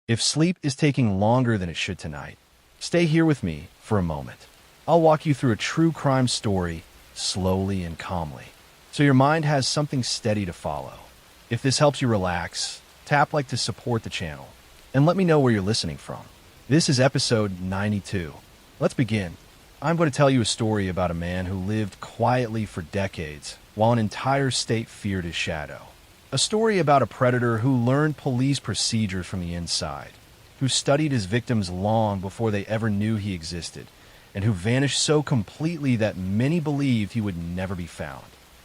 If sleep is taking longer than it should tonight, stay here with me for a moment. I'll walk you through a true crime story slowly and calmly, so your mind has something steady to follow. If this helps you relax, tap like to support the channel, and let me know where you're listening from. This is episode 92. Let's begin. I'm going to tell you a story about a man who lived quietly for decades while an entire state feared his shadow. A story about a predator who learned police procedures from the inside, who studied his victims long before they ever knew he existed, and who vanished so completely that many believed he would never be found.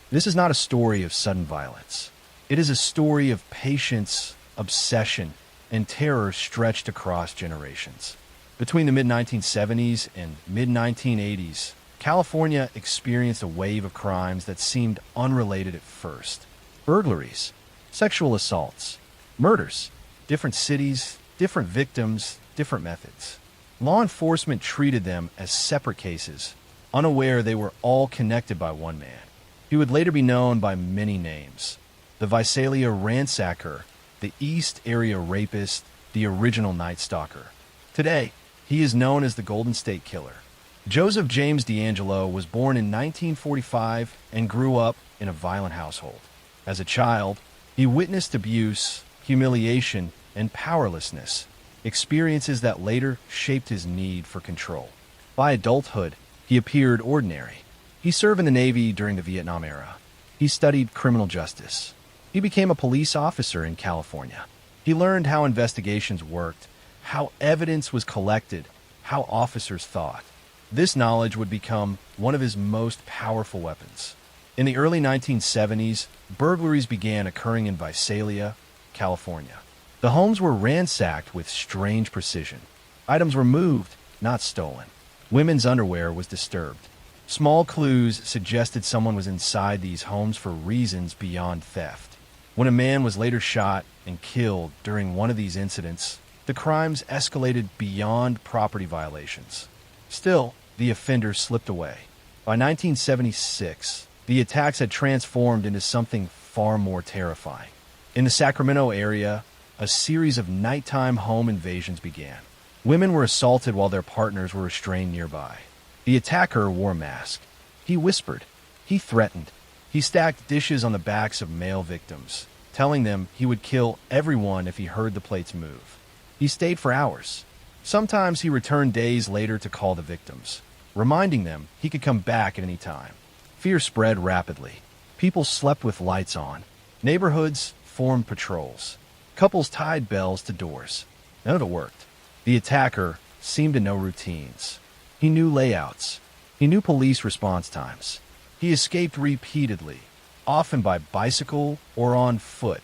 This is not a story of sudden violence. It is a story of patience, obsession, and terror stretched across generations. Between the mid-1970s and mid-1980s, California experienced a wave of crimes that seemed unrelated at first. Burglaries, sexual assaults, murders, different cities, different victims, different methods. Law enforcement treated them as separate cases, unaware they were all connected by one man. He would later be known by many names: the Visalia ransacker, the East Area rapist, the original Night Stalker. Today, he is known as the Golden State Killer. Joseph James DeAngelo was born in 1945 and grew up in a violent household. As a child, he witnessed abuse, humiliation, and powerlessness, experiences that later shaped his need for control. By adulthood, he appeared ordinary. He served in the Navy during the Vietnam era. He studied criminal justice. He became a police officer in California. He learned how investigations worked, how evidence was collected, how officers thought. This knowledge would become one of his most powerful weapons. In the early 1970s, burglaries began occurring in Visalia, California. The homes were ransacked with strange precision. Items were moved, not stolen. Women's underwear was disturbed. Small clues suggested someone was inside these homes for reasons beyond theft. When a man was later shot and killed during one of these incidents, the crimes escalated beyond property violations. Still, the offender slipped away. By 1976, the attacks had transformed into something far more terrifying. In the Sacramento area, a series of nighttime home invasions began. Women were assaulted while their partners were restrained nearby. The attacker wore a mask. He whispered. He threatened. He stacked dishes on the backs of male victims, telling them he would kill everyone if he heard the plates move. He stayed for hours. Sometimes he returned days later to call the victims, reminding them he could come back at any time. Fear spread rapidly. People slept with lights on. Neighborhoods formed patrols. Couples tied bells to doors. None of it worked. The attacker seemed to know routines. He knew layouts. He knew police response times. He escaped repeatedly, often by bicycle or on foot,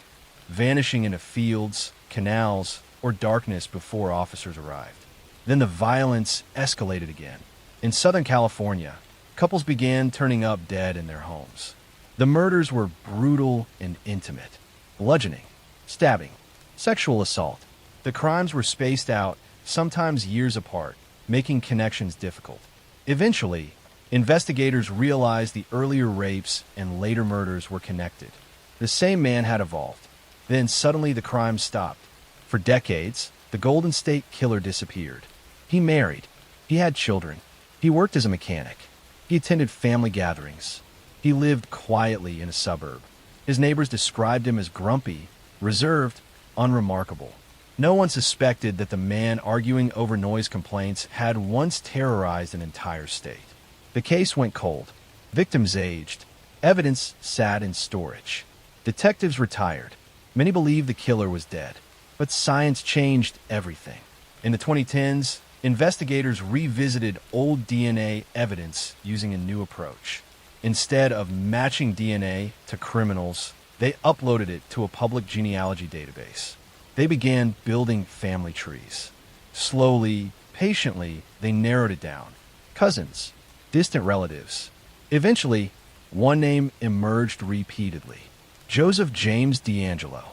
vanishing into fields, canals, or darkness before officers arrived. Then the violence escalated again. In Southern California, couples began turning up dead in their homes. The murders were brutal and intimate. Bludgeoning, stabbing, sexual assault. The crimes were spaced out, sometimes years apart, making connections difficult. Eventually, investigators realized the earlier rapes and later murders were connected. The same man had evolved. Then suddenly the crime stopped. For decades, the Golden State Killer disappeared. He married. He had children. He worked as a mechanic. He attended family gatherings. He lived quietly in a suburb. His neighbors described him as grumpy, reserved, unremarkable. No one suspected that the man arguing over noise complaints had once terrorized an entire state. The case went cold. Victims aged. Evidence sat in storage. Detectives retired. Many believed the killer was dead. But science changed everything. In the 2010s, investigators revisited old DNA evidence using a new approach. Instead of matching DNA to criminals, they uploaded it to a public genealogy database. They began building family trees. Slowly, patiently, they narrowed it down. Cousins, distant relatives. Eventually, one name emerged repeatedly: Joseph James DeAngelo.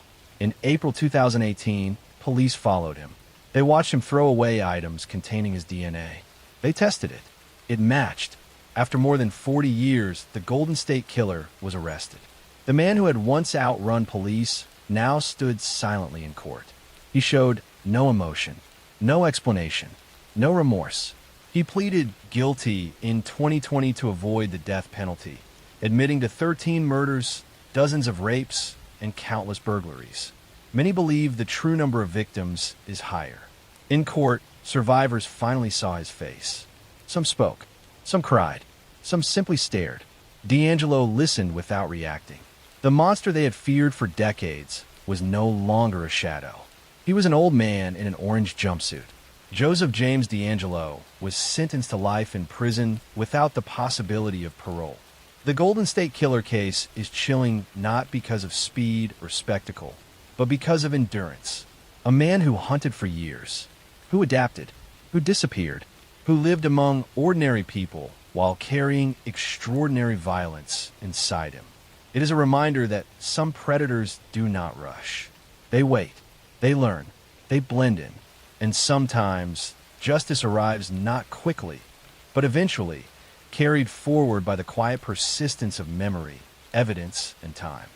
In April 2018, police followed him. They watched him throw away items containing his DNA. They tested it. It matched. After more than 40 years, the Golden State Killer was arrested. The man who had once outrun police now stood silently in court. He showed No emotion, no explanation, no remorse. He pleaded guilty in 2020 to avoid the death penalty, admitting to 13 murders, dozens of rapes, and countless burglaries. Many believe the true number of victims is higher. In court, survivors finally saw his face. Some spoke, some cried, some simply stared. D'Angelo listened without reacting. The monster they had feared for decades was no longer a shadow. He was an old man in an orange jumpsuit. Joseph James D'Angelo was sentenced to life in prison without the possibility of parole. The Golden State Killer case is chilling not because of speed or spectacle, but because of endurance. A man who hunted for years, who adapted, who disappeared, who lived among ordinary people while carrying extraordinary violence inside him. It is a reminder that some predators do not rush. They wait, they learn, they blend in, and sometimes justice arrives not quickly, but eventually, carried forward by the quiet persistence of memory, evidence, and time.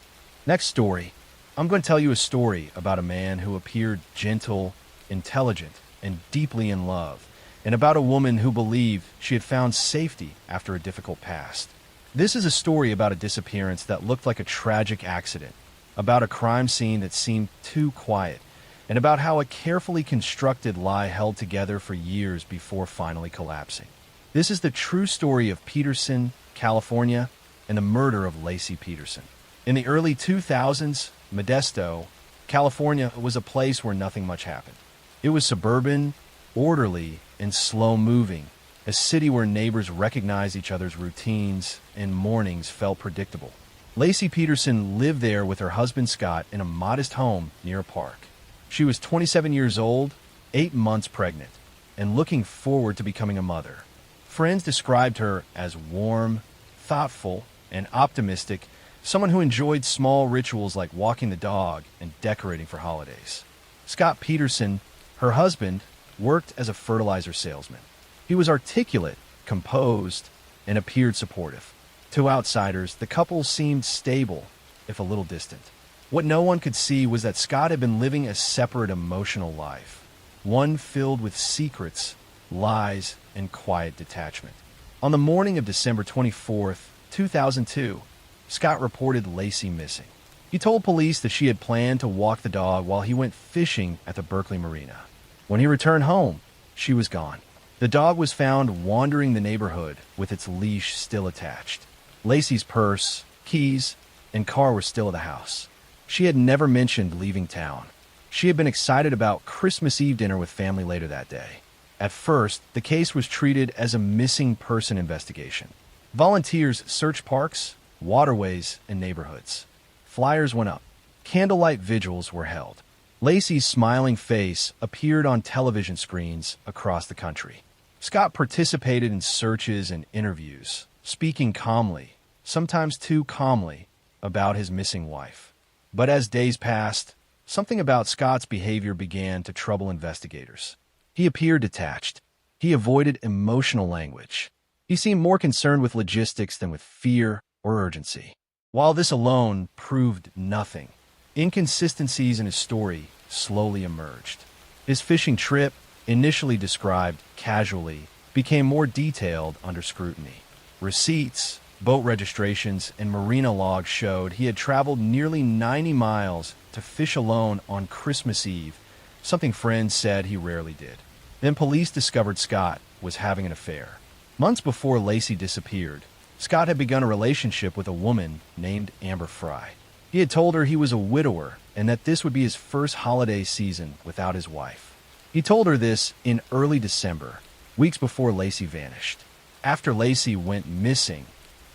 Next story, I'm going to tell you a story about a man who appeared gentle, intelligent, and deeply in love, and about a woman who believed she had found safety after a difficult past. This is a story about a disappearance that looked like a tragic accident, about a crime scene that seemed too quiet, and about how a carefully constructed lie held together for years before finally collapsing. This is the true story of Peterson, California, and the murder of Laci Peterson. In the early 2000s, Modesto, California was a place where nothing much happened. It was suburban, orderly, and slow-moving, a city where neighbors recognized each other's routines and mornings felt predictable. Laci Peterson lived there with her husband Scott in a modest home near a park. She was 27 years old, 8 months pregnant, and looking forward to becoming a mother. Friends described her as warm, thoughtful, and optimistic, someone who enjoyed small rituals like walking the dog and decorating for holidays. Scott Peterson, her husband, worked as a fertilizer salesman. He was articulate, composed, and appeared supportive. To outsiders, the couple seemed stable, if a little distant. What no one could see was that Scott had been living a separate emotional life, one filled with secrets, lies, and quiet detachment. On the morning of December 24th, 2002, Scott reported Laci missing. He told police that she had planned to walk the dog while he went fishing at the Berkeley Marina. When he returned home, she was gone. The dog was found wandering the neighborhood with its leash still attached. Laci's purse, keys, and car were still at the house. She had never mentioned leaving town. She had been excited about Christmas Eve dinner with family later that day. At first, the case was treated as a missing person investigation. Volunteers searched parks, waterways, and neighborhoods. Flyers went up. Candlelight vigils were held. Laci's smiling face appeared on television screens across the country. Scott participated in searches and interviews, speaking calmly, sometimes too calmly, about his missing wife. But as days passed, something about Scott's behavior began to trouble investigators. He appeared detached. He avoided emotional language. He seemed more concerned with logistics than with fear or urgency. While this alone proved nothing, inconsistencies in his story slowly emerged. His fishing trip, initially described casually, became more detailed under scrutiny. Receipts, boat registrations, and marina logs showed he had traveled nearly 90 miles to fish alone on Christmas Eve, something friends said he rarely did. Then police discovered Scott was having an affair. Months before Laci disappeared, Scott had begun a relationship with a woman named Amber Fry. He had told her he was a widower and that this would be his first holiday season without his wife. He told her this in early December, weeks before Laci vanished. After Laci went missing,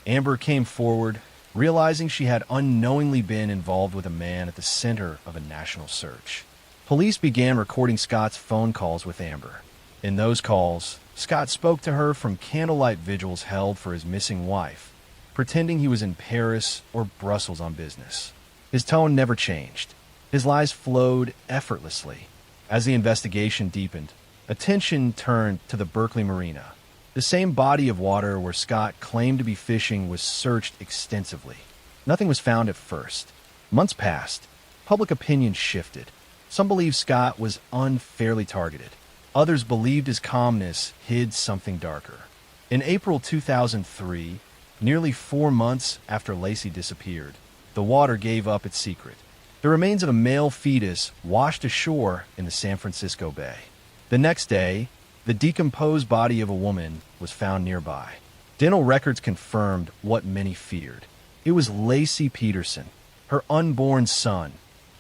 Amber came forward, realizing she had unknowingly been involved with a man at the center of a national search. Police began recording Scott's phone calls with Amber. In those calls, Scott spoke to her from candlelight vigils held for his missing wife, pretending he was in Paris or Brussels on business. His tone never changed. His lies flowed effortlessly. As the investigation deepened, attention turned to the Berkeley Marina. The same body of water where Scott claimed to be fishing was searched extensively. Nothing was found at first. Months passed. Public opinion shifted. Some believe Scott was unfairly targeted. Others believed his calmness hid something darker. In April 2003, nearly 4 months after Lacey disappeared, the water gave up its secret. The remains of a male fetus washed ashore in the San Francisco Bay. The next day, the decomposed body of a woman was found nearby. Dental records confirmed what many feared. It was Lacey Peterson. Her unborn son,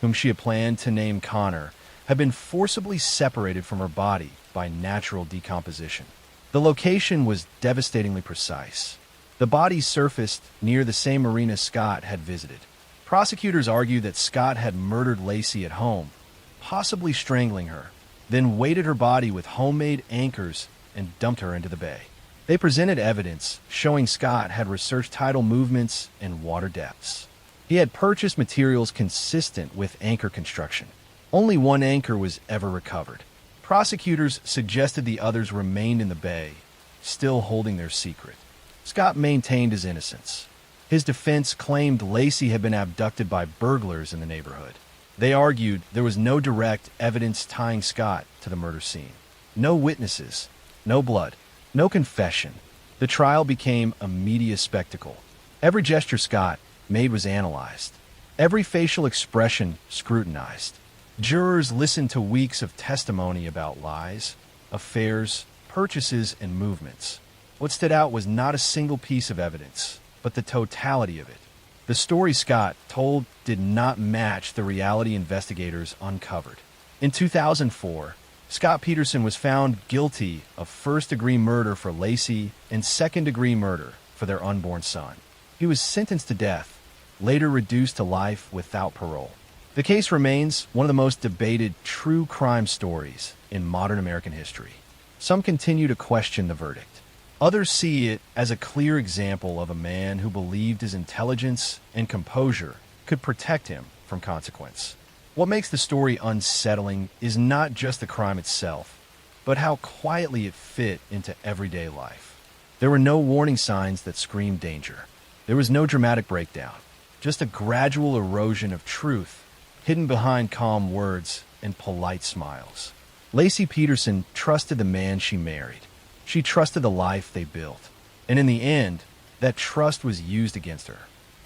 whom she had planned to name Connor, had been forcibly separated from her body by natural decomposition. The location was devastatingly precise. The body surfaced near the same marina Scott had visited. Prosecutors argued that Scott had murdered Lacey at home, possibly strangling her, then weighted her body with homemade anchors and dumped her into the bay. They presented evidence showing Scott had researched tidal movements and water depths. He had purchased materials consistent with anchor construction. Only one anchor was ever recovered. Prosecutors suggested the others remained in the bay, still holding their secret. Scott maintained his innocence. His defense claimed Lacey had been abducted by burglars in the neighborhood. They argued there was no direct evidence tying Scott to the murder scene. No witnesses, no blood, no confession. The trial became a media spectacle. Every gesture Scott made was analyzed. Every facial expression scrutinized. Jurors listened to weeks of testimony about lies, affairs, purchases, and movements. What stood out was not a single piece of evidence, but the totality of it. The story Scott told did not match the reality investigators uncovered. In 2004, Scott Peterson was found guilty of first-degree murder for Lacey and second-degree murder for their unborn son. He was sentenced to death, later reduced to life without parole. The case remains one of the most debated true crime stories in modern American history. Some continue to question the verdict. Others see it as a clear example of a man who believed his intelligence and composure could protect him from consequence. What makes the story unsettling is not just the crime itself, but how quietly it fit into everyday life. There were no warning signs that screamed danger. There was no dramatic breakdown, just a gradual erosion of truth hidden behind calm words and polite smiles. Lacey Peterson trusted the man she married. She trusted the life they built. And in the end, that trust was used against her.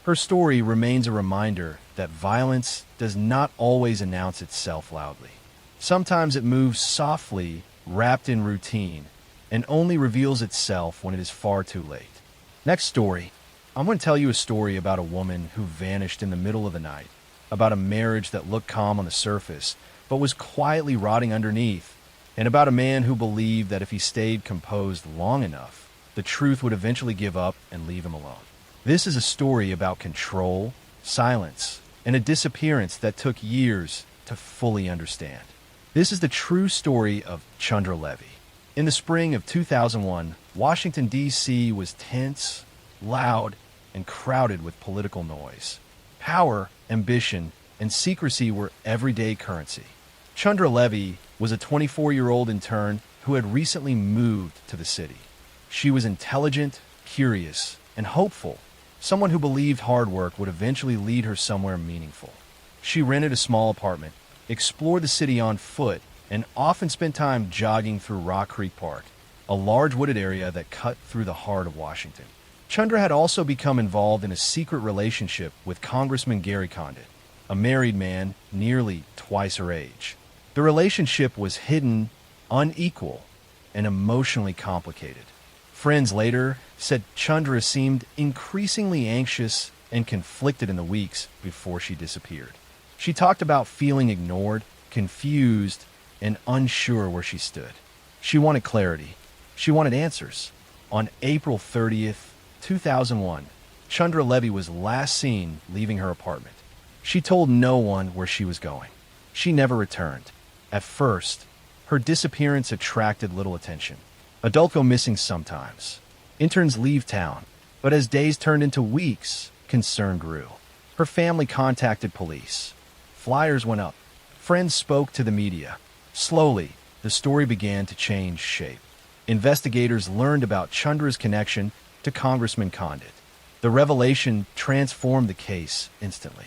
Her story remains a reminder that violence does not always announce itself loudly. Sometimes it moves softly, wrapped in routine, and only reveals itself when it is far too late. Next story. I'm going to tell you a story about a woman who vanished in the middle of the night, about a marriage that looked calm on the surface, but was quietly rotting underneath, and about a man who believed that if he stayed composed long enough, the truth would eventually give up and leave him alone. This is a story about control, silence, and a disappearance that took years to fully understand. This is the true story of Chandra Levy. In the spring of 2001, Washington, D.C. was tense, loud, and crowded with political noise. Power, ambition, and secrecy were everyday currency. Chandra Levy was a 24-year-old intern who had recently moved to the city. She was intelligent, curious, and hopeful, someone who believed hard work would eventually lead her somewhere meaningful. She rented a small apartment, explored the city on foot, and often spent time jogging through Rock Creek Park, a large wooded area that cut through the heart of Washington. Chandra had also become involved in a secret relationship with Congressman Gary Condit, a married man nearly twice her age. The relationship was hidden, unequal, and emotionally complicated. Friends later said Chandra seemed increasingly anxious and conflicted in the weeks before she disappeared. She talked about feeling ignored, confused, and unsure where she stood. She wanted clarity. She wanted answers. On April 30th, 2001, Chandra Levy was last seen leaving her apartment. She told no one where she was going. She never returned. At first, her disappearance attracted little attention. Adults go missing sometimes. Interns leave town. But as days turned into weeks, concern grew. Her family contacted police. Flyers went up. Friends spoke to the media. Slowly, the story began to change shape. Investigators learned about Chandra's connection to Congressman Condit. The revelation transformed the case instantly.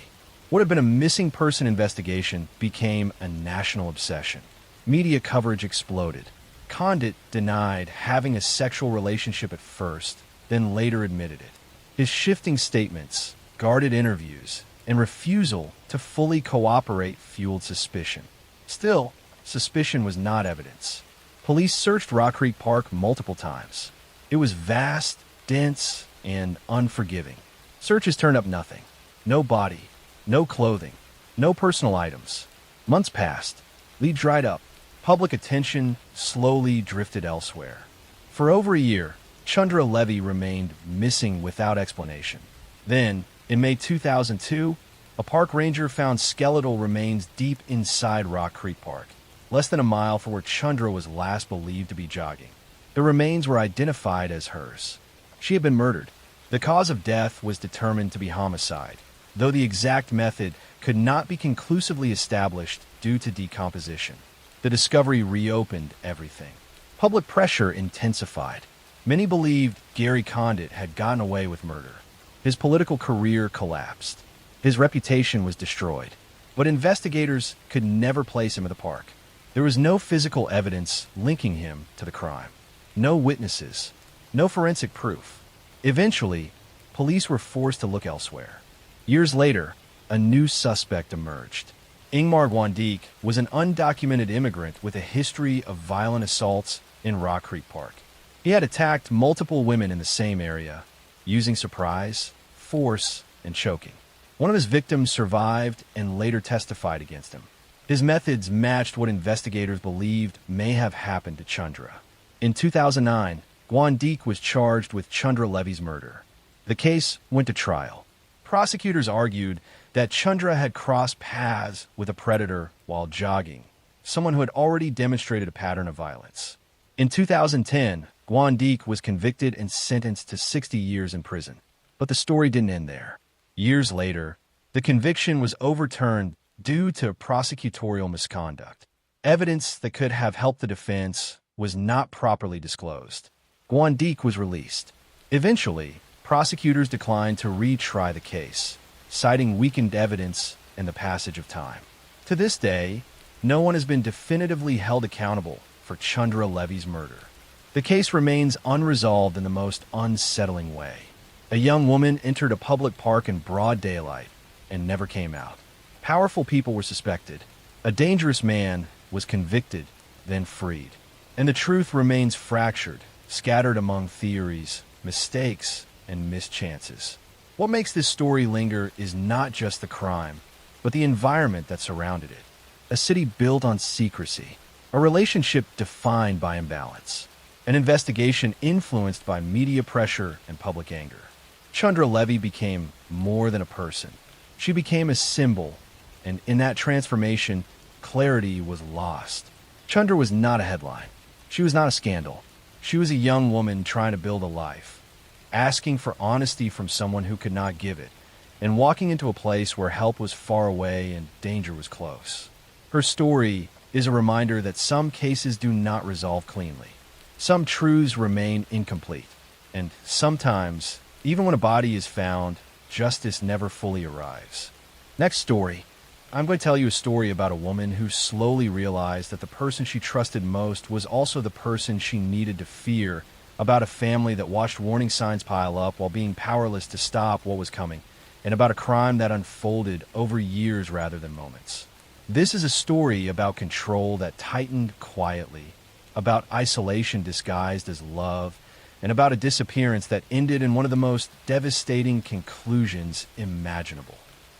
What had been a missing person investigation became a national obsession. Media coverage exploded. Condit denied having a sexual relationship at first, then later admitted it. His shifting statements, guarded interviews, and refusal to fully cooperate fueled suspicion. Still, suspicion was not evidence. Police searched Rock Creek Park multiple times. It was vast, dense, and unforgiving. Searches turned up nothing. No body, no clothing, no personal items. Months passed. Leads dried up. Public attention slowly drifted elsewhere. For over a year, Chandra Levy remained missing without explanation. Then, in May 2002, a park ranger found skeletal remains deep inside Rock Creek Park, less than a mile from where Chandra was last believed to be jogging. The remains were identified as hers. She had been murdered. The cause of death was determined to be homicide, though the exact method could not be conclusively established due to decomposition. The discovery reopened everything. Public pressure intensified. Many believed Gary Condit had gotten away with murder. His political career collapsed. His reputation was destroyed. But investigators could never place him at the park. There was no physical evidence linking him to the crime. No witnesses. No forensic proof. Eventually, police were forced to look elsewhere. Years later, a new suspect emerged. Ingmar Gwandik was an undocumented immigrant with a history of violent assaults in Rock Creek Park. He had attacked multiple women in the same area, using surprise, force, and choking. One of his victims survived and later testified against him. His methods matched what investigators believed may have happened to Chandra. In 2009, Gwandik was charged with Chandra Levy's murder. The case went to trial. Prosecutors argued that Chandra had crossed paths with a predator while jogging, someone who had already demonstrated a pattern of violence. In 2010, Gwandik was convicted and sentenced to 60 years in prison. But the story didn't end there. Years later, the conviction was overturned due to prosecutorial misconduct. Evidence that could have helped the defense was not properly disclosed. Gwandik was released. Eventually, prosecutors declined to retry the case, citing weakened evidence and the passage of time. To this day, no one has been definitively held accountable for Chandra Levy's murder. The case remains unresolved in the most unsettling way. A young woman entered a public park in broad daylight and never came out. Powerful people were suspected. A dangerous man was convicted, then freed. And the truth remains fractured, scattered among theories, mistakes, and missed chances. What makes this story linger is not just the crime, but the environment that surrounded it. A city built on secrecy, a relationship defined by imbalance, an investigation influenced by media pressure and public anger. Chandra Levy became more than a person. She became a symbol, and in that transformation, clarity was lost. Chandra was not a headline. She was not a scandal. She was a young woman trying to build a life, asking for honesty from someone who could not give it, and walking into a place where help was far away and danger was close. Her story is a reminder that some cases do not resolve cleanly. Some truths remain incomplete, and sometimes, even when a body is found, justice never fully arrives. Next story. I'm going to tell you a story about a woman who slowly realized that the person she trusted most was also the person she needed to fear, about a family that watched warning signs pile up while being powerless to stop what was coming, and about a crime that unfolded over years rather than moments. This is a story about control that tightened quietly, about isolation disguised as love, and about a disappearance that ended in one of the most devastating conclusions imaginable.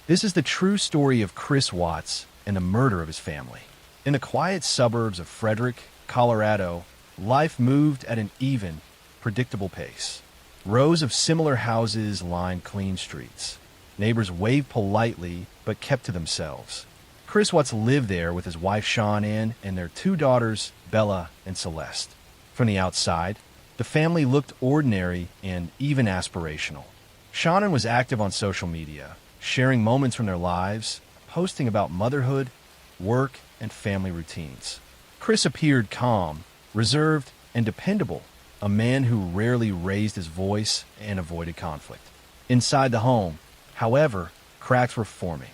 This is the true story of Chris Watts and the murder of his family. In the quiet suburbs of Frederick, Colorado, life moved at an even, predictable pace. Rows of similar houses lined clean streets. Neighbors waved politely but kept to themselves. Chris Watts lived there with his wife Sean Ann and their two daughters, Bella and Celeste. From the outside, the family looked ordinary and even aspirational. Sean Ann was active on social media, sharing moments from their lives, posting about motherhood, work, and family routines. Chris appeared calm, reserved, and dependable, a man who rarely raised his voice and avoided conflict. Inside the home, however, cracks were forming.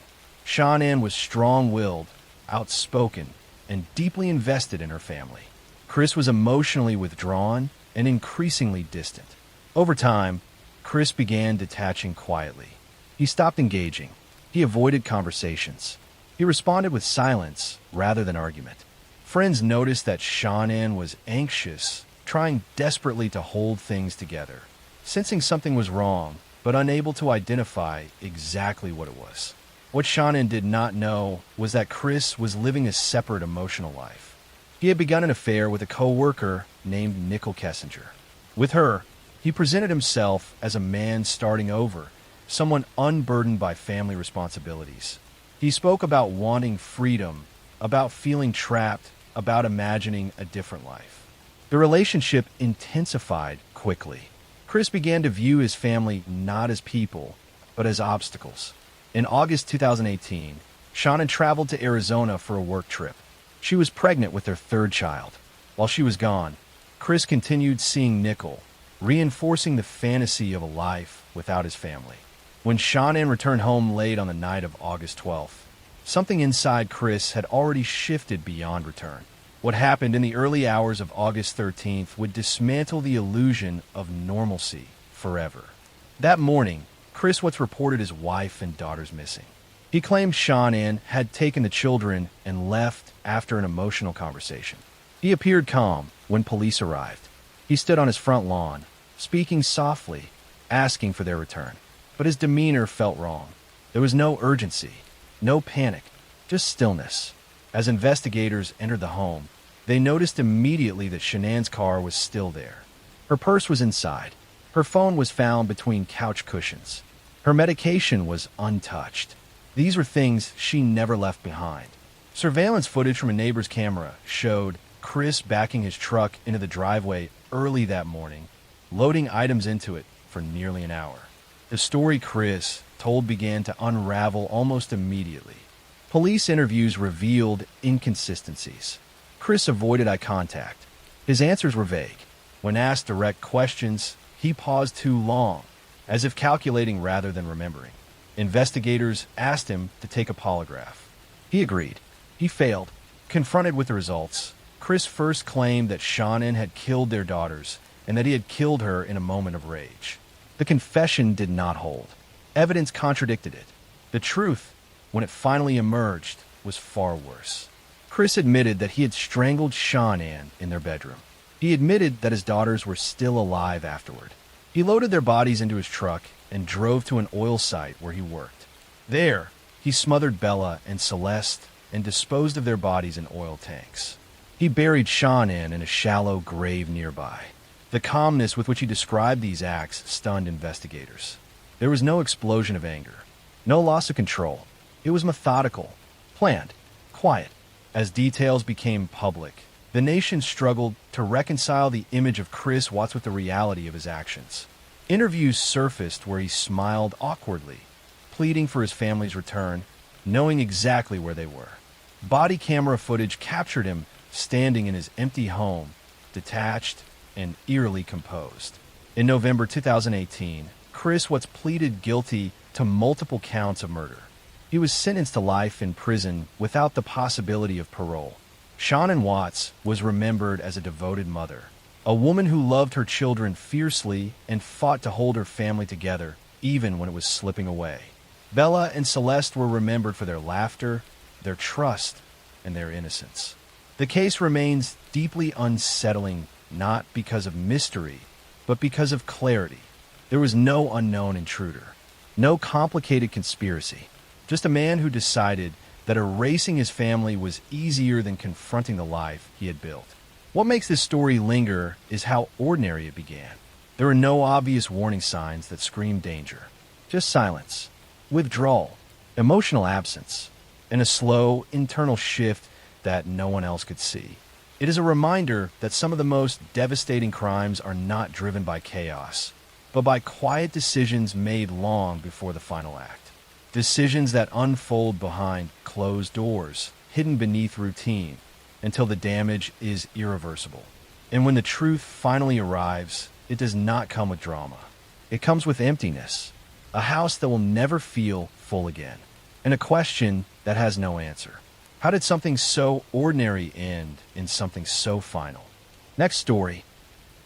Shannon was strong-willed, outspoken, and deeply invested in her family. Chris was emotionally withdrawn and increasingly distant. Over time, Chris began detaching quietly. He stopped engaging. He avoided conversations. He responded with silence rather than argument. Friends noticed that Shannon was anxious, trying desperately to hold things together, sensing something was wrong, but unable to identify exactly what it was. What Shannon did not know was that Chris was living a separate emotional life. He had begun an affair with a co-worker named Nicole Kessinger. With her, he presented himself as a man starting over, someone unburdened by family responsibilities. He spoke about wanting freedom, about feeling trapped, about imagining a different life. The relationship intensified quickly. Chris began to view his family not as people, but as obstacles. In August 2018, Shannon traveled to Arizona for a work trip. She was pregnant with their third child. While she was gone, Chris continued seeing Nicole, reinforcing the fantasy of a life without his family. When Shannon returned home late on the night of August 12th, something inside Chris had already shifted beyond return. What happened in the early hours of August 13th would dismantle the illusion of normalcy forever. That morning, Chris was reported his wife and daughters missing. He claimed Shannon had taken the children and left after an emotional conversation. He appeared calm when police arrived. He stood on his front lawn, speaking softly, asking for their return. But his demeanor felt wrong. There was no urgency, no panic, just stillness. As investigators entered the home, they noticed immediately that Shannon's car was still there. Her purse was inside. Her phone was found between couch cushions. Her medication was untouched. These were things she never left behind. Surveillance footage from a neighbor's camera showed Chris backing his truck into the driveway early that morning, loading items into it for nearly an hour. The story Chris told began to unravel almost immediately. Police interviews revealed inconsistencies. Chris avoided eye contact. His answers were vague. When asked direct questions, he paused too long, as if calculating rather than remembering. Investigators asked him to take a polygraph. He agreed. He failed. Confronted with the results, Chris first claimed that Shannon had killed their daughters and that he had killed her in a moment of rage. The confession did not hold. Evidence contradicted it. The truth, when it finally emerged, was far worse. Chris admitted that he had strangled Shannon in their bedroom. He admitted that his daughters were still alive afterward. He loaded their bodies into his truck and drove to an oil site where he worked. There, he smothered Bella and Celeste and disposed of their bodies in oil tanks. He buried Shannon in a shallow grave nearby. The calmness with which he described these acts stunned investigators. There was no explosion of anger, no loss of control. It was methodical, planned, quiet. As details became public, the nation struggled to reconcile the image of Chris Watts with the reality of his actions. Interviews surfaced where he smiled awkwardly, pleading for his family's return, knowing exactly where they were. Body camera footage captured him standing in his empty home, detached and eerily composed. In November 2018, Chris Watts pleaded guilty to multiple counts of murder. He was sentenced to life in prison without the possibility of parole. Shannon Watts was remembered as a devoted mother, a woman who loved her children fiercely and fought to hold her family together even when it was slipping away. Bella and Celeste were remembered for their laughter, their trust, and their innocence. The case remains deeply unsettling, not because of mystery, but because of clarity. There was no unknown intruder, no complicated conspiracy, just a man who decided that erasing his family was easier than confronting the life he had built. What makes this story linger is how ordinary it began. There were no obvious warning signs that screamed danger, just silence, withdrawal, emotional absence, and a slow internal shift that no one else could see. It is a reminder that some of the most devastating crimes are not driven by chaos, but by quiet decisions made long before the final act. Decisions that unfold behind closed doors, hidden beneath routine, until the damage is irreversible. And when the truth finally arrives, it does not come with drama. It comes with emptiness, a house that will never feel full again. and a question that has no answer. How did something so ordinary end in something so final? Next story.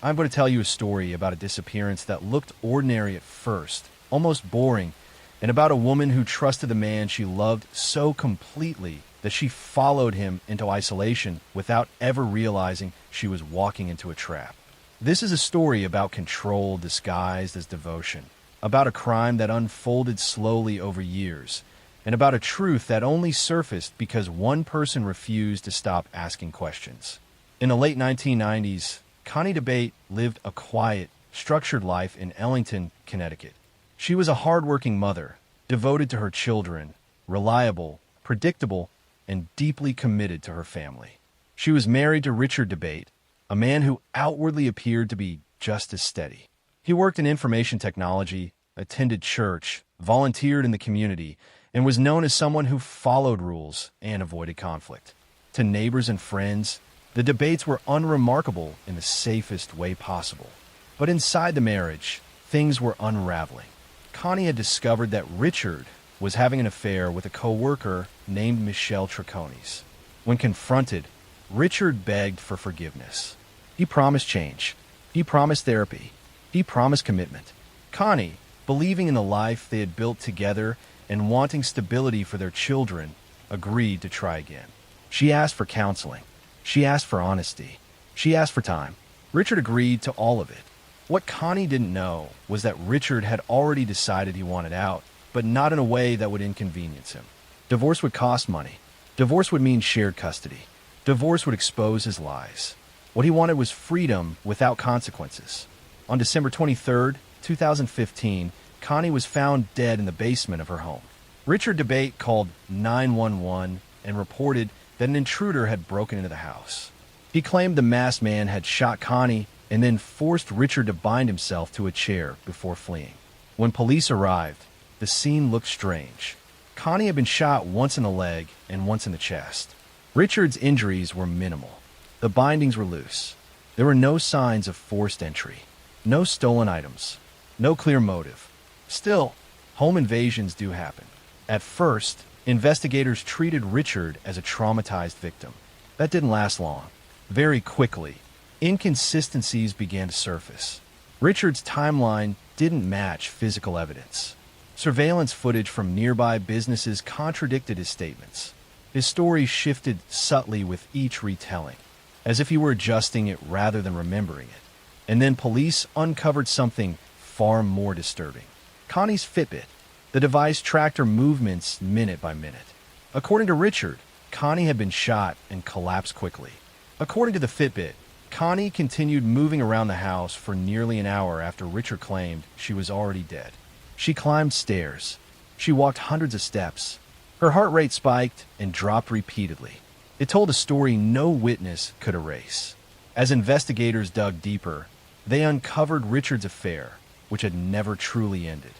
I'm going to tell you a story about a disappearance that looked ordinary at first, almost boring, and about a woman who trusted the man she loved so completely that she followed him into isolation without ever realizing she was walking into a trap. This is a story about control disguised as devotion, about a crime that unfolded slowly over years, and about a truth that only surfaced because one person refused to stop asking questions. In the late 1990s, Connie DeBate lived a quiet, structured life in Ellington, Connecticut. She was a hardworking mother, devoted to her children, reliable, predictable, and deeply committed to her family. She was married to Richard DeBate, a man who outwardly appeared to be just as steady. He worked in information technology, attended church, volunteered in the community, and was known as someone who followed rules and avoided conflict. To neighbors and friends, the DeBates were unremarkable in the safest way possible. But inside the marriage, things were unraveling. Connie had discovered that Richard was having an affair with a co-worker named Michelle Traconis. When confronted, Richard begged for forgiveness. He promised change. He promised therapy. He promised commitment. Connie, believing in the life they had built together and wanting stability for their children, agreed to try again. She asked for counseling. She asked for honesty. She asked for time. Richard agreed to all of it. What Connie didn't know was that Richard had already decided he wanted out, but not in a way that would inconvenience him. Divorce would cost money. Divorce would mean shared custody. Divorce would expose his lies. What he wanted was freedom without consequences. On December 23, 2015, Connie was found dead in the basement of her home. Richard DeBate called 911 and reported that an intruder had broken into the house. He claimed the masked man had shot Connie and then forced Richard to bind himself to a chair before fleeing. When police arrived, the scene looked strange. Connie had been shot once in the leg and once in the chest. Richard's injuries were minimal. The bindings were loose. There were no signs of forced entry, no stolen items, no clear motive. Still, home invasions do happen. At first, investigators treated Richard as a traumatized victim. That didn't last long. Very quickly, inconsistencies began to surface. Richard's timeline didn't match physical evidence. Surveillance footage from nearby businesses contradicted his statements. His story shifted subtly with each retelling, as if he were adjusting it rather than remembering it. And then police uncovered something far more disturbing. Connie's Fitbit. The device tracked her movements minute by minute. According to Richard, Connie had been shot and collapsed quickly. According to the Fitbit, Connie continued moving around the house for nearly an hour after Richard claimed she was already dead. She climbed stairs. She walked hundreds of steps. Her heart rate spiked and dropped repeatedly. It told a story no witness could erase. As investigators dug deeper, they uncovered Richard's affair, which had never truly ended.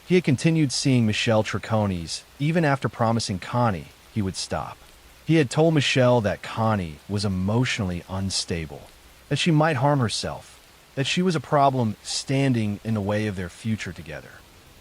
He had continued seeing Michelle Traconis even after promising Connie he would stop. He had told Michelle that Connie was emotionally unstable, that she might harm herself, that she was a problem standing in the way of their future together.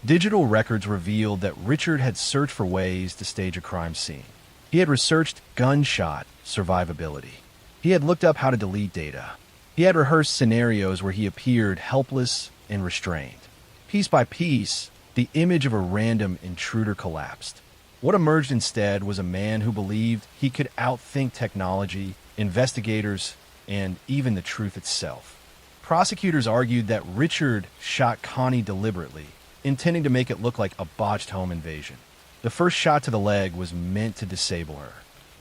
Digital records revealed that Richard had searched for ways to stage a crime scene. He had researched gunshot survivability. He had looked up how to delete data. He had rehearsed scenarios where he appeared helpless and restrained. Piece by piece, the image of a random intruder collapsed. What emerged instead was a man who believed he could outthink technology, investigators, and even the truth itself. Prosecutors argued that Richard shot Connie deliberately, intending to make it look like a botched home invasion. The first shot to the leg was meant to disable her.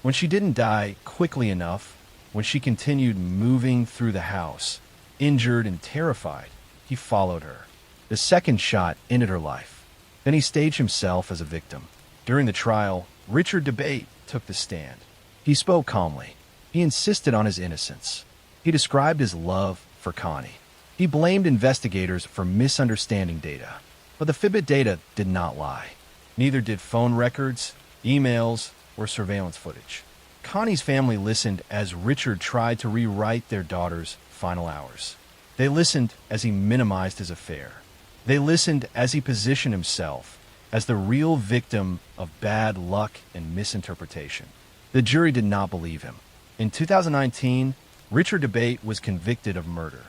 When she didn't die quickly enough, when she continued moving through the house, injured and terrified, he followed her. The second shot ended her life. Then he staged himself as a victim. During the trial, Richard DeBate took the stand. He spoke calmly. He insisted on his innocence. He described his love for Connie. He blamed investigators for misunderstanding data. But the Fitbit data did not lie. Neither did phone records, emails, or surveillance footage. Connie's family listened as Richard tried to rewrite their daughter's final hours. They listened as he minimized his affair. They listened as he positioned himself as the real victim of bad luck and misinterpretation. The jury did not believe him. In 2019, Richard Debate was convicted of murder.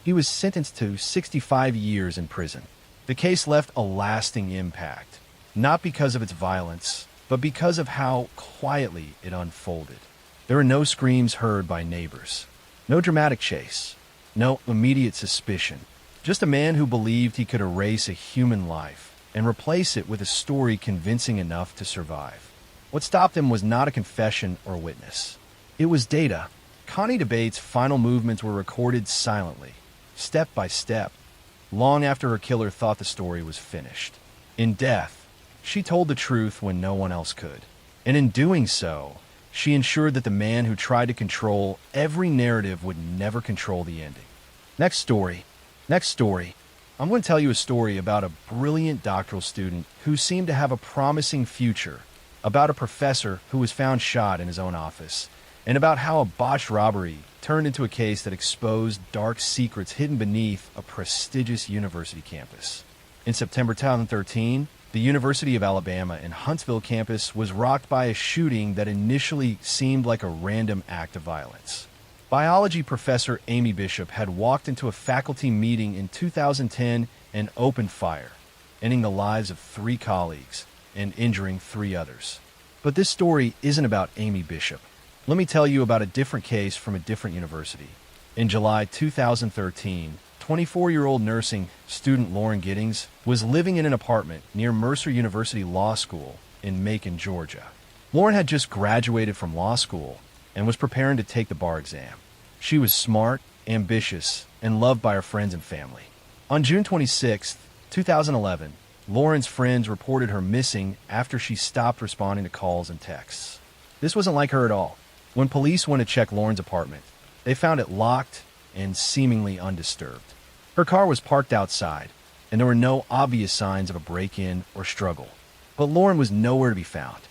He was sentenced to 65 years in prison. The case left a lasting impact, not because of its violence, but because of how quietly it unfolded. There were no screams heard by neighbors, no dramatic chase, no immediate suspicion, just a man who believed he could erase a human life and replace it with a story convincing enough to survive. What stopped him was not a confession or witness. It was data. Connie Debate's final movements were recorded silently, step by step, long after her killer thought the story was finished. In death, she told the truth when no one else could. And in doing so, she ensured that the man who tried to control every narrative would never control the ending. Next story. I'm going to tell you a story about a brilliant doctoral student who seemed to have a promising future, about a professor who was found shot in his own office, and about how a botched robbery turned into a case that exposed dark secrets hidden beneath a prestigious university campus. In September 2013, the University of Alabama in Huntsville campus was rocked by a shooting that initially seemed like a random act of violence. Biology professor Amy Bishop had walked into a faculty meeting in 2010 and opened fire, ending the lives of 3 colleagues and injuring 3 others. But this story isn't about Amy Bishop. Let me tell you about a different case from a different university. In July 2013, 24-year-old nursing student Lauren Giddings was living in an apartment near Mercer University Law School in Macon, Georgia. Lauren had just graduated from law school and was preparing to take the bar exam. She was smart, ambitious, and loved by her friends and family. On June 26, 2011, Lauren's friends reported her missing after she stopped responding to calls and texts. This wasn't like her at all. When police went to check Lauren's apartment, they found it locked and seemingly undisturbed. Her car was parked outside, and there were no obvious signs of a break-in or struggle. But Lauren was nowhere to be found.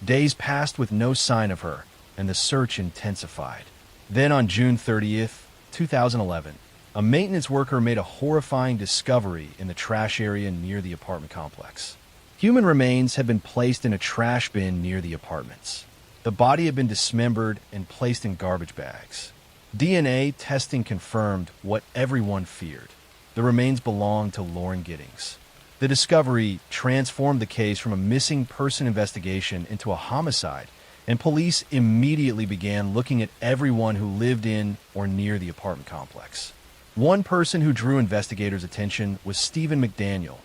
Days passed with no sign of her, and the search intensified. Then on June 30th, 2011, a maintenance worker made a horrifying discovery in the trash area near the apartment complex. Human remains had been placed in a trash bin near the apartments. The body had been dismembered and placed in garbage bags. DNA testing confirmed what everyone feared. The remains belonged to Lauren Giddings. The discovery transformed the case from a missing person investigation into a homicide, and police immediately began looking at everyone who lived in or near the apartment complex. One person who drew investigators' attention was Stephen McDaniel,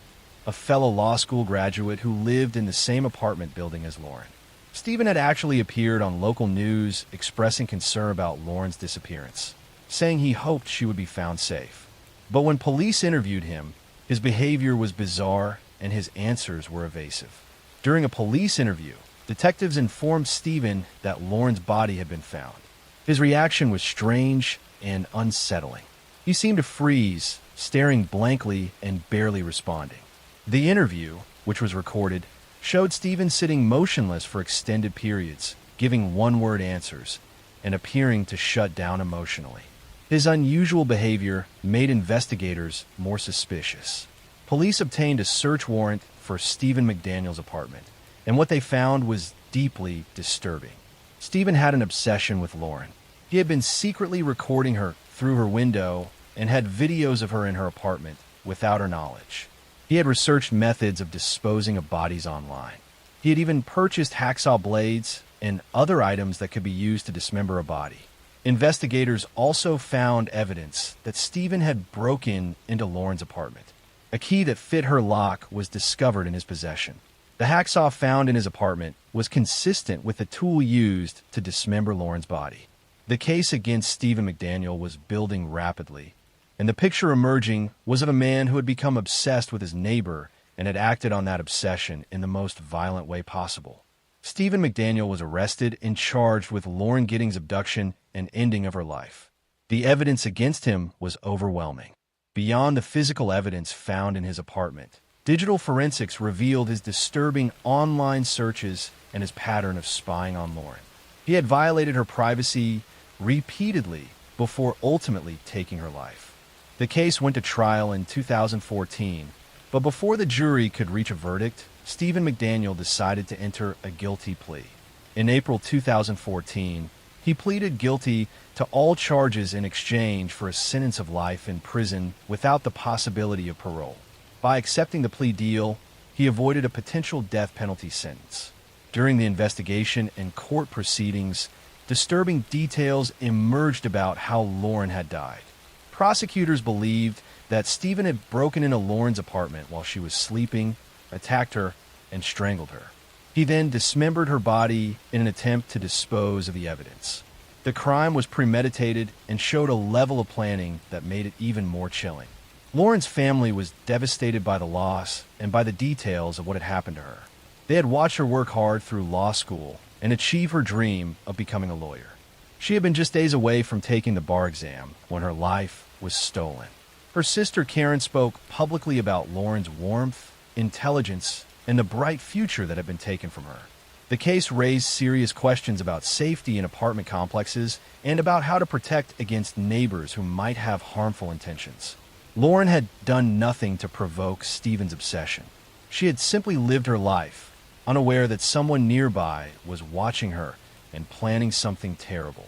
a fellow law school graduate who lived in the same apartment building as Lauren. Stephen had actually appeared on local news expressing concern about Lauren's disappearance, saying he hoped she would be found safe. But when police interviewed him, his behavior was bizarre and his answers were evasive. During a police interview, detectives informed Stephen that Lauren's body had been found. His reaction was strange and unsettling. He seemed to freeze, staring blankly and barely responding. The interview, which was recorded, showed Stephen sitting motionless for extended periods, giving one-word answers, and appearing to shut down emotionally. His unusual behavior made investigators more suspicious. Police obtained a search warrant for Stephen McDaniel's apartment, and what they found was deeply disturbing. Stephen had an obsession with Lauren. He had been secretly recording her through her window and had videos of her in her apartment without her knowledge. He had researched methods of disposing of bodies online. He had even purchased hacksaw blades and other items that could be used to dismember a body. Investigators also found evidence that Stephen had broken into Lauren's apartment. A key that fit her lock was discovered in his possession. The hacksaw found in his apartment was consistent with the tool used to dismember Lauren's body. The case against Stephen McDaniel was building rapidly, and the picture emerging was of a man who had become obsessed with his neighbor and had acted on that obsession in the most violent way possible. Stephen McDaniel was arrested and charged with Lauren Giddings' abduction and ending of her life. The evidence against him was overwhelming. Beyond the physical evidence found in his apartment, digital forensics revealed his disturbing online searches and his pattern of spying on Lauren. He had violated her privacy repeatedly before ultimately taking her life. The case went to trial in 2014, but before the jury could reach a verdict, Stephen McDaniel decided to enter a guilty plea. In April 2014, he pleaded guilty to all charges in exchange for a sentence of life in prison without the possibility of parole. By accepting the plea deal, he avoided a potential death penalty sentence. During the investigation and court proceedings, disturbing details emerged about how Lauren had died. Prosecutors believed that Stephen had broken into Lauren's apartment while she was sleeping, attacked her, and strangled her. He then dismembered her body in an attempt to dispose of the evidence. The crime was premeditated and showed a level of planning that made it even more chilling. Lauren's family was devastated by the loss and by the details of what had happened to her. They had watched her work hard through law school and achieve her dream of becoming a lawyer. She had been just days away from taking the bar exam when her life was stolen. Her sister Karen spoke publicly about Lauren's warmth, intelligence, and the bright future that had been taken from her. The case raised serious questions about safety in apartment complexes and about how to protect against neighbors who might have harmful intentions. Lauren had done nothing to provoke Stephen's obsession. She had simply lived her life, unaware that someone nearby was watching her and planning something terrible.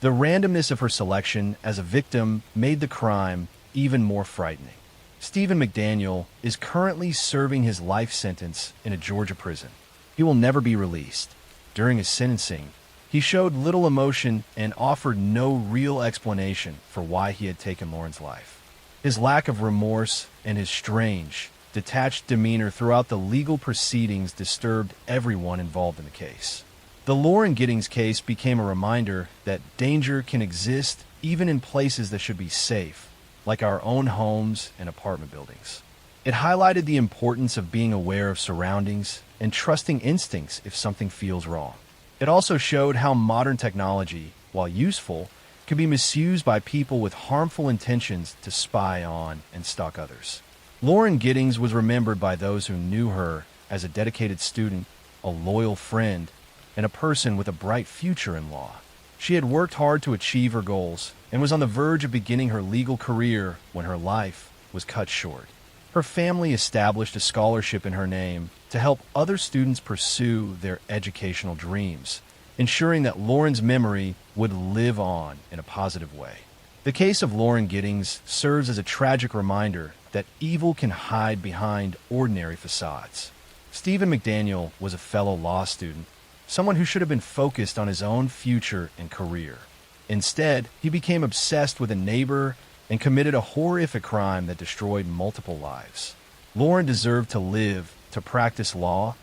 The randomness of her selection as a victim made the crime even more frightening. Stephen McDaniel is currently serving his life sentence in a Georgia prison. He will never be released. During his sentencing, he showed little emotion and offered no real explanation for why he had taken Lauren's life. His lack of remorse and his strange, detached demeanor throughout the legal proceedings disturbed everyone involved in the case. The Lauren Giddings case became a reminder that danger can exist even in places that should be safe, like our own homes and apartment buildings. It highlighted the importance of being aware of surroundings and trusting instincts if something feels wrong. It also showed how modern technology, while useful, can be misused by people with harmful intentions to spy on and stalk others. Lauren Giddings was remembered by those who knew her as a dedicated student, a loyal friend, and a person with a bright future in law. She had worked hard to achieve her goals and was on the verge of beginning her legal career when her life was cut short. Her family established a scholarship in her name to help other students pursue their educational dreams, ensuring that Lauren's memory would live on in a positive way. The case of Lauren Giddings serves as a tragic reminder that evil can hide behind ordinary facades. Stephen McDaniel was a fellow law student, someone who should have been focused on his own future and career. Instead, he became obsessed with a neighbor and committed a horrific crime that destroyed multiple lives. Lauren deserved to live, to practice law,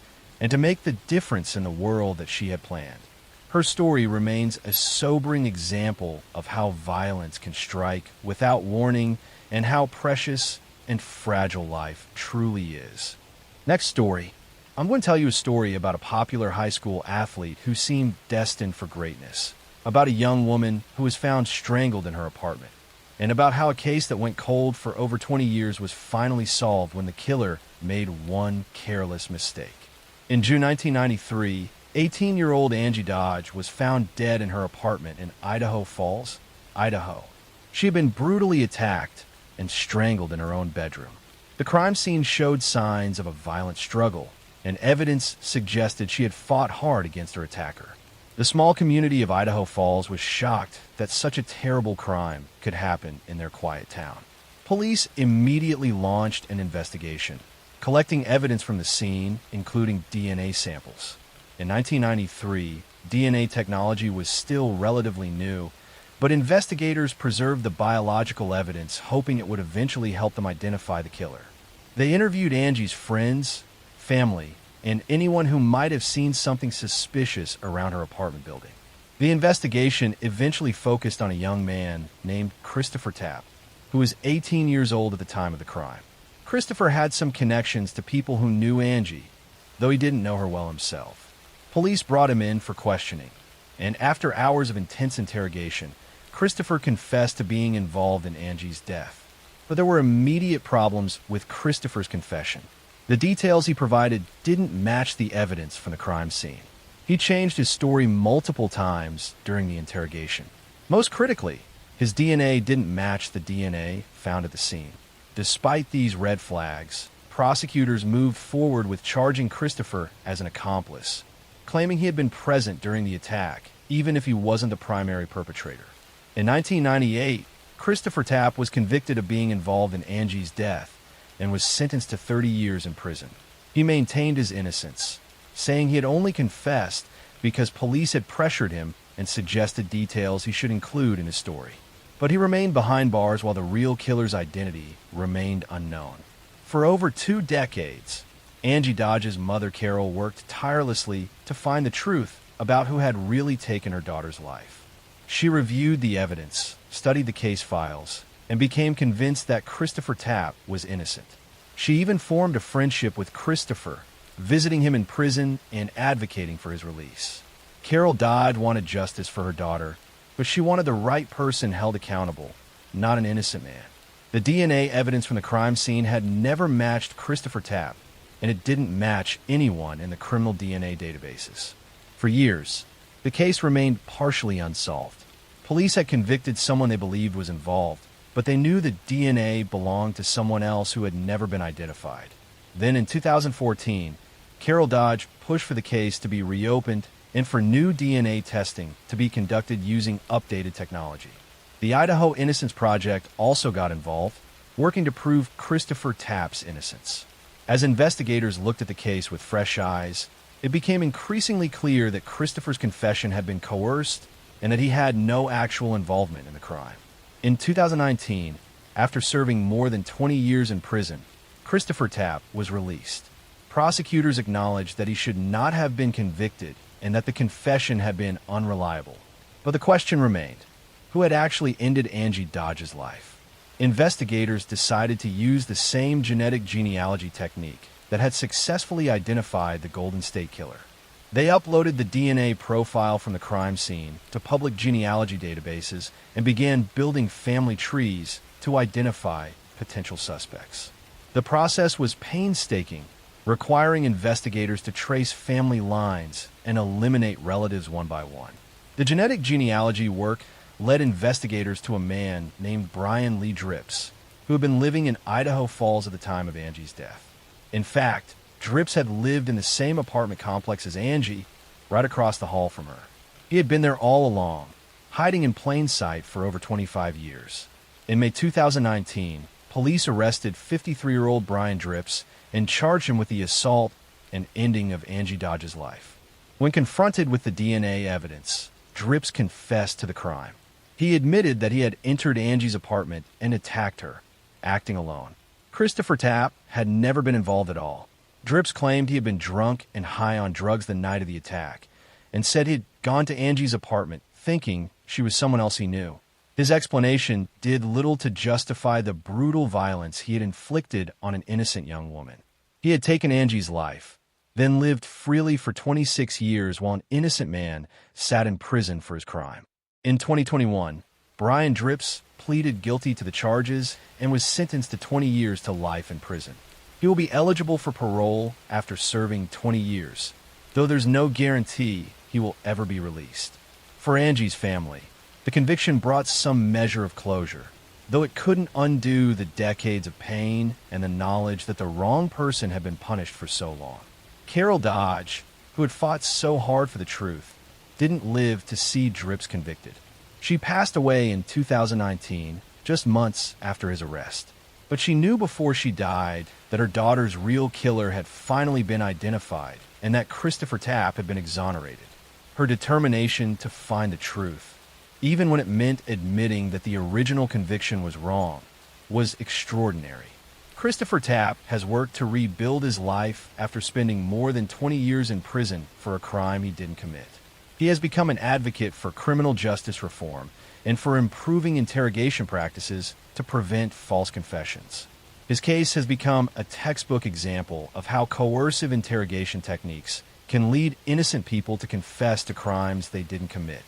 and to make the difference in the world that she had planned. Her story remains a sobering example of how violence can strike without warning and how precious and fragile life truly is. Next story. I'm going to tell you a story about a popular high school athlete who seemed destined for greatness, about a young woman who was found strangled in her apartment, and about how a case that went cold for over 20 years was finally solved when the killer made one careless mistake. In June 1993, 18-year-old Angie Dodge was found dead in her apartment in Idaho Falls, Idaho. She had been brutally attacked and strangled in her own bedroom. The crime scene showed signs of a violent struggle, and evidence suggested she had fought hard against her attacker. The small community of Idaho Falls was shocked that such a terrible crime could happen in their quiet town. Police immediately launched an investigation, collecting evidence from the scene, including DNA samples. In 1993, DNA technology was still relatively new, but investigators preserved the biological evidence, hoping it would eventually help them identify the killer. They interviewed Angie's friends, family, and anyone who might have seen something suspicious around her apartment building. The investigation eventually focused on a young man named Christopher Tapp, who was 18 years old at the time of the crime. Christopher had some connections to people who knew Angie, though he didn't know her well himself. Police brought him in for questioning, and after hours of intense interrogation, Christopher confessed to being involved in Angie's death. But there were immediate problems with Christopher's confession. The details he provided didn't match the evidence from the crime scene. He changed his story multiple times during the interrogation. Most critically, his DNA didn't match the DNA found at the scene. Despite these red flags, prosecutors moved forward with charging Christopher as an accomplice, claiming he had been present during the attack, even if he wasn't the primary perpetrator. In 1998, Christopher Tapp was convicted of being involved in Angie's death and was sentenced to 30 years in prison. He maintained his innocence, saying he had only confessed because police had pressured him and suggested details he should include in his story. But he remained behind bars while the real killer's identity remained unknown. For over 2 decades, Angie Dodge's mother Carol worked tirelessly to find the truth about who had really taken her daughter's life. She reviewed the evidence, studied the case files, and became convinced that Christopher Tapp was innocent. She even formed a friendship with Christopher, visiting him in prison and advocating for his release. Carol Dodge wanted justice for her daughter, but she wanted the right person held accountable, not an innocent man. The DNA evidence from the crime scene had never matched Christopher Tapp, and it didn't match anyone in the criminal DNA databases. For years, the case remained partially unsolved. Police had convicted someone they believed was involved, but they knew the DNA belonged to someone else who had never been identified. Then in 2014, Carol Dodge pushed for the case to be reopened and for new DNA testing to be conducted using updated technology. The Idaho Innocence Project also got involved, working to prove Christopher Tapp's innocence. As investigators looked at the case with fresh eyes, it became increasingly clear that Christopher's confession had been coerced and that he had no actual involvement in the crime. In 2019, after serving more than 20 years in prison, Christopher Tapp was released. Prosecutors acknowledged that he should not have been convicted and that the confession had been unreliable. But the question remained: who had actually ended Angie Dodge's life? Investigators decided to use the same genetic genealogy technique that had successfully identified the Golden State Killer. They uploaded the DNA profile from the crime scene to public genealogy databases and began building family trees to identify potential suspects. The process was painstaking, requiring investigators to trace family lines and eliminate relatives one by one. The genetic genealogy work led investigators to a man named Brian Lee Drips, who had been living in Idaho Falls at the time of Angie's death. In fact, Drips had lived in the same apartment complex as Angie, right across the hall from her. He had been there all along, hiding in plain sight for over 25 years. In May 2019, police arrested 53-year-old Brian Drips and charged him with the assault and ending of Angie Dodge's life. When confronted with the DNA evidence, Drips confessed to the crime. He admitted that he had entered Angie's apartment and attacked her, acting alone. Christopher Tapp had never been involved at all. Drips claimed he had been drunk and high on drugs the night of the attack, and said he had gone to Angie's apartment thinking she was someone else he knew. His explanation did little to justify the brutal violence he had inflicted on an innocent young woman. He had taken Angie's life, then lived freely for 26 years while an innocent man sat in prison for his crime. In 2021, Brian Drips pleaded guilty to the charges and was sentenced to 20 years to life in prison. He will be eligible for parole after serving 20 years, though there's no guarantee he will ever be released. For Angie's family, the conviction brought some measure of closure, though it couldn't undo the decades of pain and the knowledge that the wrong person had been punished for so long. Carol Dodge, who had fought so hard for the truth, didn't live to see Drips convicted. She passed away in 2019, just months after his arrest. But she knew before she died that her daughter's real killer had finally been identified and that Christopher Tapp had been exonerated. Her determination to find the truth, even when it meant admitting that the original conviction was wrong, was extraordinary. Christopher Tapp has worked to rebuild his life after spending more than 20 years in prison for a crime he didn't commit. He has become an advocate for criminal justice reform and for improving interrogation practices to prevent false confessions. His case has become a textbook example of how coercive interrogation techniques can lead innocent people to confess to crimes they didn't commit.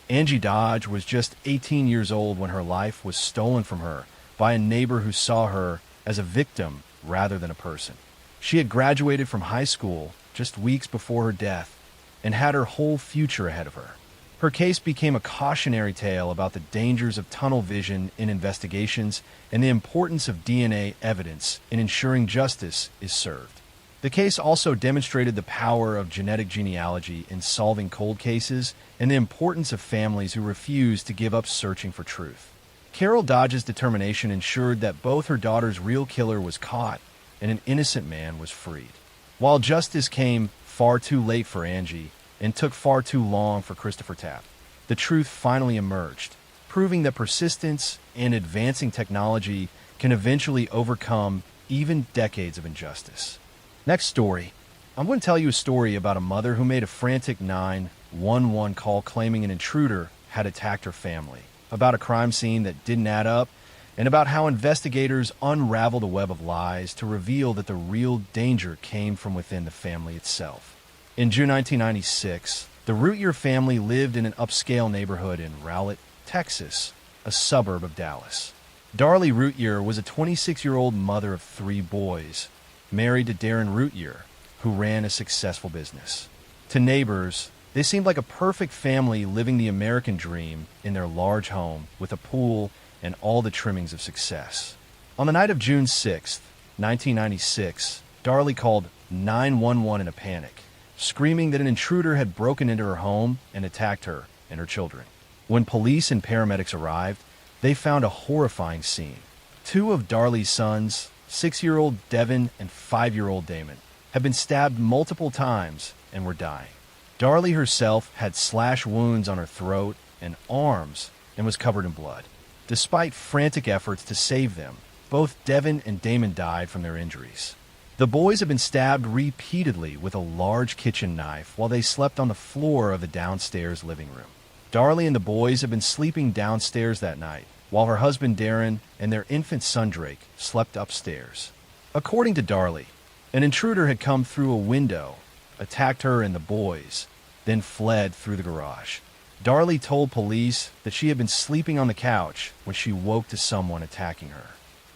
Angie Dodge was just 18 years old when her life was stolen from her by a neighbor who saw her as a victim rather than a person. She had graduated from high school just weeks before her death and had her whole future ahead of her. Her case became a cautionary tale about the dangers of tunnel vision in investigations and the importance of DNA evidence in ensuring justice is served. The case also demonstrated the power of genetic genealogy in solving cold cases and the importance of families who refuse to give up searching for truth. Carol Dodge's determination ensured that both her daughter's real killer was caught and an innocent man was freed. While justice came far too late for Angie and took far too long for Christopher Tapp, the truth finally emerged, proving that persistence and advancing technology can eventually overcome even decades of injustice. Next story. I'm going to tell you a story about a mother who made a frantic 911 call claiming an intruder had attacked her family, about a crime scene that didn't add up, and about how investigators unraveled a web of lies to reveal that the real danger came from within the family itself. In June 1996, the Routier family lived in an upscale neighborhood in Rowlett, Texas, a suburb of Dallas. Darlie Routier was a 26-year-old mother of 3 boys, married to Darren Routier, who ran a successful business. To neighbors, they seemed like a perfect family living the American dream in their large home with a pool and all the trimmings of success. On the night of June 6, 1996, Darlie called 911 in a panic, screaming that an intruder had broken into her home and attacked her and her children. When police and paramedics arrived, they found a horrifying scene. 2 of Darlie's sons, 6-year-old Devin and 5-year-old Damon, had been stabbed multiple times and were dying. Darlie herself had slash wounds on her throat and arms and was covered in blood. Despite frantic efforts to save them, both Devin and Damon died from their injuries. The boys had been stabbed repeatedly with a large kitchen knife while they slept on the floor of the downstairs living room. Darlie and the boys had been sleeping downstairs that night, while her husband Darren and their infant son Drake slept upstairs. According to Darlie, an intruder had come through a window, attacked her and the boys, then fled through the garage. Darlie told police that she had been sleeping on the couch when she woke to someone attacking her.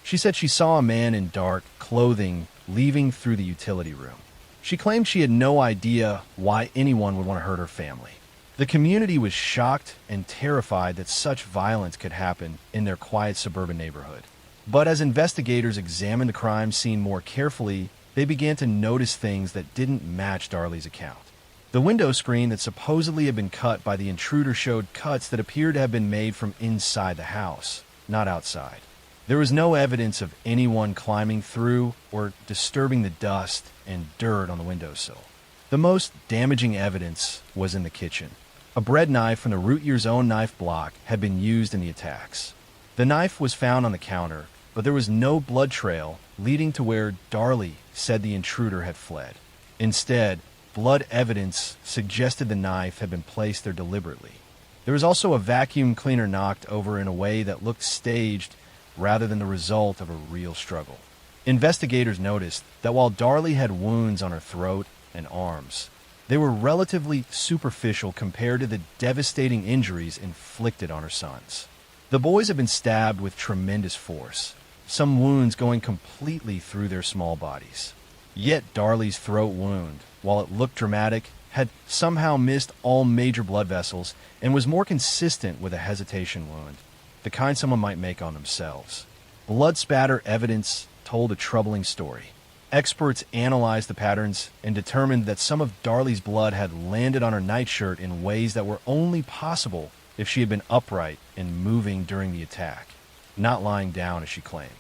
She said she saw a man in dark clothing leaving through the utility room. She claimed she had no idea why anyone would want to hurt her family. The community was shocked and terrified that such violence could happen in their quiet suburban neighborhood. But as investigators examined the crime scene more carefully, they began to notice things that didn't match Darlie's account. The window screen that supposedly had been cut by the intruder showed cuts that appeared to have been made from inside the house, not outside. There was no evidence of anyone climbing through or disturbing the dust and dirt on the windowsill. The most damaging evidence was in the kitchen. A bread knife from the Routier's own knife block had been used in the attacks. The knife was found on the counter, but there was no blood trail leading to where Darlie said the intruder had fled. Instead, blood evidence suggested the knife had been placed there deliberately. There was also a vacuum cleaner knocked over in a way that looked staged rather than the result of a real struggle. Investigators noticed that while Darlie had wounds on her throat and arms, they were relatively superficial compared to the devastating injuries inflicted on her sons. The boys had been stabbed with tremendous force, some wounds going completely through their small bodies. Yet Darlie's throat wound, while it looked dramatic, had somehow missed all major blood vessels and was more consistent with a hesitation wound, the kind someone might make on themselves. Blood spatter evidence told a troubling story. Experts analyzed the patterns and determined that some of Darlie's blood had landed on her nightshirt in ways that were only possible if she had been upright and moving during the attack, not lying down as she claimed.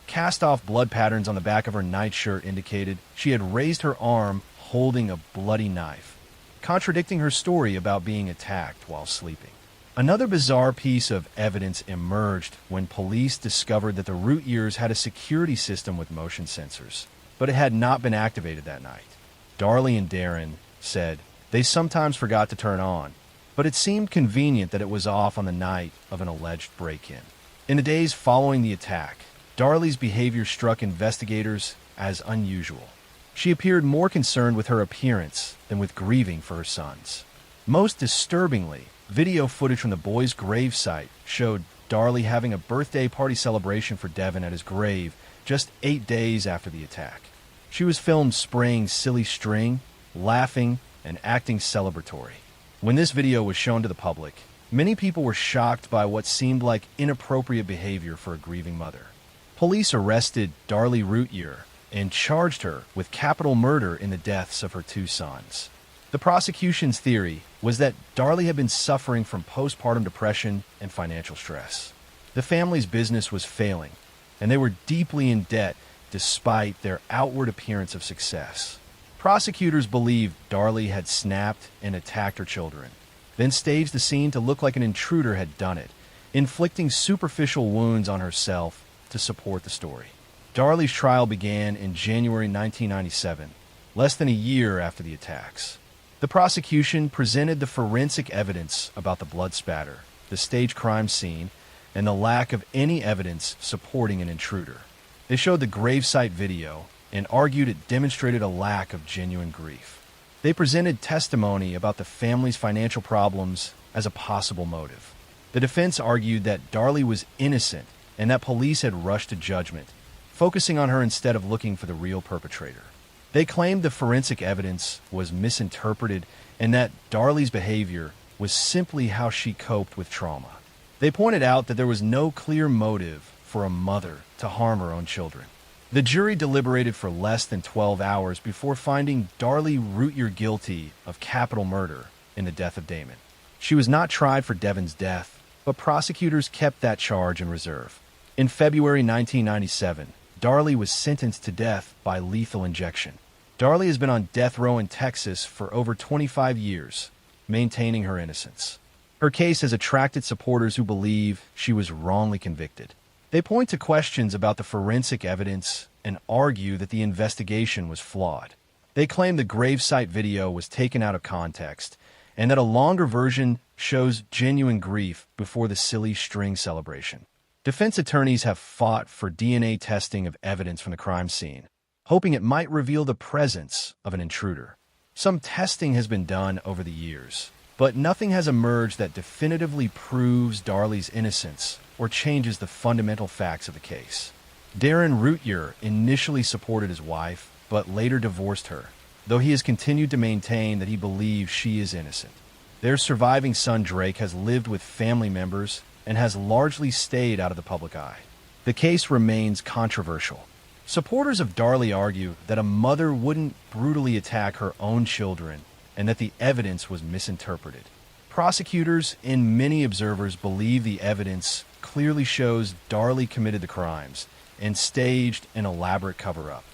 Cast-off blood patterns on the back of her nightshirt indicated she had raised her arm holding a bloody knife, contradicting her story about being attacked while sleeping. Another bizarre piece of evidence emerged when police discovered that the Routiers had a security system with motion sensors, but it had not been activated that night. Darlie and Darren said they sometimes forgot to turn on, but it seemed convenient that it was off on the night of an alleged break-in. In the days following the attack, Darlie's behavior struck investigators as unusual. She appeared more concerned with her appearance than with grieving for her sons. Most disturbingly, video footage from the boys' gravesite showed Darlie having a birthday party celebration for Devin at his grave just 8 days after the attack. She was filmed spraying silly string, laughing, and acting celebratory. When this video was shown to the public, many people were shocked by what seemed like inappropriate behavior for a grieving mother. Police arrested Darlie Routier and charged her with capital murder in the deaths of her two sons. The prosecution's theory was that Darlie had been suffering from postpartum depression and financial stress. The family's business was failing, and they were deeply in debt despite their outward appearance of success. Prosecutors believed Darlie had snapped and attacked her children, then staged the scene to look like an intruder had done it, inflicting superficial wounds on herself to support the story. Darlie's trial began in January 1997, less than a year after the attacks. The prosecution presented the forensic evidence about the blood spatter, the staged crime scene, and the lack of any evidence supporting an intruder. They showed the gravesite video and argued it demonstrated a lack of genuine grief. They presented testimony about the family's financial problems as a possible motive. The defense argued that Darlie was innocent and that police had rushed to judgment, focusing on her instead of looking for the real perpetrator. They claimed the forensic evidence was misinterpreted and that Darlie's behavior was simply how she coped with trauma. They pointed out that there was no clear motive for a mother to harm her own children. The jury deliberated for less than 12 hours before finding Darlie Routier guilty of capital murder in the death of Damon. She was not tried for Devin's death, but prosecutors kept that charge in reserve. In February 1997, Darlie was sentenced to death by lethal injection. Darlie has been on death row in Texas for over 25 years, maintaining her innocence. Her case has attracted supporters who believe she was wrongly convicted. They point to questions about the forensic evidence and argue that the investigation was flawed. They claim the gravesite video was taken out of context and that a longer version shows genuine grief before the silly string celebration. Defense attorneys have fought for DNA testing of evidence from the crime scene, hoping it might reveal the presence of an intruder. Some testing has been done over the years, but nothing has emerged that definitively proves Darlie's innocence or changes the fundamental facts of the case. Darren Routier initially supported his wife, but later divorced her, though he has continued to maintain that he believes she is innocent. Their surviving son Drake has lived with family members and has largely stayed out of the public eye. The case remains controversial. Supporters of Darlie argue that a mother wouldn't brutally attack her own children and that the evidence was misinterpreted. Prosecutors and many observers believe the evidence clearly shows Darlie committed the crimes and staged an elaborate cover-up.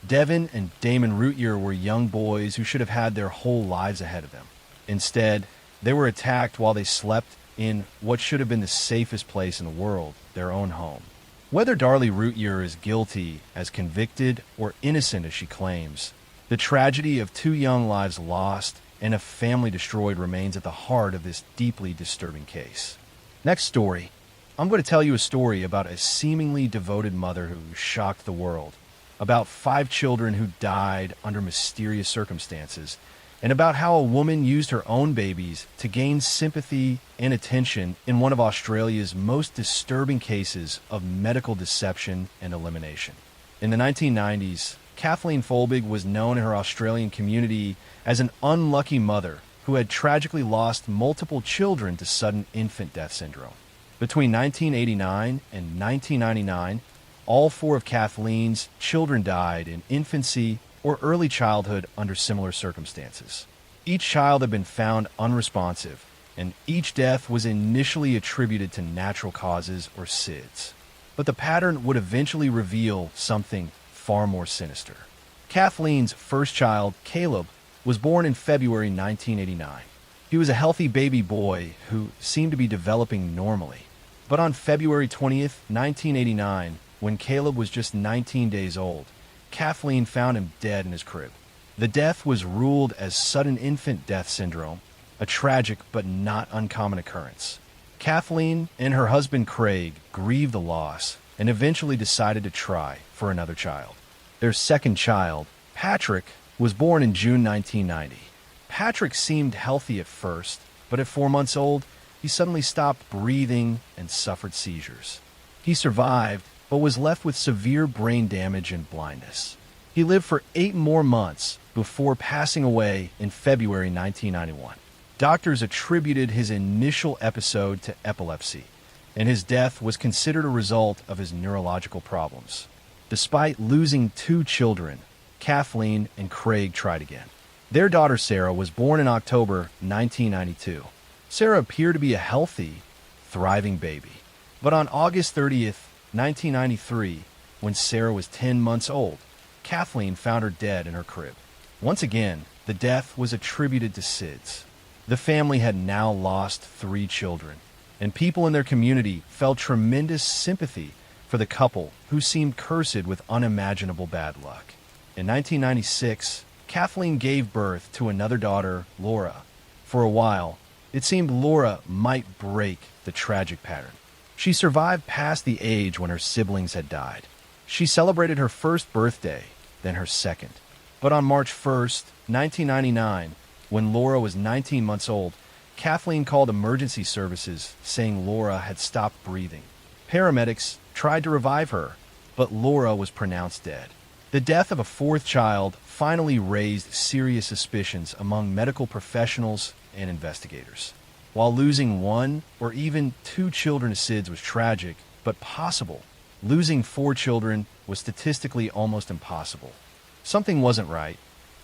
Devin and Damon Routier were young boys who should have had their whole lives ahead of them. Instead, they were attacked while they slept in what should have been the safest place in the world, their own home. Whether Darlie Routier is guilty as convicted or innocent as she claims, the tragedy of two young lives lost and a family destroyed remains at the heart of this deeply disturbing case. Next story, I'm going to tell you a story about a seemingly devoted mother who shocked the world, about 5 children who died under mysterious circumstances, and about how a woman used her own babies to gain sympathy and attention in one of Australia's most disturbing cases of medical deception and elimination. In the 1990s, Kathleen Folbig was known in her Australian community as an unlucky mother who had tragically lost multiple children to sudden infant death syndrome. Between 1989 and 1999, all 4 of Kathleen's children died in infancy or early childhood under similar circumstances. Each child had been found unresponsive, and each death was initially attributed to natural causes or SIDS. But the pattern would eventually reveal something far more sinister. Kathleen's first child, Caleb, was born in February 1989. He was a healthy baby boy who seemed to be developing normally. But on February 20th, 1989, when Caleb was just 19 days old, Kathleen found him dead in his crib. The death was ruled as sudden infant death syndrome, a tragic but not uncommon occurrence. Kathleen and her husband Craig grieved the loss and eventually decided to try for another child. Their second child, Patrick, was born in June 1990. Patrick seemed healthy at first, but at 4 months old, he suddenly stopped breathing and suffered seizures. He survived, but was left with severe brain damage and blindness. He lived for 8 more months before passing away in February 1991. Doctors attributed his initial episode to epilepsy, and his death was considered a result of his neurological problems. Despite losing two children, Kathleen and Craig tried again. Their daughter Sarah was born in October 1992. Sarah appeared to be a healthy, thriving baby. But on August 30th, 1993, when Sarah was 10 months old, Kathleen found her dead in her crib. Once again, the death was attributed to SIDS. The family had now lost three children, and people in their community felt tremendous sympathy for the couple who seemed cursed with unimaginable bad luck. In 1996, Kathleen gave birth to another daughter, Laura. For a while, it seemed Laura might break the tragic pattern. She survived past the age when her siblings had died. She celebrated her first birthday, then her second. But on March 1st, 1999, when Laura was 19 months old, Kathleen called emergency services saying Laura had stopped breathing. Paramedics tried to revive her, but Laura was pronounced dead. The death of a fourth child finally raised serious suspicions among medical professionals and investigators. While losing one or even two children to SIDS was tragic, but possible, losing four children was statistically almost impossible. Something wasn't right,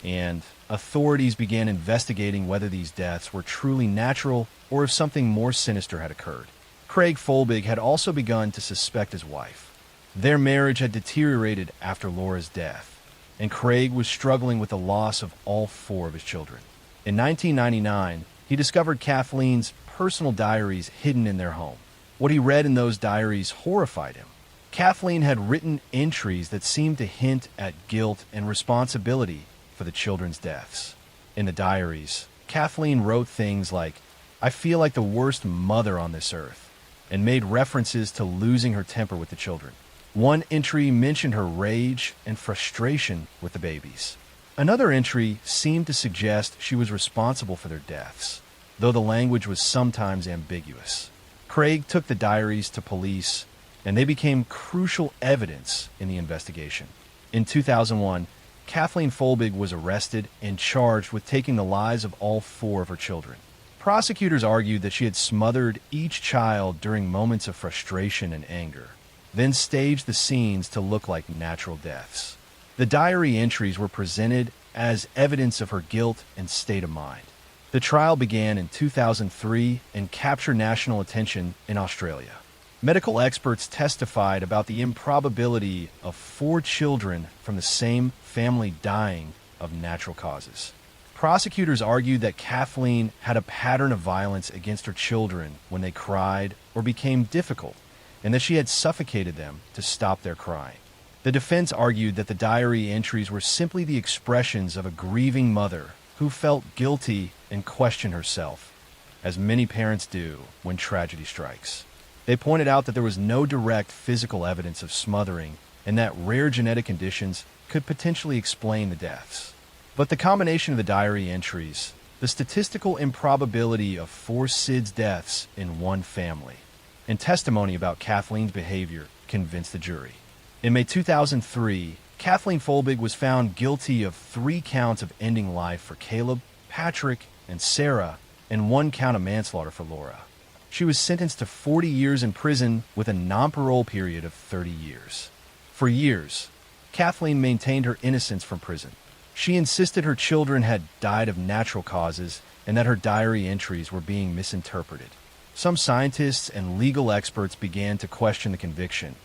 and authorities began investigating whether these deaths were truly natural or if something more sinister had occurred. Craig Folbig had also begun to suspect his wife. Their marriage had deteriorated after Laura's death, and Craig was struggling with the loss of all four of his children. In 1999, he discovered Kathleen's personal diaries hidden in their home. What he read in those diaries horrified him. Kathleen had written entries that seemed to hint at guilt and responsibility for the children's deaths. In the diaries, Kathleen wrote things like, "I feel like the worst mother on this earth," and made references to losing her temper with the children. One entry mentioned her rage and frustration with the babies. Another entry seemed to suggest she was responsible for their deaths, though the language was sometimes ambiguous. Craig took the diaries to police, and they became crucial evidence in the investigation. In 2001, Kathleen Folbig was arrested and charged with taking the lives of all four of her children. Prosecutors argued that she had smothered each child during moments of frustration and anger, then staged the scenes to look like natural deaths. The diary entries were presented as evidence of her guilt and state of mind. The trial began in 2003 and captured national attention in Australia. Medical experts testified about the improbability of four children from the same family dying of natural causes. Prosecutors argued that Kathleen had a pattern of violence against her children when they cried or became difficult, and that she had suffocated them to stop their crying. The defense argued that the diary entries were simply the expressions of a grieving mother who felt guilty and questioned herself, as many parents do when tragedy strikes. They pointed out that there was no direct physical evidence of smothering and that rare genetic conditions could potentially explain the deaths. But the combination of the diary entries, the statistical improbability of four SIDS deaths in one family, and testimony about Kathleen's behavior convinced the jury. In May 2003, Kathleen Folbig was found guilty of 3 counts of ending life for Caleb, Patrick, and Sarah, and 1 count of manslaughter for Laura. She was sentenced to 40 years in prison with a non-parole period of 30 years. For years, Kathleen maintained her innocence from prison. She insisted her children had died of natural causes and that her diary entries were being misinterpreted. Some scientists and legal experts began to question the conviction,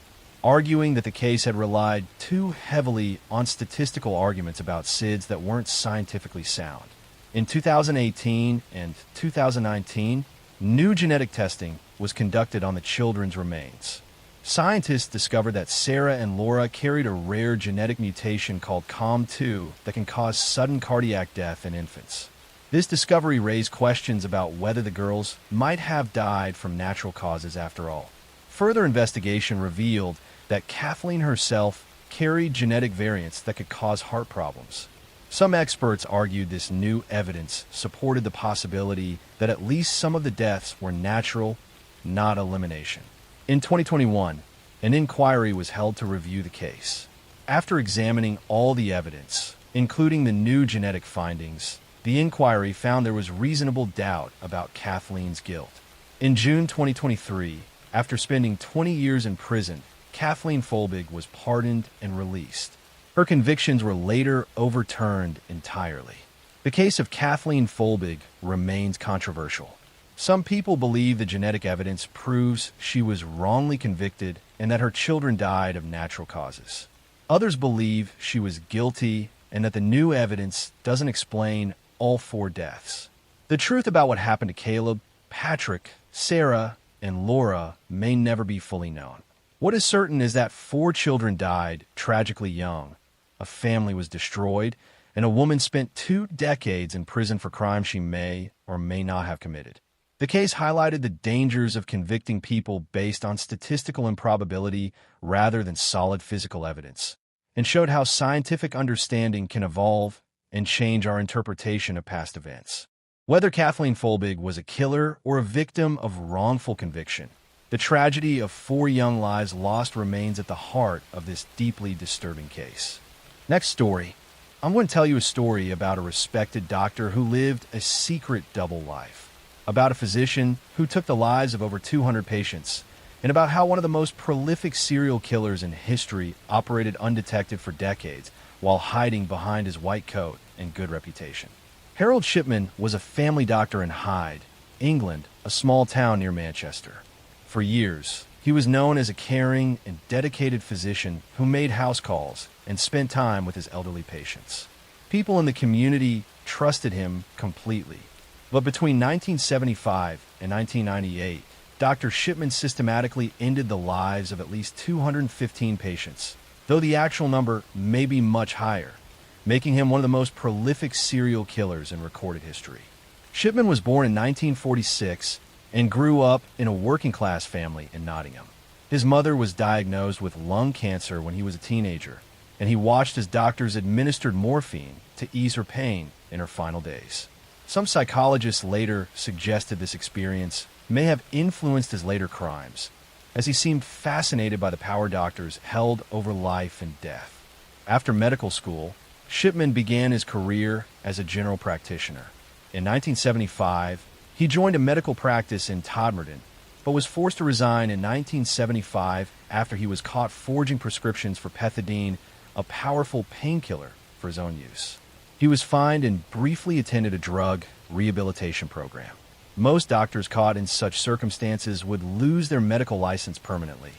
arguing that the case had relied too heavily on statistical arguments about SIDS that weren't scientifically sound. In 2018 and 2019, new genetic testing was conducted on the children's remains. Scientists discovered that Sarah and Laura carried a rare genetic mutation called COM2 that can cause sudden cardiac death in infants. This discovery raised questions about whether the girls might have died from natural causes after all. Further investigation revealed that Kathleen herself carried genetic variants that could cause heart problems. Some experts argued this new evidence supported the possibility that at least some of the deaths were natural, not elimination. In 2021, an inquiry was held to review the case. After examining all the evidence, including the new genetic findings, The inquiry found there was reasonable doubt about Kathleen's guilt. In June 2023, after spending 20 years in prison, Kathleen Folbig was pardoned and released. Her convictions were later overturned entirely. The case of Kathleen Folbig remains controversial. Some people believe the genetic evidence proves she was wrongly convicted and that her children died of natural causes. Others believe she was guilty and that the new evidence doesn't explain all 4 deaths. The truth about what happened to Caleb, Patrick, Sarah, and Laura may never be fully known. What is certain is that 4 children died tragically young, a family was destroyed, and a woman spent 2 decades in prison for crimes she may or may not have committed. The case highlighted the dangers of convicting people based on statistical improbability rather than solid physical evidence, and showed how scientific understanding can evolve and change our interpretation of past events. Whether Kathleen Folbig was a killer or a victim of wrongful conviction, the tragedy of 4 young lives lost remains at the heart of this deeply disturbing case. Next story. I'm going to tell you a story about a respected doctor who lived a secret double life, about a physician who took the lives of over 200 patients, and about how one of the most prolific serial killers in history operated undetected for decades while hiding behind his white coat and good reputation. Harold Shipman was a family doctor in Hyde, England, a small town near Manchester. For years, he was known as a caring and dedicated physician who made house calls and spent time with his elderly patients. People in the community trusted him completely. But between 1975 and 1998, Dr. Shipman systematically ended the lives of at least 215 patients, though the actual number may be much higher, making him one of the most prolific serial killers in recorded history. Shipman was born in 1946 and grew up in a working-class family in Nottingham. His mother was diagnosed with lung cancer when he was a teenager, and he watched as doctors administered morphine to ease her pain in her final days. Some psychologists later suggested this experience may have influenced his later crimes, as he seemed fascinated by the power doctors held over life and death. After medical school, Shipman began his career as a general practitioner. In 1975, he joined a medical practice in Todmorden, but was forced to resign in 1975 after he was caught forging prescriptions for pethidine, a powerful painkiller, for his own use. He was fined and briefly attended a drug rehabilitation program. Most doctors caught in such circumstances would lose their medical license permanently,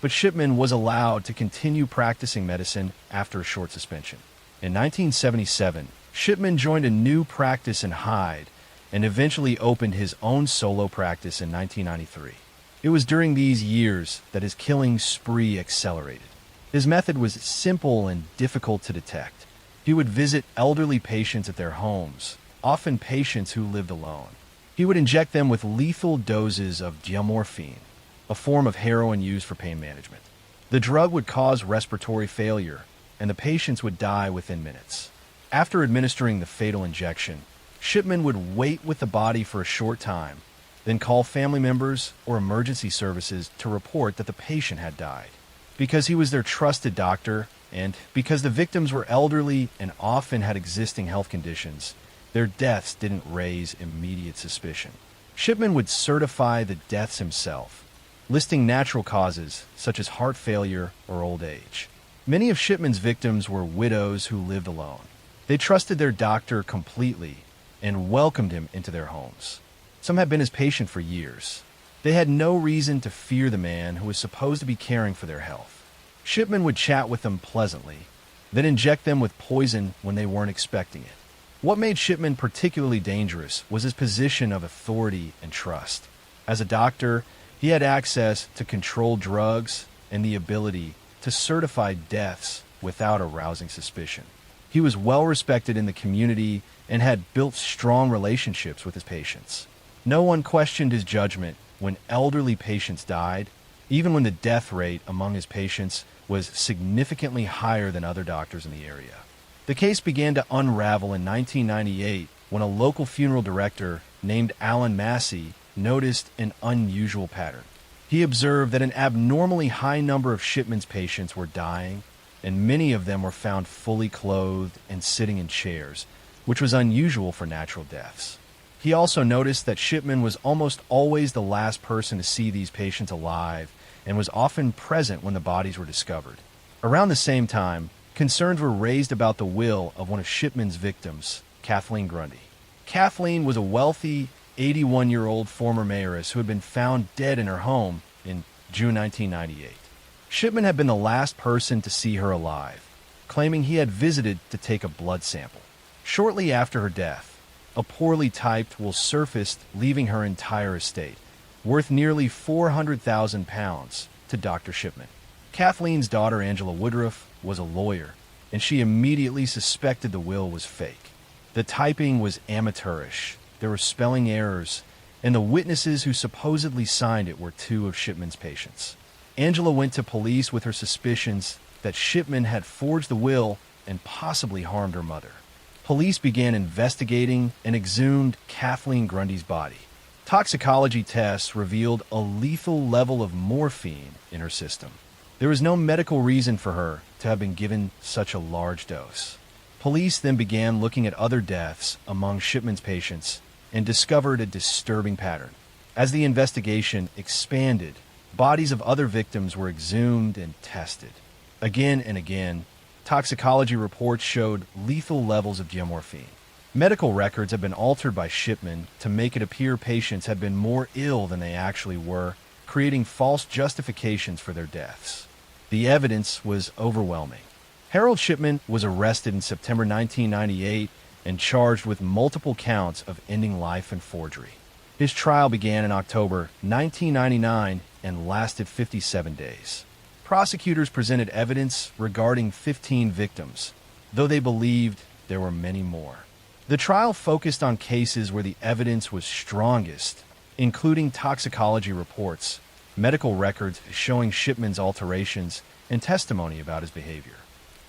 but Shipman was allowed to continue practicing medicine after a short suspension. In 1977, Shipman joined a new practice in Hyde and eventually opened his own solo practice in 1993. It was during these years that his killing spree accelerated. His method was simple and difficult to detect. He would visit elderly patients at their homes, often patients who lived alone. He would inject them with lethal doses of diamorphine, a form of heroin used for pain management. The drug would cause respiratory failure, and the patients would die within minutes. After administering the fatal injection, Shipman would wait with the body for a short time, then call family members or emergency services to report that the patient had died. Because he was their trusted doctor, and because the victims were elderly and often had existing health conditions, their deaths didn't raise immediate suspicion. Shipman would certify the deaths himself, listing natural causes such as heart failure or old age. Many of Shipman's victims were widows who lived alone. They trusted their doctor completely and welcomed him into their homes. Some had been his patient for years. They had no reason to fear the man who was supposed to be caring for their health. Shipman would chat with them pleasantly, then inject them with poison when they weren't expecting it. What made Shipman particularly dangerous was his position of authority and trust. As a doctor, he had access to controlled drugs and the ability to certify deaths without arousing suspicion. He was well respected in the community and had built strong relationships with his patients. No one questioned his judgment when elderly patients died, even when the death rate among his patients was significantly higher than other doctors in the area. The case began to unravel in 1998 when a local funeral director named Alan Massey noticed an unusual pattern. He observed that an abnormally high number of Shipman's patients were dying, and many of them were found fully clothed and sitting in chairs, which was unusual for natural deaths. He also noticed that Shipman was almost always the last person to see these patients alive and was often present when the bodies were discovered. Around the same time, concerns were raised about the will of one of Shipman's victims, Kathleen Grundy. Kathleen was a wealthy, 81-year-old former mayoress who had been found dead in her home in June 1998. Shipman had been the last person to see her alive, claiming he had visited to take a blood sample. Shortly after her death, a poorly typed will surfaced, leaving her entire estate, worth nearly £400,000 to Dr. Shipman. Kathleen's daughter, Angela Woodruff, was a lawyer, and she immediately suspected the will was fake. The typing was amateurish, there were spelling errors, and the witnesses who supposedly signed it were two of Shipman's patients. Angela went to police with her suspicions that Shipman had forged the will and possibly harmed her mother. Police began investigating and exhumed Kathleen Grundy's body. Toxicology tests revealed a lethal level of morphine in her system. There was no medical reason for her to have been given such a large dose. Police then began looking at other deaths among Shipman's patients and discovered a disturbing pattern. As the investigation expanded, bodies of other victims were exhumed and tested. Again and again, toxicology reports showed lethal levels of geomorphine. Medical records had been altered by Shipman to make it appear patients had been more ill than they actually were, creating false justifications for their deaths. The evidence was overwhelming. Harold Shipman was arrested in September 1998 and charged with multiple counts of ending life and forgery. His trial began in October 1999 and lasted 57 days. Prosecutors presented evidence regarding 15 victims, though they believed there were many more. The trial focused on cases where the evidence was strongest, including toxicology reports, medical records showing Shipman's alterations, and testimony about his behavior.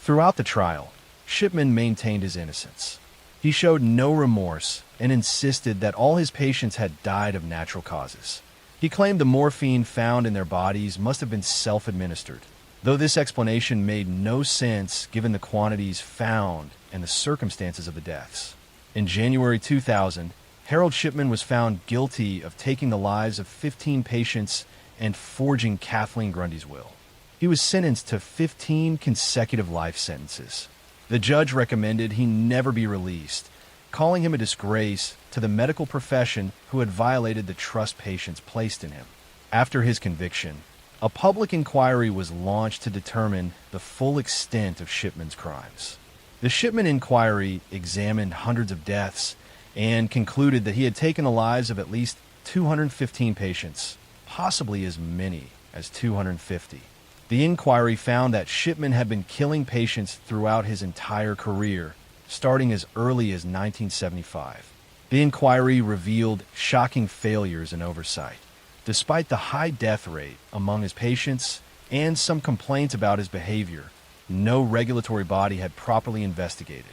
Throughout the trial, Shipman maintained his innocence. He showed no remorse and insisted that all his patients had died of natural causes. He claimed the morphine found in their bodies must have been self-administered, though this explanation made no sense given the quantities found and the circumstances of the deaths. In January 2000, Harold Shipman was found guilty of taking the lives of 15 patients and forging Kathleen Grundy's will. He was sentenced to 15 consecutive life sentences. The judge recommended he never be released, calling him a disgrace to the medical profession who had violated the trust patients placed in him. After his conviction, a public inquiry was launched to determine the full extent of Shipman's crimes. The Shipman inquiry examined hundreds of deaths and concluded that he had taken the lives of at least 215 patients, possibly as many as 250. The inquiry found that Shipman had been killing patients throughout his entire career, starting as early as 1975. The inquiry revealed shocking failures and oversight. Despite the high death rate among his patients and some complaints about his behavior, no regulatory body had properly investigated.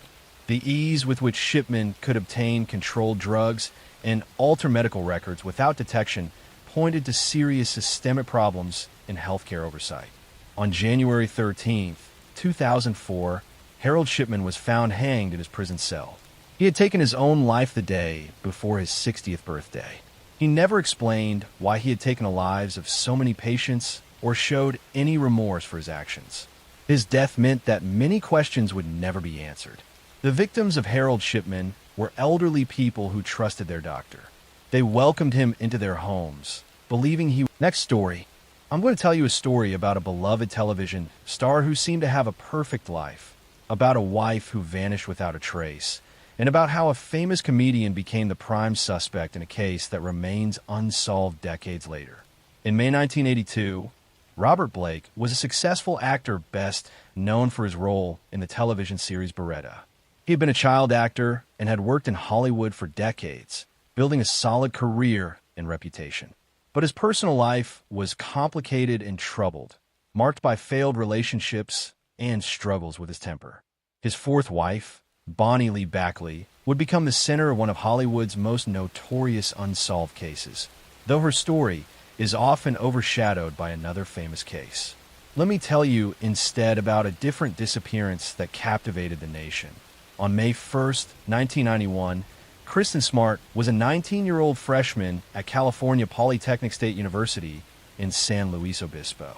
The ease with which Shipman could obtain controlled drugs and alter medical records without detection pointed to serious systemic problems in healthcare oversight. On January 13, 2004, Harold Shipman was found hanged in his prison cell. He had taken his own life the day before his 60th birthday. He never explained why he had taken the lives of so many patients or showed any remorse for his actions. His death meant that many questions would never be answered. The victims of Harold Shipman were elderly people who trusted their doctor. They welcomed him into their homes, believing he... Next story. I'm going to tell you a story about a beloved television star who seemed to have a perfect life, about a wife who vanished without a trace, and about how a famous comedian became the prime suspect in a case that remains unsolved decades later. In May 1982, Robert Blake was a successful actor best known for his role in the television series Beretta. He had been a child actor and had worked in Hollywood for decades, building a solid career and reputation. But his personal life was complicated and troubled, marked by failed relationships and struggles with his temper. His fourth wife, Bonnie Lee Backley, would become the center of one of Hollywood's most notorious unsolved cases, though her story is often overshadowed by another famous case. Let me tell you instead about a different disappearance that captivated the nation. On May 1st, 1991, Kristen Smart was a 19-year-old freshman at California Polytechnic State University in San Luis Obispo.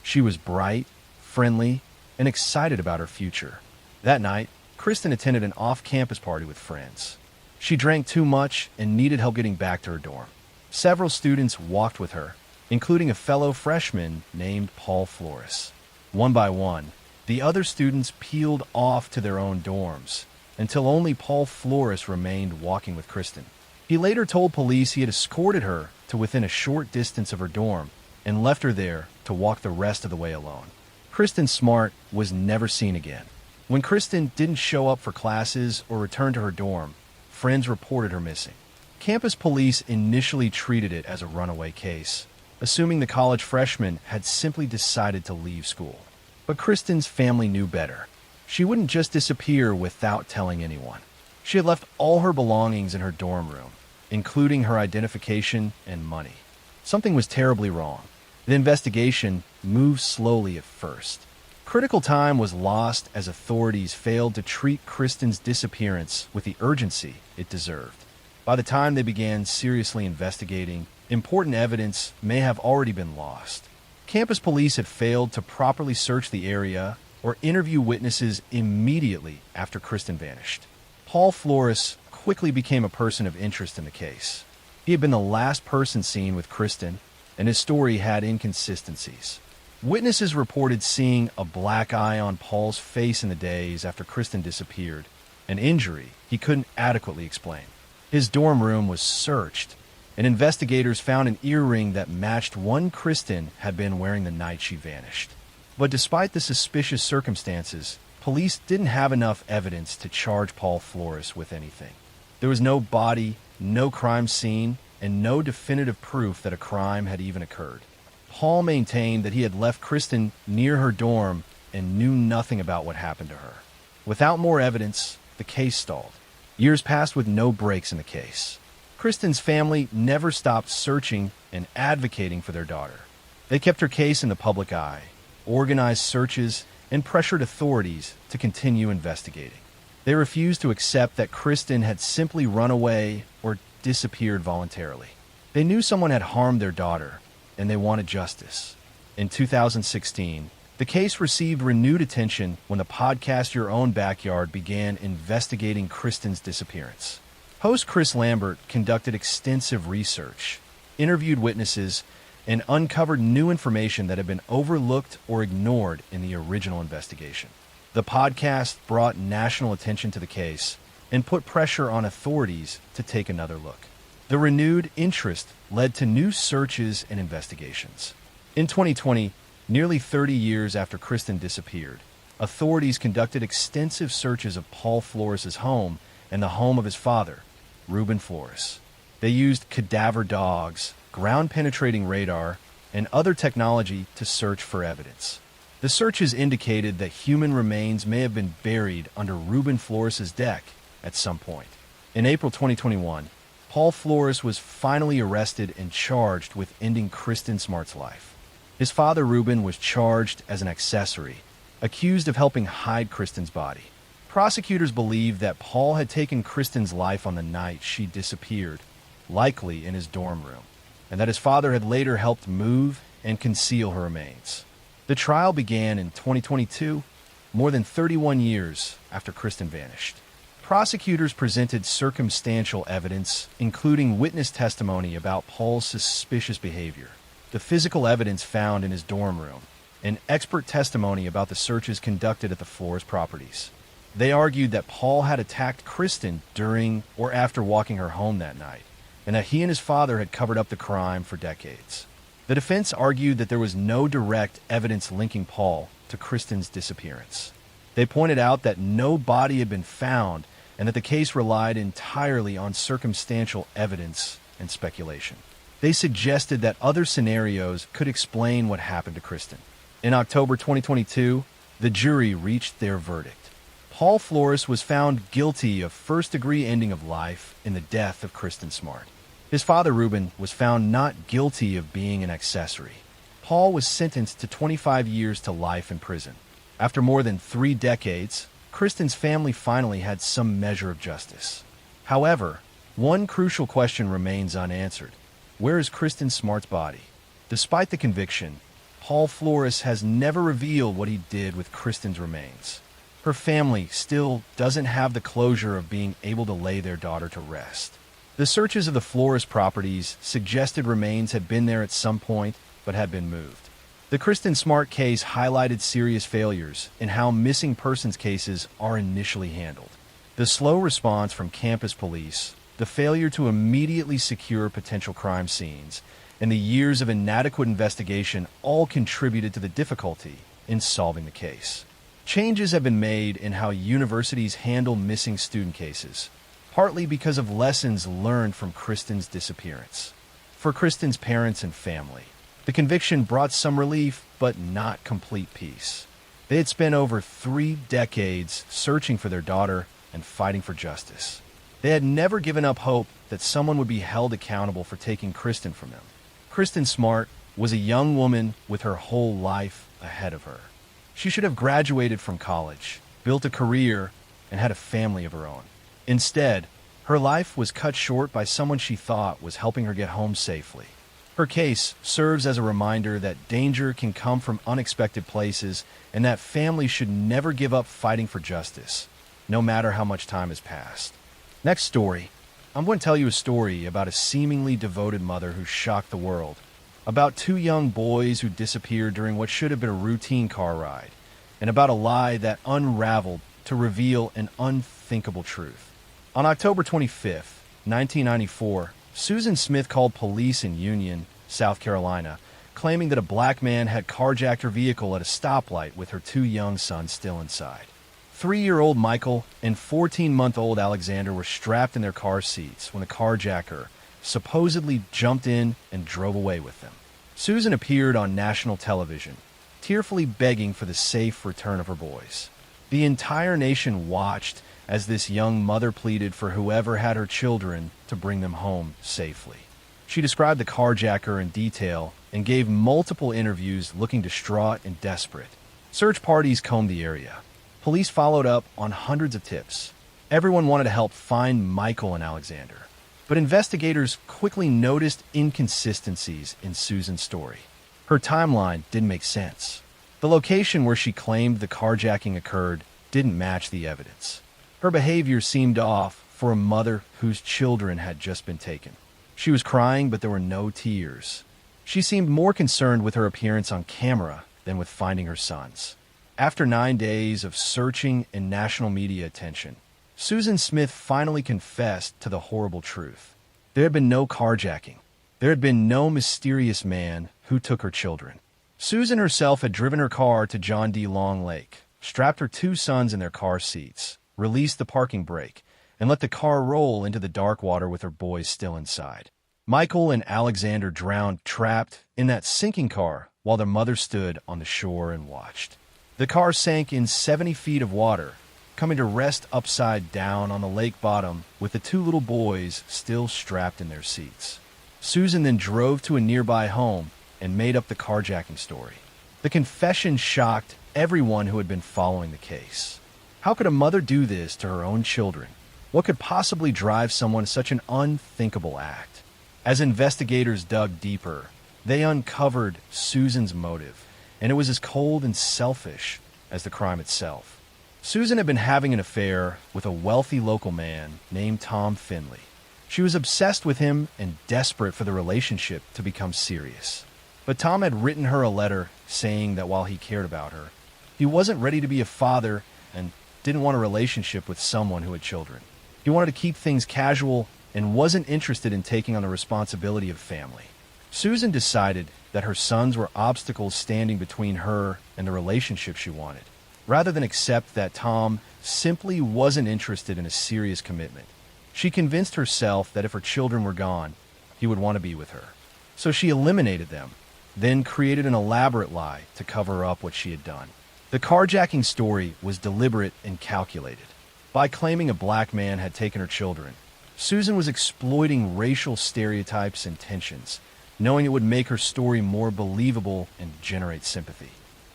She was bright, friendly, and excited about her future. That night, Kristen attended an off-campus party with friends. She drank too much and needed help getting back to her dorm. Several students walked with her, including a fellow freshman named Paul Flores. One by one, the other students peeled off to their own dorms, until only Paul Flores remained walking with Kristen. He later told police he had escorted her to within a short distance of her dorm and left her there to walk the rest of the way alone. Kristen Smart was never seen again. When Kristen didn't show up for classes or return to her dorm, friends reported her missing. Campus police initially treated it as a runaway case, assuming the college freshman had simply decided to leave school. But Kristen's family knew better. She wouldn't just disappear without telling anyone. She had left all her belongings in her dorm room, including her identification and money. Something was terribly wrong. The investigation moved slowly at first. Critical time was lost as authorities failed to treat Kristen's disappearance with the urgency it deserved. By the time they began seriously investigating, important evidence may have already been lost. Campus police had failed to properly search the area or interview witnesses immediately after Kristen vanished. Paul Flores quickly became a person of interest in the case. He had been the last person seen with Kristen, and his story had inconsistencies. Witnesses reported seeing a black eye on Paul's face in the days after Kristen disappeared, an injury he couldn't adequately explain. His dorm room was searched, and investigators found an earring that matched one Kristen had been wearing the night she vanished. But despite the suspicious circumstances, police didn't have enough evidence to charge Paul Flores with anything. There was no body, no crime scene, and no definitive proof that a crime had even occurred. Paul maintained that he had left Kristen near her dorm and knew nothing about what happened to her. Without more evidence, the case stalled. Years passed with no breaks in the case. Kristen's family never stopped searching and advocating for their daughter. They kept her case in the public eye, organized searches, and pressured authorities to continue investigating. They refused to accept that Kristen had simply run away or disappeared voluntarily. They knew someone had harmed their daughter, and they wanted justice. In 2016, the case received renewed attention when the podcast Your Own Backyard began investigating Kristen's disappearance. Host Chris Lambert conducted extensive research, interviewed witnesses, and uncovered new information that had been overlooked or ignored in the original investigation. The podcast brought national attention to the case and put pressure on authorities to take another look. The renewed interest led to new searches and investigations. In 2020, nearly 30 years after Kristen disappeared, authorities conducted extensive searches of Paul Flores' home and the home of his father, Ruben Flores. They used cadaver dogs, ground-penetrating radar, and other technology to search for evidence. The searches indicated that human remains may have been buried under Ruben Flores' deck at some point. In April 2021, Paul Flores was finally arrested and charged with ending Kristen Smart's life. His father, Ruben, was charged as an accessory, accused of helping hide Kristen's body. Prosecutors believed that Paul had taken Kristen's life on the night she disappeared, likely in his dorm room, and that his father had later helped move and conceal her remains. The trial began in 2022, more than 31 years after Kristen vanished. Prosecutors presented circumstantial evidence, including witness testimony about Paul's suspicious behavior, the physical evidence found in his dorm room, and expert testimony about the searches conducted at the Flores properties. They argued that Paul had attacked Kristen during or after walking her home that night, and that he and his father had covered up the crime for decades. The defense argued that there was no direct evidence linking Paul to Kristen's disappearance. They pointed out that no body had been found and that the case relied entirely on circumstantial evidence and speculation. They suggested that other scenarios could explain what happened to Kristen. In October 2022, the jury reached their verdict. Paul Flores was found guilty of first-degree ending of life in the death of Kristen Smart. His father, Ruben, was found not guilty of being an accessory. Paul was sentenced to 25 years to life in prison. After more than 3 decades, Kristen's family finally had some measure of justice. However, one crucial question remains unanswered. Where is Kristen Smart's body? Despite the conviction, Paul Flores has never revealed what he did with Kristen's remains. Her family still doesn't have the closure of being able to lay their daughter to rest. The searches of the Flores properties suggested remains had been there at some point, but had been moved. The Kristen Smart case highlighted serious failures in how missing persons cases are initially handled. The slow response from campus police, the failure to immediately secure potential crime scenes, and the years of inadequate investigation all contributed to the difficulty in solving the case. Changes have been made in how universities handle missing student cases, partly because of lessons learned from Kristen's disappearance. For Kristen's parents and family, the conviction brought some relief, but not complete peace. They had spent over 3 decades searching for their daughter and fighting for justice. They had never given up hope that someone would be held accountable for taking Kristen from them. Kristen Smart was a young woman with her whole life ahead of her. She should have graduated from college, built a career, and had a family of her own. Instead, her life was cut short by someone she thought was helping her get home safely. Her case serves as a reminder that danger can come from unexpected places and that families should never give up fighting for justice, no matter how much time has passed. Next story. I'm going to tell you a story about a seemingly devoted mother who shocked the world, about 2 young boys who disappeared during what should have been a routine car ride, and about a lie that unraveled to reveal an unthinkable truth. On October 25th, 1994, Susan Smith called police in Union, South Carolina, claiming that a black man had carjacked her vehicle at a stoplight with her 2 young sons still inside. 3-year-old Michael and 14-month-old Alexander were strapped in their car seats when the carjacker supposedly jumped in and drove away with them. Susan appeared on national television, tearfully begging for the safe return of her boys. The entire nation watched as this young mother pleaded for whoever had her children to bring them home safely. She described the carjacker in detail and gave multiple interviews looking distraught and desperate. Search parties combed the area. Police followed up on hundreds of tips. Everyone wanted to help find Michael and Alexander. But investigators quickly noticed inconsistencies in Susan's story. Her timeline didn't make sense. The location where she claimed the carjacking occurred didn't match the evidence. Her behavior seemed off for a mother whose children had just been taken. She was crying, but there were no tears. She seemed more concerned with her appearance on camera than with finding her sons. After 9 days of searching and national media attention, Susan Smith finally confessed to the horrible truth. There had been no carjacking. There had been no mysterious man who took her children. Susan herself had driven her car to John D. Long Lake, strapped her 2 sons in their car seats, released the parking brake, and let the car roll into the dark water with her boys still inside. Michael and Alexander drowned trapped in that sinking car while their mother stood on the shore and watched. The car sank in 70 feet of water, coming to rest upside down on the lake bottom with the 2 little boys still strapped in their seats. Susan then drove to a nearby home and made up the carjacking story. The confession shocked everyone who had been following the case. How could a mother do this to her own children? What could possibly drive someone to such an unthinkable act? As investigators dug deeper, they uncovered Susan's motive, and it was as cold and selfish as the crime itself. Susan had been having an affair with a wealthy local man named Tom Finley. She was obsessed with him and desperate for the relationship to become serious. But Tom had written her a letter saying that while he cared about her, he wasn't ready to be a father and didn't want a relationship with someone who had children. He wanted to keep things casual and wasn't interested in taking on the responsibility of family. Susan decided that her sons were obstacles standing between her and the relationship she wanted, rather than accept that Tom simply wasn't interested in a serious commitment. She convinced herself that if her children were gone, he would want to be with her. So she eliminated them, then created an elaborate lie to cover up what she had done. The carjacking story was deliberate and calculated. By claiming a black man had taken her children, Susan was exploiting racial stereotypes and tensions, knowing it would make her story more believable and generate sympathy.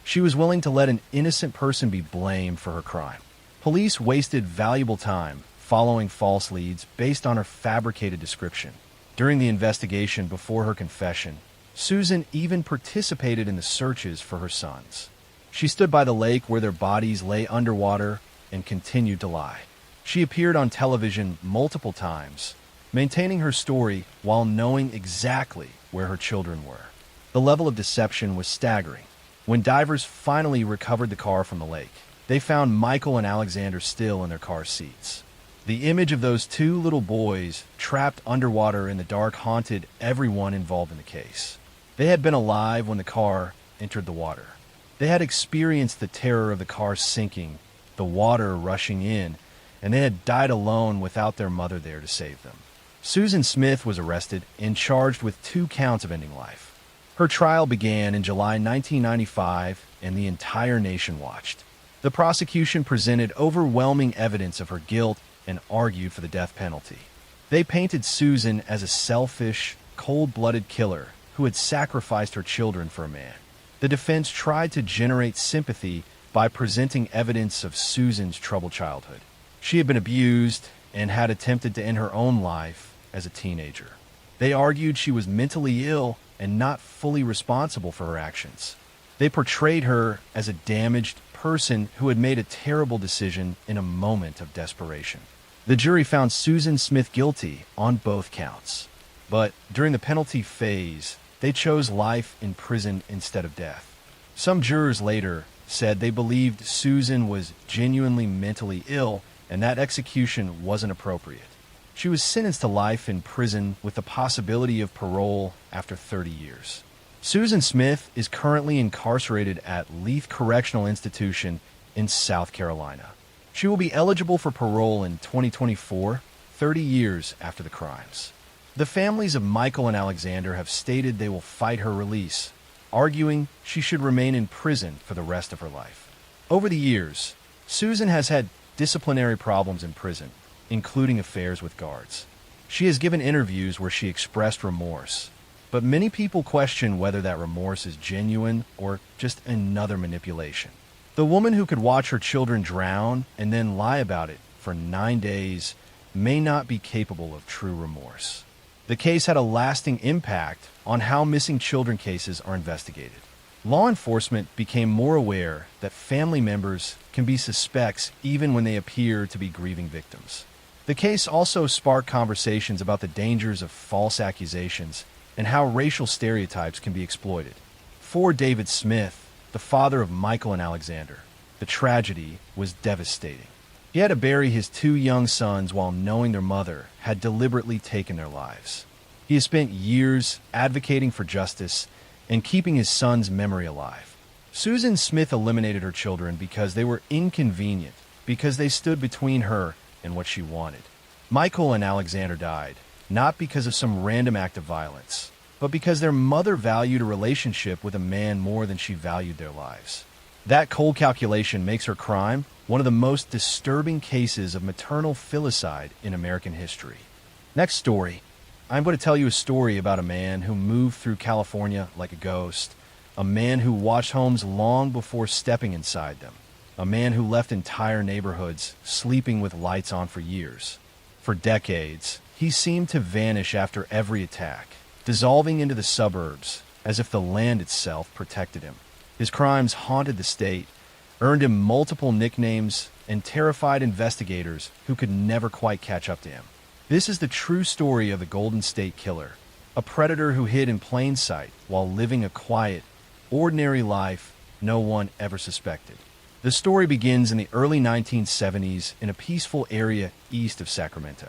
She was willing to let an innocent person be blamed for her crime. Police wasted valuable time following false leads based on her fabricated description. During the investigation before her confession, Susan even participated in the searches for her sons. She stood by the lake where their bodies lay underwater and continued to lie. She appeared on television multiple times, maintaining her story while knowing exactly where her children were. The level of deception was staggering. When divers finally recovered the car from the lake, they found Michael and Alexander still in their car seats. The image of those two little boys trapped underwater in the dark haunted everyone involved in the case. They had been alive when the car entered the water. They had experienced the terror of the car sinking, the water rushing in, and they had died alone without their mother there to save them. Susan Smith was arrested and charged with 2 counts of ending life. Her trial began in July 1995, and the entire nation watched. The prosecution presented overwhelming evidence of her guilt and argued for the death penalty. They painted Susan as a selfish, cold-blooded killer who had sacrificed her children for a man. The defense tried to generate sympathy by presenting evidence of Susan's troubled childhood. She had been abused and had attempted to end her own life as a teenager. They argued she was mentally ill and not fully responsible for her actions. They portrayed her as a damaged person who had made a terrible decision in a moment of desperation. The jury found Susan Smith guilty on both counts. But during the penalty phase, they chose life in prison instead of death. Some jurors later said they believed Susan was genuinely mentally ill and that execution wasn't appropriate. She was sentenced to life in prison with the possibility of parole after 30 years. Susan Smith is currently incarcerated at Leith Correctional Institution in South Carolina. She will be eligible for parole in 2024, 30 years after the crimes. The families of Michael and Alexander have stated they will fight her release, arguing she should remain in prison for the rest of her life. Over the years, Susan has had disciplinary problems in prison, including affairs with guards. She has given interviews where she expressed remorse, but many people question whether that remorse is genuine or just another manipulation. The woman who could watch her children drown and then lie about it for 9 days may not be capable of true remorse. The case had a lasting impact on how missing children cases are investigated. Law enforcement became more aware that family members can be suspects even when they appear to be grieving victims. The case also sparked conversations about the dangers of false accusations and how racial stereotypes can be exploited. For David Smith, the father of Michael and Alexander, the tragedy was devastating. He had to bury his 2 young sons while knowing their mother had deliberately taken their lives. He has spent years advocating for justice and keeping his son's memory alive. Susan Smith eliminated her children because they were inconvenient, because they stood between her and what she wanted. Michael and Alexander died, not because of some random act of violence, but because their mother valued a relationship with a man more than she valued their lives. That cold calculation makes her crime one of the most disturbing cases of maternal filicide in American history. Next story. I'm going to tell you a story about a man who moved through California like a ghost, a man who watched homes long before stepping inside them, a man who left entire neighborhoods sleeping with lights on for years. For decades, he seemed to vanish after every attack, dissolving into the suburbs as if the land itself protected him. His crimes haunted the state, earned him multiple nicknames, and terrified investigators who could never quite catch up to him. This is the true story of the Golden State Killer, a predator who hid in plain sight while living a quiet, ordinary life no one ever suspected. The story begins in the early 1970s in a peaceful area east of Sacramento.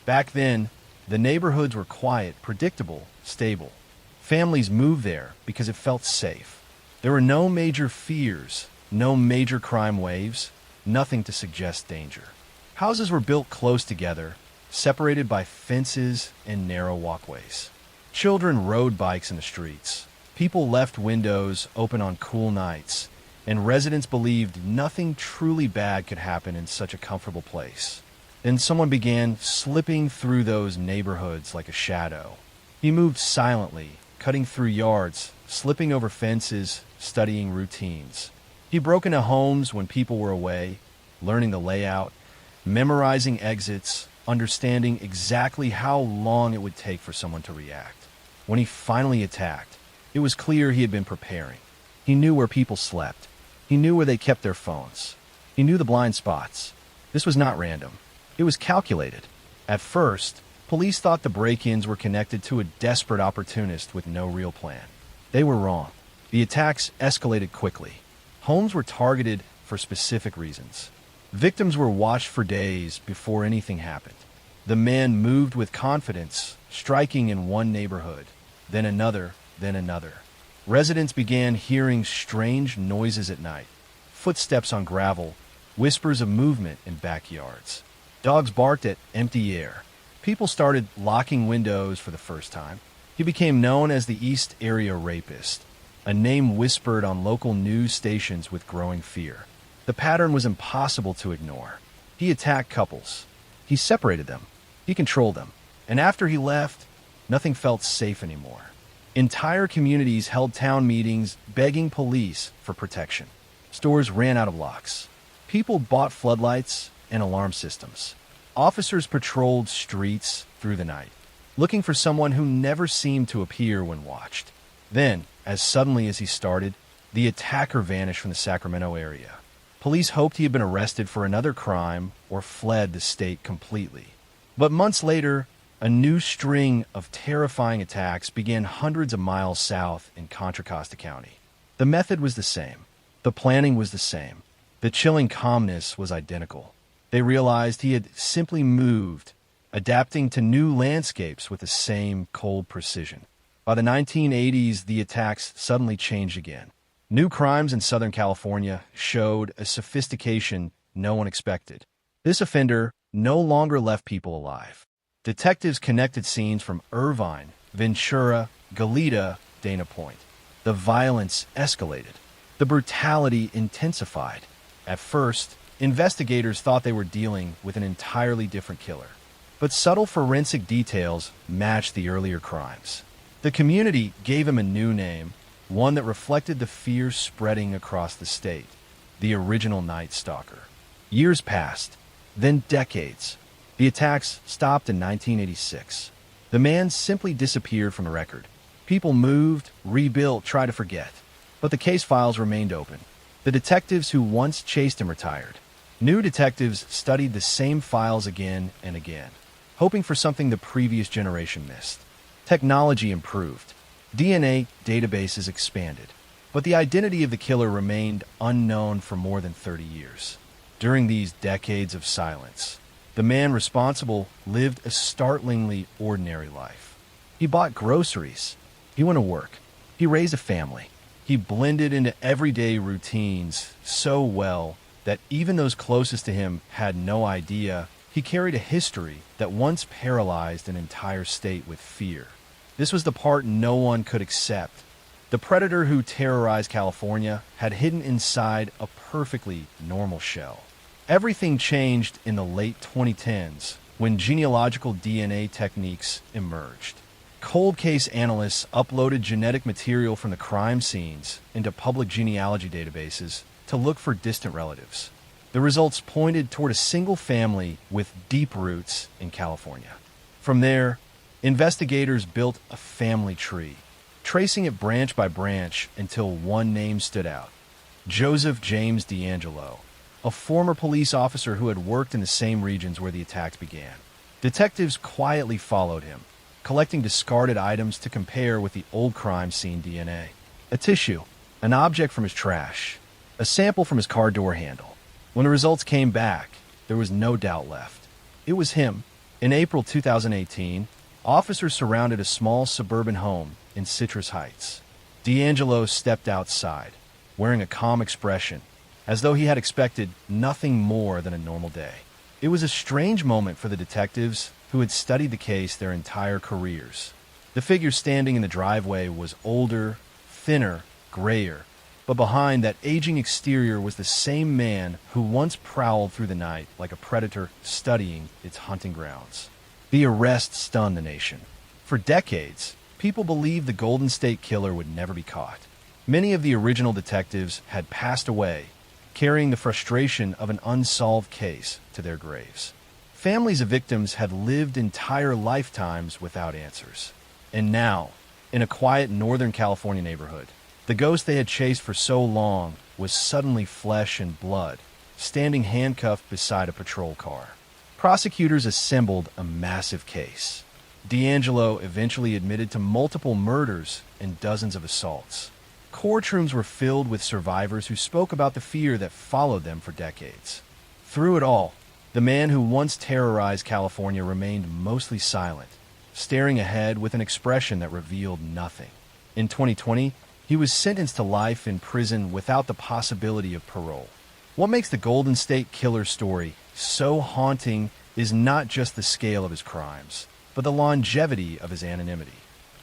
Back then, the neighborhoods were quiet, predictable, stable. Families moved there because it felt safe. There were no major fears, no major crime waves, nothing to suggest danger. Houses were built close together, separated by fences and narrow walkways. Children rode bikes in the streets. People left windows open on cool nights, and residents believed nothing truly bad could happen in such a comfortable place. Then someone began slipping through those neighborhoods like a shadow. He moved silently, cutting through yards, slipping over fences, studying routines. He broke into homes when people were away, learning the layout, memorizing exits, understanding exactly how long it would take for someone to react. When he finally attacked, it was clear he had been preparing. He knew where people slept. He knew where they kept their phones. He knew the blind spots. This was not random. It was calculated. At first, police thought the break-ins were connected to a desperate opportunist with no real plan. They were wrong. The attacks escalated quickly. Homes were targeted for specific reasons. Victims were watched for days before anything happened. The man moved with confidence, striking in one neighborhood, then another, then another. Residents began hearing strange noises at night, footsteps on gravel, whispers of movement in backyards. Dogs barked at empty air. People started locking windows for the first time. He became known as the East Area Rapist, a name whispered on local news stations with growing fear. The pattern was impossible to ignore. He attacked couples. He separated them. He controlled them. And after he left, nothing felt safe anymore. Entire communities held town meetings begging police for protection. Stores ran out of locks. People bought floodlights and alarm systems. Officers patrolled streets through the night, looking for someone who never seemed to appear when watched. Then, as suddenly as he started, the attacker vanished from the Sacramento area. Police hoped he had been arrested for another crime or fled the state completely. But months later, a new string of terrifying attacks began hundreds of miles south in Contra Costa County. The method was the same. The planning was the same. The chilling calmness was identical. They realized he had simply moved, adapting to new landscapes with the same cold precision. By the 1980s, the attacks suddenly changed again. New crimes in Southern California showed a sophistication no one expected. This offender no longer left people alive. Detectives connected scenes from Irvine, Ventura, Goleta, Dana Point. The violence escalated. The brutality intensified. At first, investigators thought they were dealing with an entirely different killer. But subtle forensic details matched the earlier crimes. The community gave him a new name, one that reflected the fear spreading across the state: the original Night Stalker. Years passed, then decades. The attacks stopped in 1986. The man simply disappeared from the record. People moved, rebuilt, tried to forget. But the case files remained open. The detectives who once chased him retired. New detectives studied the same files again and again, hoping for something the previous generation missed. Technology improved. DNA databases expanded. But the identity of the killer remained unknown for more than 30 years. During these decades of silence, the man responsible lived a startlingly ordinary life. He bought groceries. He went to work. He raised a family. He blended into everyday routines so well that even those closest to him had no idea he carried a history that once paralyzed an entire state with fear. This was the part no one could accept. The predator who terrorized California had hidden inside a perfectly normal shell. Everything changed in the late 2010s when genealogical DNA techniques emerged. Cold case analysts uploaded genetic material from the crime scenes into public genealogy databases to look for distant relatives. The results pointed toward a single family with deep roots in California. From there, investigators built a family tree, tracing it branch by branch until one name stood out: Joseph James D'Angelo, a former police officer who had worked in the same regions where the attacks began. Detectives quietly followed him, collecting discarded items to compare with the old crime scene DNA. A tissue, an object from his trash, a sample from his car door handle. When the results came back, there was no doubt left. It was him. In April 2018, officers surrounded a small suburban home in Citrus Heights. D'Angelo stepped outside, wearing a calm expression, as though he had expected nothing more than a normal day. It was a strange moment for the detectives who had studied the case their entire careers. The figure standing in the driveway was older, thinner, grayer, but behind that aging exterior was the same man who once prowled through the night like a predator studying its hunting grounds. The arrest stunned the nation. For decades, people believed the Golden State Killer would never be caught. Many of the original detectives had passed away, carrying the frustration of an unsolved case to their graves. Families of victims had lived entire lifetimes without answers. And now, in a quiet Northern California neighborhood, the ghost they had chased for so long was suddenly flesh and blood, standing handcuffed beside a patrol car. Prosecutors assembled a massive case. D'Angelo eventually admitted to multiple murders and dozens of assaults. Courtrooms were filled with survivors who spoke about the fear that followed them for decades. Through it all, the man who once terrorized California remained mostly silent, staring ahead with an expression that revealed nothing. In 2020, he was sentenced to life in prison without the possibility of parole. What makes the Golden State Killer story so haunting is not just the scale of his crimes, but the longevity of his anonymity.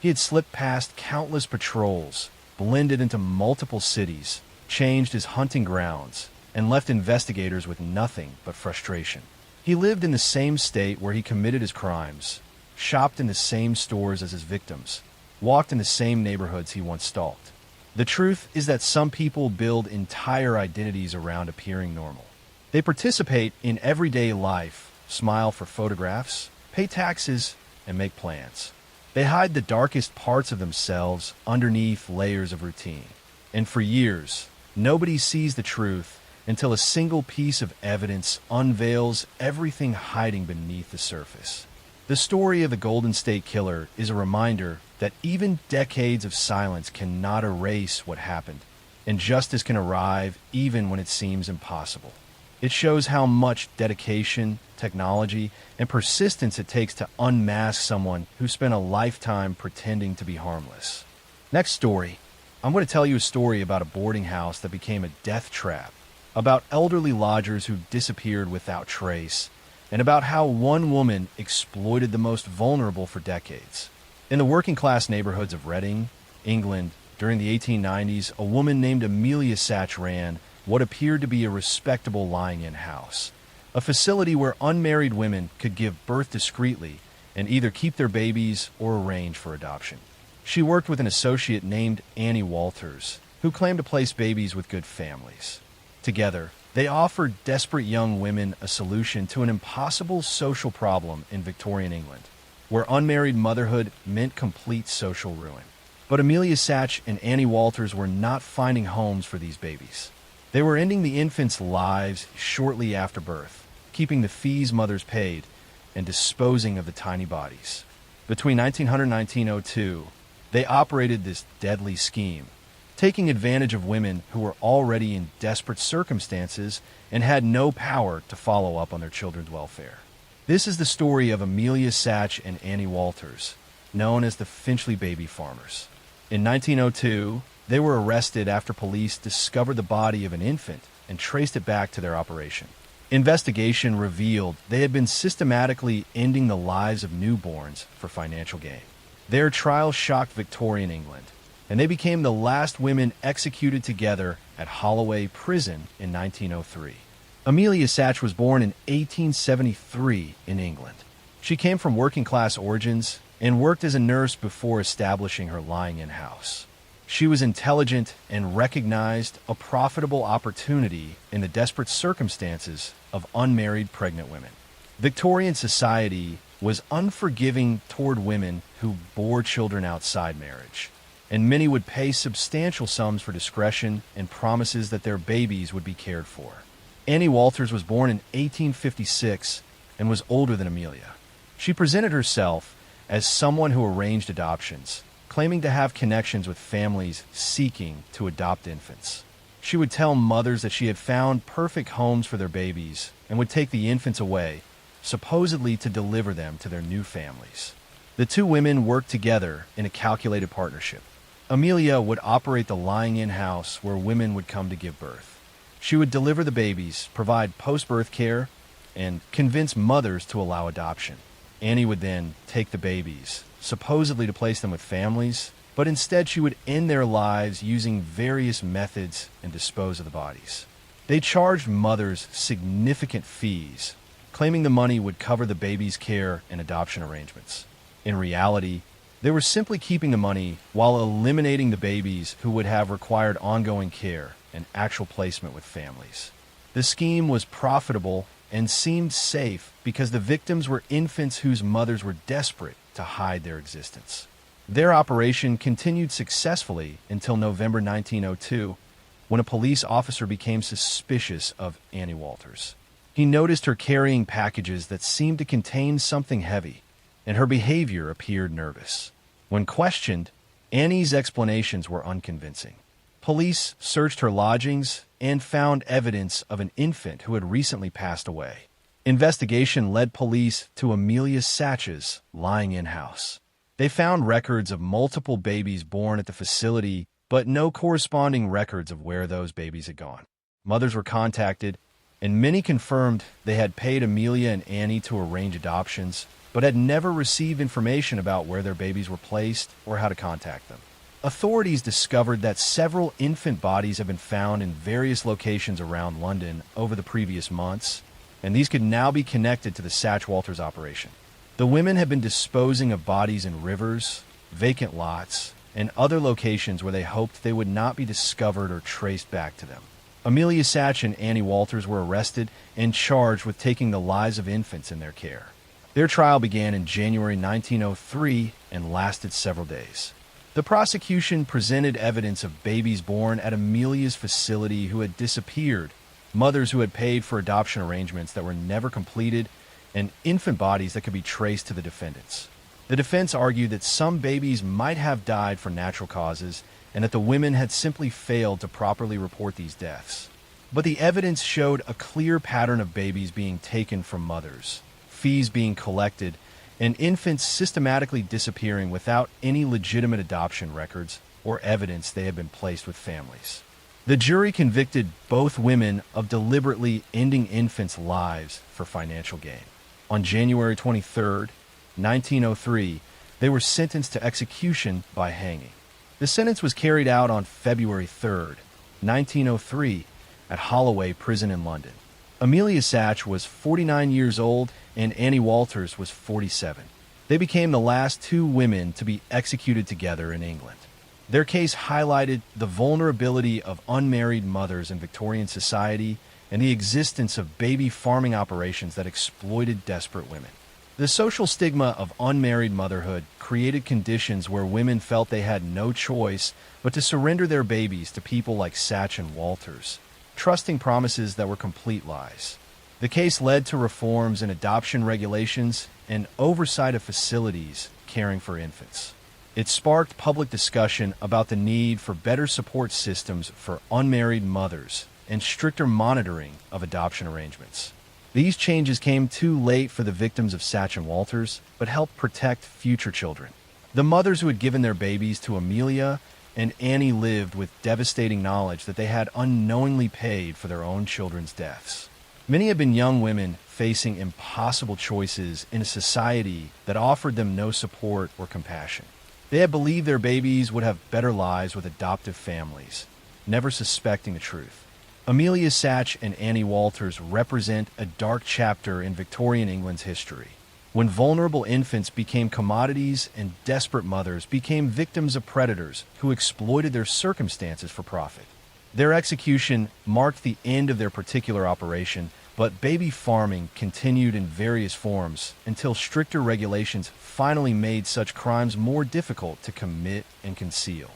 He had slipped past countless patrols, blended into multiple cities, changed his hunting grounds, and left investigators with nothing but frustration. He lived in the same state where he committed his crimes, shopped in the same stores as his victims, walked in the same neighborhoods he once stalked. The truth is that some people build entire identities around appearing normal. They participate in everyday life, smile for photographs, pay taxes, and make plans. They hide the darkest parts of themselves underneath layers of routine. And for years, nobody sees the truth until a single piece of evidence unveils everything hiding beneath the surface. The story of the Golden State Killer is a reminder that even decades of silence cannot erase what happened, and justice can arrive even when it seems impossible. It shows how much dedication, technology, and persistence it takes to unmask someone who spent a lifetime pretending to be harmless. Next story, I'm going to tell you a story about a boarding house that became a death trap, about elderly lodgers who disappeared without trace, and about how one woman exploited the most vulnerable for decades. In the working-class neighborhoods of Reading, England, during the 1890s, a woman named Amelia Satch ran what appeared to be a respectable lying-in house, a facility where unmarried women could give birth discreetly and either keep their babies or arrange for adoption. She worked with an associate named Annie Walters, who claimed to place babies with good families. Together, they offered desperate young women a solution to an impossible social problem in Victorian England, where unmarried motherhood meant complete social ruin. But Amelia Satch and Annie Walters were not finding homes for these babies. They were ending the infants' lives shortly after birth, keeping the fees mothers paid, and disposing of the tiny bodies. Between 1900 and 1902, they operated this deadly scheme, taking advantage of women who were already in desperate circumstances and had no power to follow up on their children's welfare. This is the story of Amelia Satch and Annie Walters, known as the Finchley Baby Farmers. In 1902, they were arrested after police discovered the body of an infant and traced it back to their operation. Investigation revealed they had been systematically ending the lives of newborns for financial gain. Their trial shocked Victorian England, and they became the last women executed together at Holloway Prison in 1903. Amelia Satch was born in 1873 in England. She came from working-class origins and worked as a nurse before establishing her lying-in house. She was intelligent and recognized a profitable opportunity in the desperate circumstances of unmarried pregnant women. Victorian society was unforgiving toward women who bore children outside marriage, and many would pay substantial sums for discretion and promises that their babies would be cared for. Annie Walters was born in 1856 and was older than Amelia. She presented herself as someone who arranged adoptions, claiming to have connections with families seeking to adopt infants. She would tell mothers that she had found perfect homes for their babies and would take the infants away, supposedly to deliver them to their new families. The two women worked together in a calculated partnership. Amelia would operate the lying-in house where women would come to give birth. She would deliver the babies, provide post-birth care, and convince mothers to allow adoption. Annie would then take the babies, supposedly to place them with families, but instead she would end their lives using various methods and dispose of the bodies. They charged mothers significant fees, claiming the money would cover the baby's care and adoption arrangements. In reality, they were simply keeping the money while eliminating the babies who would have required ongoing care and actual placement with families. The scheme was profitable and seemed safe because the victims were infants whose mothers were desperate to hide their existence. Their operation continued successfully until November 1902, when a police officer became suspicious of Annie Walters. He noticed her carrying packages that seemed to contain something heavy, and her behavior appeared nervous. When questioned, Annie's explanations were unconvincing. Police searched her lodgings and found evidence of an infant who had recently passed away. Investigation led police to Amelia Satch's lying-in house. They found records of multiple babies born at the facility, but no corresponding records of where those babies had gone. Mothers were contacted, and many confirmed they had paid Amelia and Annie to arrange adoptions, but had never received information about where their babies were placed or how to contact them. Authorities discovered that several infant bodies have been found in various locations around London over the previous months, and these could now be connected to the Satch Walters operation. The women had been disposing of bodies in rivers, vacant lots, and other locations where they hoped they would not be discovered or traced back to them. Amelia Satch and Annie Walters were arrested and charged with taking the lives of infants in their care. Their trial began in January 1903 and lasted several days. The prosecution presented evidence of babies born at Amelia's facility who had disappeared, mothers who had paid for adoption arrangements that were never completed, and infant bodies that could be traced to the defendants. The defense argued that some babies might have died for natural causes and that the women had simply failed to properly report these deaths. But the evidence showed a clear pattern of babies being taken from mothers, fees being collected, and infants systematically disappearing without any legitimate adoption records or evidence they had been placed with families. The jury convicted both women of deliberately ending infants' lives for financial gain. On January 23, 1903, they were sentenced to execution by hanging. The sentence was carried out on February 3, 1903, at Holloway Prison in London. Amelia Satch was 49 years old and Annie Walters was 47. They became the last two women to be executed together in England. Their case highlighted the vulnerability of unmarried mothers in Victorian society and the existence of baby farming operations that exploited desperate women. The social stigma of unmarried motherhood created conditions where women felt they had no choice but to surrender their babies to people like Satch and Walters, trusting promises that were complete lies. The case led to reforms in adoption regulations and oversight of facilities caring for infants. It sparked public discussion about the need for better support systems for unmarried mothers and stricter monitoring of adoption arrangements. These changes came too late for the victims of Satch and Walters, but helped protect future children. The mothers who had given their babies to Amelia and Annie lived with devastating knowledge that they had unknowingly paid for their own children's deaths. Many had been young women facing impossible choices in a society that offered them no support or compassion. They had believed their babies would have better lives with adoptive families, never suspecting the truth. Amelia Satch and Annie Walters represent a dark chapter in Victorian England's history, when vulnerable infants became commodities and desperate mothers became victims of predators who exploited their circumstances for profit. Their execution marked the end of their particular operation, but baby farming continued in various forms until stricter regulations finally made such crimes more difficult to commit and conceal.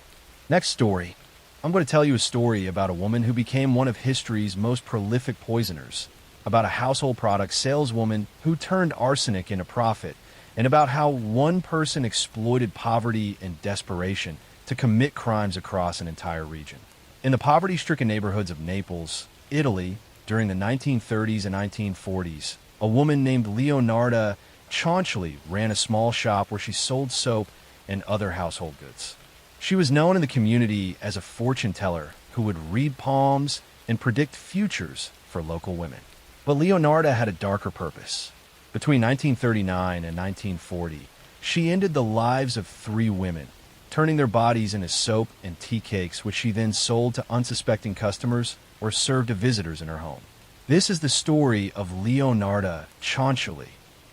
Next story. I'm going to tell you a story about a woman who became one of history's most prolific poisoners, about a household product saleswoman who turned arsenic into profit, and about how one person exploited poverty and desperation to commit crimes across an entire region. In the poverty-stricken neighborhoods of Naples, Italy, during the 1930s and 1940s, a woman named Leonarda Cianciulli ran a small shop where she sold soap and other household goods. She was known in the community as a fortune teller who would read palms and predict futures for local women. But Leonarda had a darker purpose. Between 1939 and 1940, she ended the lives of 3 women, turning their bodies into soap and tea cakes, which she then sold to unsuspecting customers or served to visitors in her home. This is the story of Leonarda Cianciulli,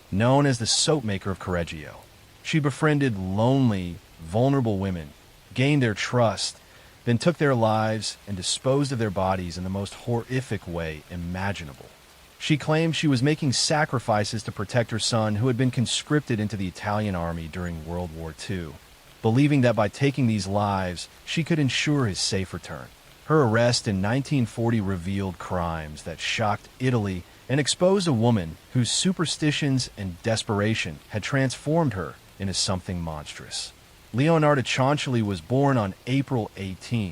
known as the soap maker of Correggio. She befriended lonely, vulnerable women, gained their trust, then took their lives and disposed of their bodies in the most horrific way imaginable. She claimed she was making sacrifices to protect her son, who had been conscripted into the Italian army during World War II, believing that by taking these lives, she could ensure his safe return. Her arrest in 1940 revealed crimes that shocked Italy and exposed a woman whose superstitions and desperation had transformed her into something monstrous. Leonarda Cianciulli was born on April 18,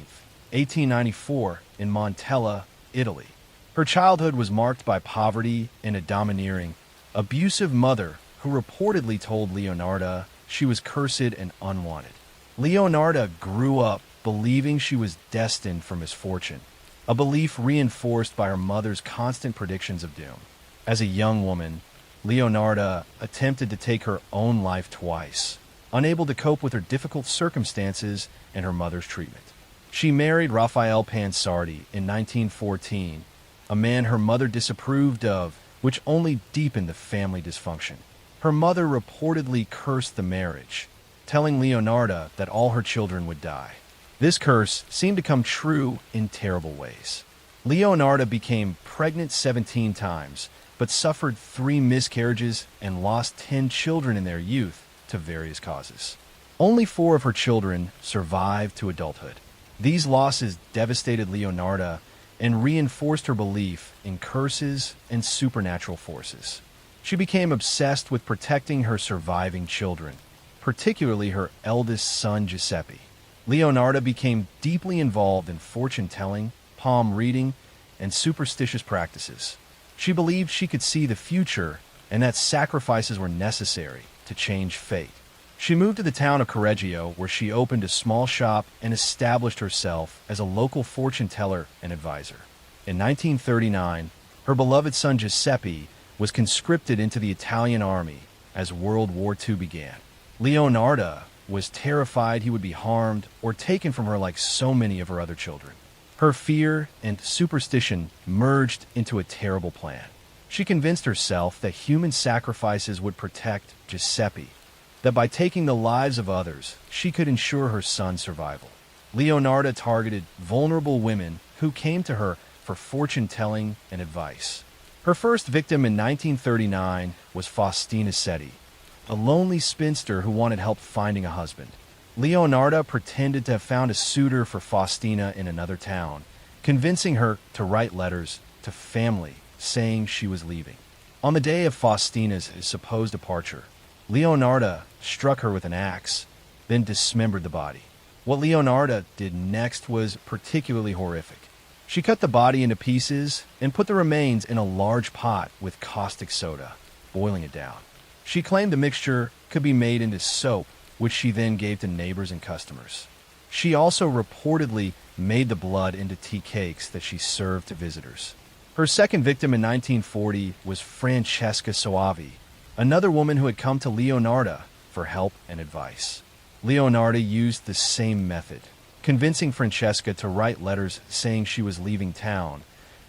1894, in Montella, Italy. Her childhood was marked by poverty and a domineering, abusive mother who reportedly told Leonarda she was cursed and unwanted. Leonarda grew up believing she was destined for misfortune, a belief reinforced by her mother's constant predictions of doom. As a young woman, Leonarda attempted to take her own life twice, unable to cope with her difficult circumstances and her mother's treatment. She married Raphael Pansardi in 1914, a man her mother disapproved of, which only deepened the family dysfunction. Her mother reportedly cursed the marriage, telling Leonarda that all her children would die. This curse seemed to come true in terrible ways. Leonarda became pregnant 17 times, but suffered 3 miscarriages and lost 10 children in their youth to various causes. Only 4 of her children survived to adulthood. These losses devastated Leonarda and reinforced her belief in curses and supernatural forces. She became obsessed with protecting her surviving children, particularly her eldest son Giuseppe. Leonarda became deeply involved in fortune-telling, palm reading, and superstitious practices. She believed she could see the future and that sacrifices were necessary to change fate. She moved to the town of Correggio, where she opened a small shop and established herself as a local fortune teller and advisor. In 1939, her beloved son Giuseppe was conscripted into the Italian army as World War II began. Leonarda was terrified he would be harmed or taken from her like so many of her other children. Her fear and superstition merged into a terrible plan. She convinced herself that human sacrifices would protect Giuseppe, that by taking the lives of others, she could ensure her son's survival. Leonarda targeted vulnerable women who came to her for fortune-telling and advice. Her first victim in 1939 was Faustina Setti, a lonely spinster who wanted help finding a husband. Leonarda pretended to have found a suitor for Faustina in another town, convincing her to write letters to family saying she was leaving. On the day of Faustina's supposed departure, Leonarda struck her with an axe, then dismembered the body. What Leonarda did next was particularly horrific. She cut the body into pieces and put the remains in a large pot with caustic soda, boiling it down. She claimed the mixture could be made into soap, which she then gave to neighbors and customers. She also reportedly made the blood into tea cakes that she served to visitors. Her second victim in 1940 was Francesca Soavi, another woman who had come to Leonarda for help and advice. Leonarda used the same method, convincing Francesca to write letters saying she was leaving town,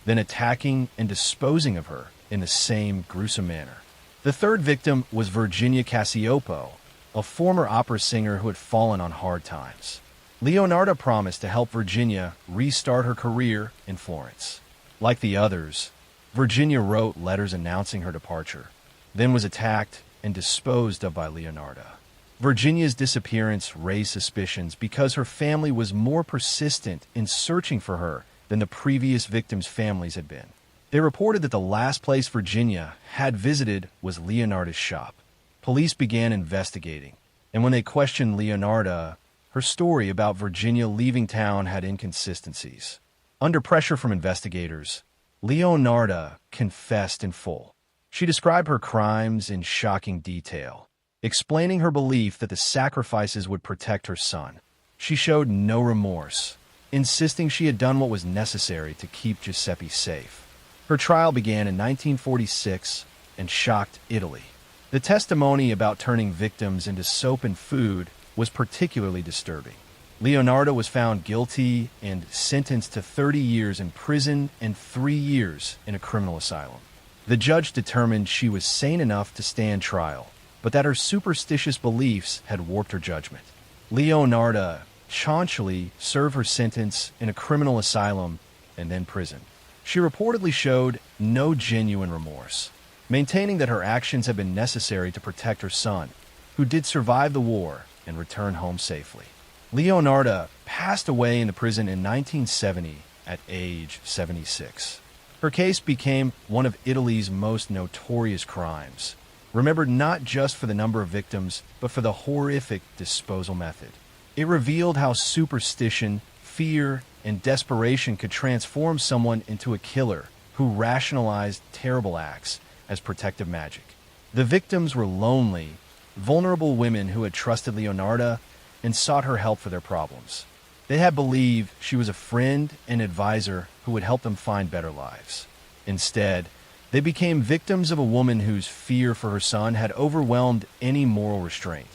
then attacking and disposing of her in the same gruesome manner. The third victim was Virginia Cassioppo, a former opera singer who had fallen on hard times. Leonarda promised to help Virginia restart her career in Florence. Like the others, Virginia wrote letters announcing her departure, then was attacked and disposed of by Leonarda. Virginia's disappearance raised suspicions because her family was more persistent in searching for her than the previous victims' families had been. They reported that the last place Virginia had visited was Leonarda's shop. Police began investigating, and when they questioned Leonarda, her story about Virginia leaving town had inconsistencies. Under pressure from investigators, Leonarda confessed in full. She described her crimes in shocking detail, explaining her belief that the sacrifices would protect her son. She showed no remorse, insisting she had done what was necessary to keep Giuseppe safe. Her trial began in 1946 and shocked Italy. The testimony about turning victims into soap and food was particularly disturbing. Leonarda was found guilty and sentenced to 30 years in prison and 3 years in a criminal asylum. The judge determined she was sane enough to stand trial, but that her superstitious beliefs had warped her judgment. Leonarda chaunchily served her sentence in a criminal asylum and then prison. She reportedly showed no genuine remorse, maintaining that her actions had been necessary to protect her son, who did survive the war and return home safely. Leonarda passed away in the prison in 1970 at age 76. Her case became one of Italy's most notorious crimes, remembered not just for the number of victims, but for the horrific disposal method. It revealed how superstition, fear, and desperation could transform someone into a killer who rationalized terrible acts as protective magic. The victims were lonely, vulnerable women who had trusted Leonarda and sought her help for their problems. They had believed she was a friend and advisor who would help them find better lives. Instead, they became victims of a woman whose fear for her son had overwhelmed any moral restraint.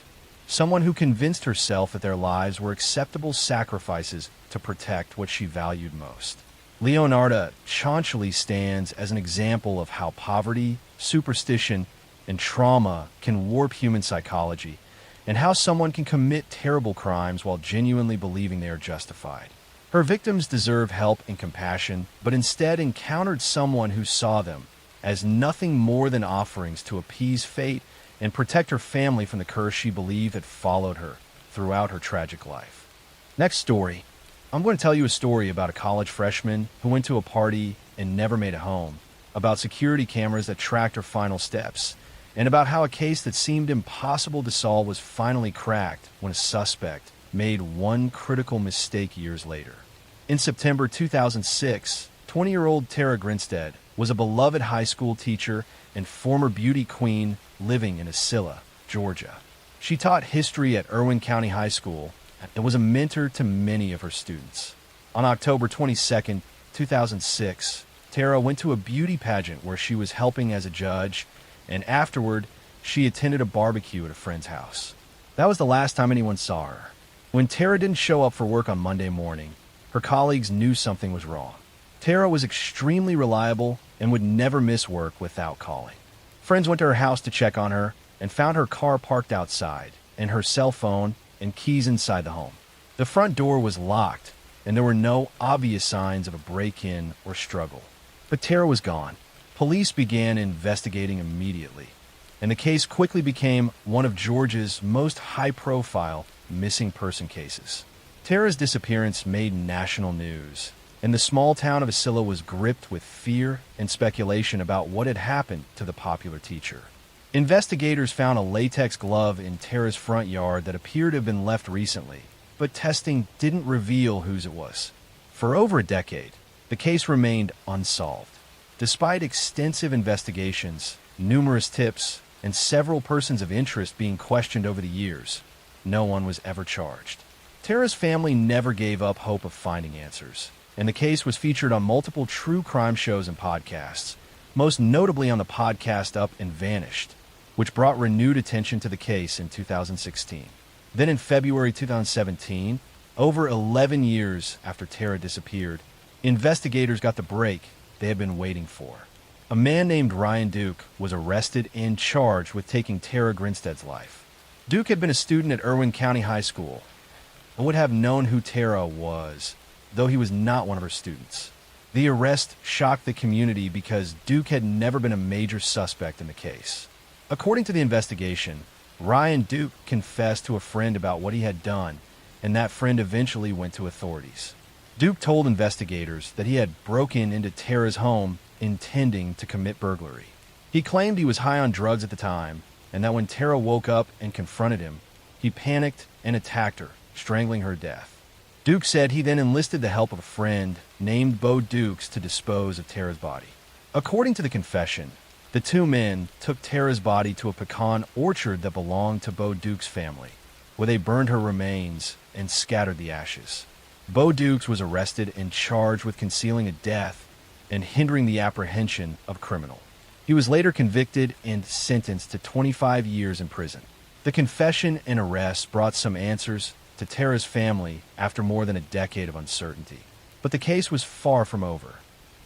Someone who convinced herself that their lives were acceptable sacrifices to protect what she valued most. Leonarda chaunchily stands as an example of how poverty, superstition, and trauma can warp human psychology, and how someone can commit terrible crimes while genuinely believing they are justified. Her victims deserve help and compassion, but instead encountered someone who saw them as nothing more than offerings to appease fate and protect her family from the curse she believed had followed her throughout her tragic life. Next story. I'm going to tell you a story about a college freshman who went to a party and never made it home, about security cameras that tracked her final steps, and about how a case that seemed impossible to solve was finally cracked when a suspect made one critical mistake years later. In September 2006, 20-year-old Tara Grinstead was a beloved high school teacher and former beauty queen living in Ascilla, Georgia. She taught history at Irwin County High School and was a mentor to many of her students. On October 22, 2006, Tara went to a beauty pageant where she was helping as a judge, and afterward, she attended a barbecue at a friend's house. That was the last time anyone saw her. When Tara didn't show up for work on Monday morning, her colleagues knew something was wrong. Tara was extremely reliable and would never miss work without calling. Friends went to her house to check on her and found her car parked outside and her cell phone and keys inside the home. The front door was locked and there were no obvious signs of a break-in or struggle. But Tara was gone. Police began investigating immediately, and the case quickly became one of Georgia's most high-profile missing person cases. Tara's disappearance made national news, and the small town of Ascilla was gripped with fear and speculation about what had happened to the popular teacher. Investigators found a latex glove in Tara's front yard that appeared to have been left recently, but testing didn't reveal whose it was. For over a decade, the case remained unsolved. Despite extensive investigations, numerous tips, and several persons of interest being questioned over the years, no one was ever charged. Tara's family never gave up hope of finding answers, and the case was featured on multiple true crime shows and podcasts, most notably on the podcast Up and Vanished, which brought renewed attention to the case in 2016. Then in February 2017, over 11 years after Tara disappeared, investigators got the break they had been waiting for. A man named Ryan Duke was arrested and charged with taking Tara Grinstead's life. Duke had been a student at Irwin County High School and would have known who Tara was, though he was not one of her students. The arrest shocked the community because Duke had never been a major suspect in the case. According to the investigation, Ryan Duke confessed to a friend about what he had done, and that friend eventually went to authorities. Duke told investigators that he had broken into Tara's home intending to commit burglary. He claimed he was high on drugs at the time, and that when Tara woke up and confronted him, he panicked and attacked her, strangling her to death. Duke said he then enlisted the help of a friend named Bo Dukes to dispose of Tara's body. According to the confession, the two men took Tara's body to a pecan orchard that belonged to Bo Dukes' family, where they burned her remains and scattered the ashes. Bo Dukes was arrested and charged with concealing a death and hindering the apprehension of a criminal. He was later convicted and sentenced to 25 years in prison. The confession and arrest brought some answers to Tara's family after more than a decade of uncertainty. But the case was far from over.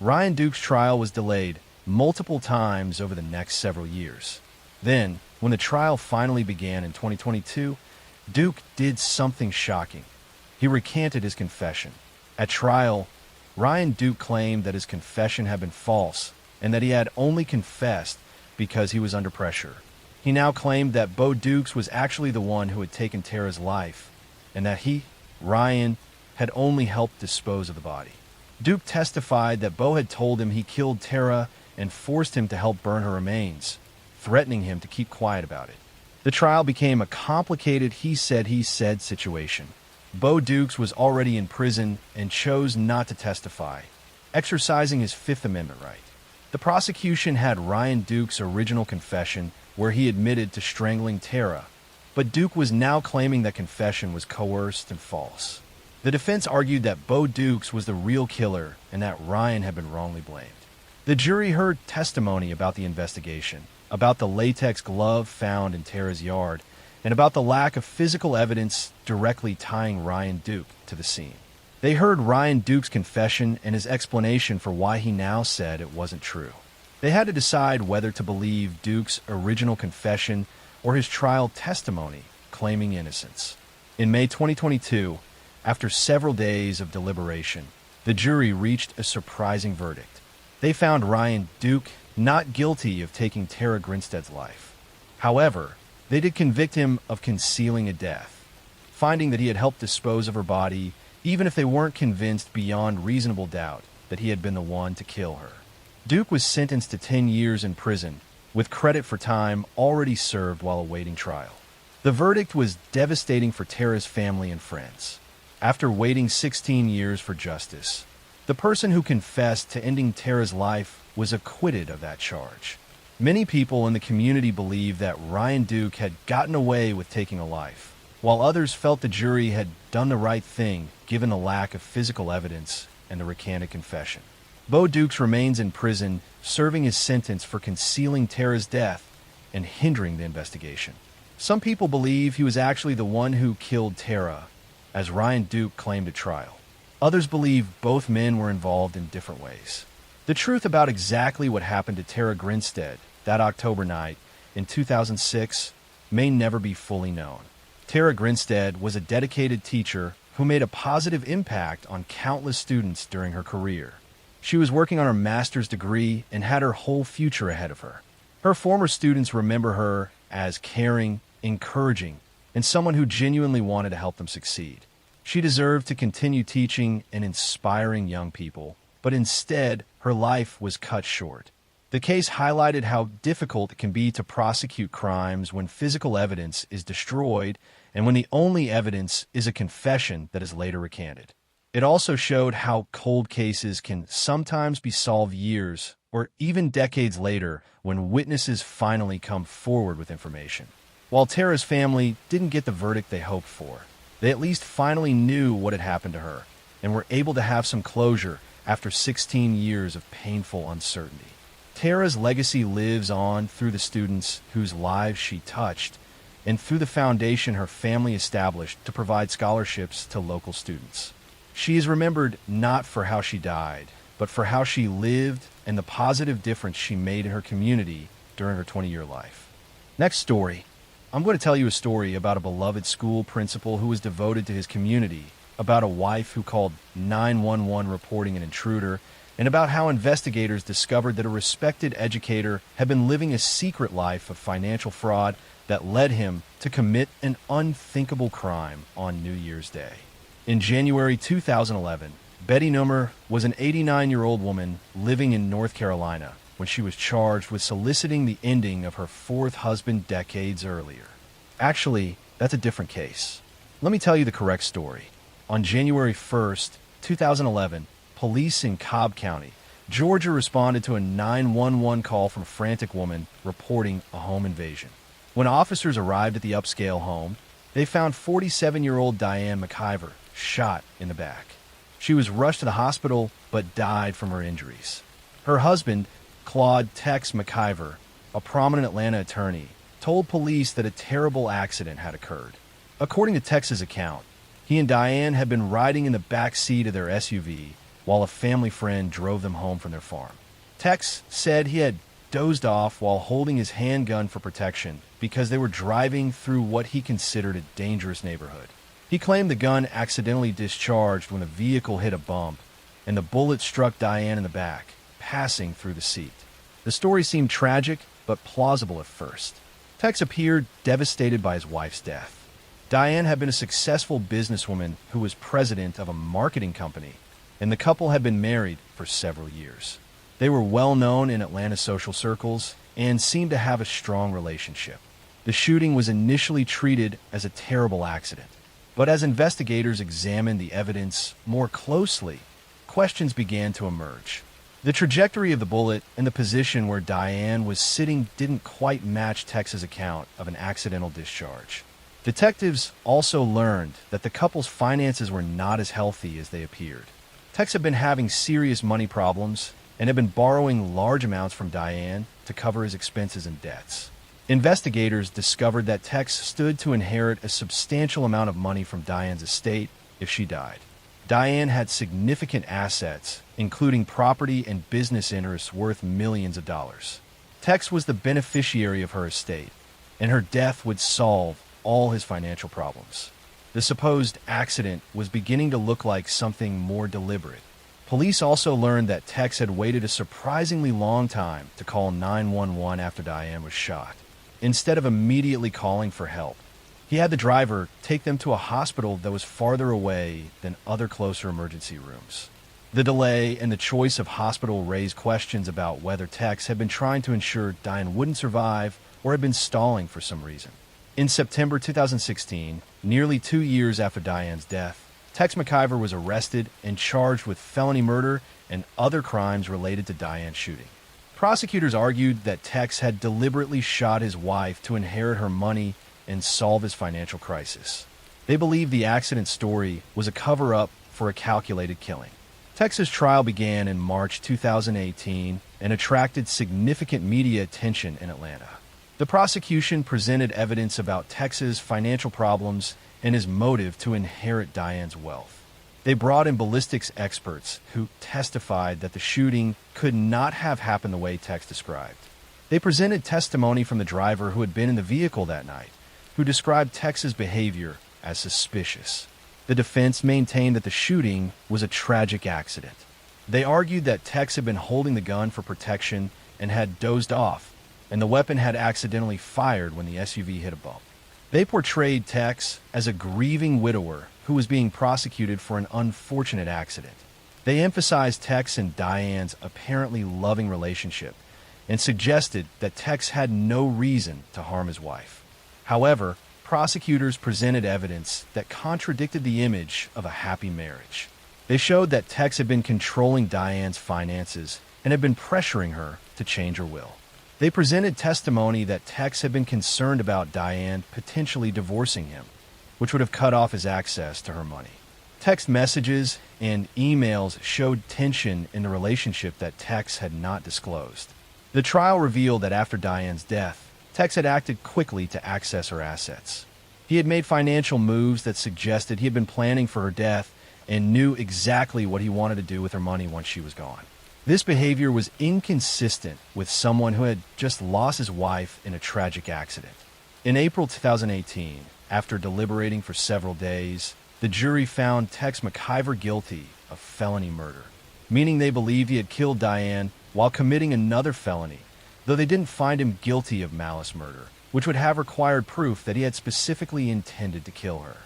Ryan Duke's trial was delayed multiple times over the next several years. Then, when the trial finally began in 2022, Duke did something shocking. he recanted his confession. At trial, Ryan Duke claimed that his confession had been false and that he had only confessed because he was under pressure. He now claimed that Bo Dukes was actually the one who had taken Tara's life and that he, Ryan, had only helped dispose of the body. Duke testified that Bo had told him he killed Tara and forced him to help burn her remains, threatening him to keep quiet about it. The trial became a complicated he-said situation. Bo Dukes was already in prison and chose not to testify, exercising his Fifth Amendment right. The prosecution had Ryan Duke's original confession where he admitted to strangling Tara, but Duke was now claiming that confession was coerced and false. The defense argued that Bo Dukes was the real killer and that Ryan had been wrongly blamed. The jury heard testimony about the investigation, about the latex glove found in Tara's yard, and about the lack of physical evidence directly tying Ryan Duke to the scene. They heard Ryan Duke's confession and his explanation for why he now said it wasn't true. They had to decide whether to believe Duke's original confession or his trial testimony claiming innocence. In May 2022, after several days of deliberation, the jury reached a surprising verdict. They found Ryan Duke not guilty of taking Tara Grinstead's life. However, they did convict him of concealing a death, finding that he had helped dispose of her body, even if they weren't convinced beyond reasonable doubt that he had been the one to kill her. Duke was sentenced to 10 years in prison, with credit for time already served while awaiting trial. The verdict was devastating for Tara's family and friends. After waiting 16 years for justice, the person who confessed to ending Tara's life was acquitted of that charge. Many people in the community believe that Ryan Duke had gotten away with taking a life, while others felt the jury had done the right thing given the lack of physical evidence and the recanted confession. Bo Dukes remains in prison, serving his sentence for concealing Tara's death and hindering the investigation. Some people believe he was actually the one who killed Tara, as Ryan Duke claimed at trial. Others believe both men were involved in different ways. The truth about exactly what happened to Tara Grinstead that October night in 2006 may never be fully known. Tara Grinstead was a dedicated teacher who made a positive impact on countless students during her career. She was working on her master's degree and had her whole future ahead of her. Her former students remember her as caring, encouraging, and someone who genuinely wanted to help them succeed. She deserved to continue teaching and inspiring young people, but instead, her life was cut short. The case highlighted how difficult it can be to prosecute crimes when physical evidence is destroyed and when the only evidence is a confession that is later recanted. It also showed how cold cases can sometimes be solved years or even decades later when witnesses finally come forward with information. While Tara's family didn't get the verdict they hoped for, they at least finally knew what had happened to her and were able to have some closure after 16 years of painful uncertainty. Tara's legacy lives on through the students whose lives she touched and through the foundation her family established to provide scholarships to local students. She is remembered not for how she died, but for how she lived and the positive difference she made in her community during her 20-year life. Next story. I'm going to tell you a story about a beloved school principal who was devoted to his community, about a wife who called 911 reporting an intruder, and about how investigators discovered that a respected educator had been living a secret life of financial fraud that led him to commit an unthinkable crime on New Year's Day. In January 2011, Betty Nummer was an 89-year-old woman living in North Carolina when she was charged with soliciting the ending of her fourth husband decades earlier. Actually, that's a different case. Let me tell you the correct story. On January 1st, 2011, police in Cobb County, Georgia responded to a 911 call from a frantic woman reporting a home invasion. When officers arrived at the upscale home, they found 47-year-old Diane McIver shot in the back. She was rushed to the hospital but died from her injuries. Her husband, Claude Tex McIver, a prominent Atlanta attorney, told police that a terrible accident had occurred. According to Tex's account, he and Diane had been riding in the back seat of their SUV while a family friend drove them home from their farm. Tex said he had dozed off while holding his handgun for protection because they were driving through what he considered a dangerous neighborhood. He claimed the gun accidentally discharged when a vehicle hit a bump, and the bullet struck Diane in the back, passing through the seat. The story seemed tragic, but plausible at first. Tex appeared devastated by his wife's death. Diane had been a successful businesswoman who was president of a marketing company, and the couple had been married for several years. They were well known in Atlanta social circles and seemed to have a strong relationship. The shooting was initially treated as a terrible accident, but as investigators examined the evidence more closely, questions began to emerge. The trajectory of the bullet and the position where Diane was sitting didn't quite match Tex's account of an accidental discharge. Detectives also learned that the couple's finances were not as healthy as they appeared. Tex had been having serious money problems and had been borrowing large amounts from Diane to cover his expenses and debts. Investigators discovered that Tex stood to inherit a substantial amount of money from Diane's estate if she died. Diane had significant assets, including property and business interests worth millions of dollars. Tex was the beneficiary of her estate, and her death would solve all his financial problems. The supposed accident was beginning to look like something more deliberate. Police also learned that Tex had waited a surprisingly long time to call 911 after Diane was shot. Instead of immediately calling for help, he had the driver take them to a hospital that was farther away than other closer emergency rooms. The delay and the choice of hospital raised questions about whether Tex had been trying to ensure Diane wouldn't survive or had been stalling for some reason. In September 2016, nearly 2 years after Diane's death, Tex McIver was arrested and charged with felony murder and other crimes related to Diane's shooting. Prosecutors argued that Tex had deliberately shot his wife to inherit her money and solve his financial crisis. They believed the accident story was a cover-up for a calculated killing. Tex's trial began in March 2018 and attracted significant media attention in Atlanta. The prosecution presented evidence about Tex's financial problems and his motive to inherit Diane's wealth. They brought in ballistics experts who testified that the shooting could not have happened the way Tex described. They presented testimony from the driver who had been in the vehicle that night, who described Tex's behavior as suspicious. The defense maintained that the shooting was a tragic accident. They argued that Tex had been holding the gun for protection and had dozed off, and the weapon had accidentally fired when the SUV hit a bump. They portrayed Tex as a grieving widower who was being prosecuted for an unfortunate accident. They emphasized Tex and Diane's apparently loving relationship and suggested that Tex had no reason to harm his wife. However, prosecutors presented evidence that contradicted the image of a happy marriage. They showed that Tex had been controlling Diane's finances and had been pressuring her to change her will. They presented testimony that Tex had been concerned about Diane potentially divorcing him, which would have cut off his access to her money. Text messages and emails showed tension in the relationship that Tex had not disclosed. The trial revealed that after Diane's death, Tex had acted quickly to access her assets. He had made financial moves that suggested he had been planning for her death and knew exactly what he wanted to do with her money once she was gone. This behavior was inconsistent with someone who had just lost his wife in a tragic accident. In April 2018, after deliberating for several days, the jury found Tex McIver guilty of felony murder, meaning they believed he had killed Diane while committing another felony, though they didn't find him guilty of malice murder, which would have required proof that he had specifically intended to kill her.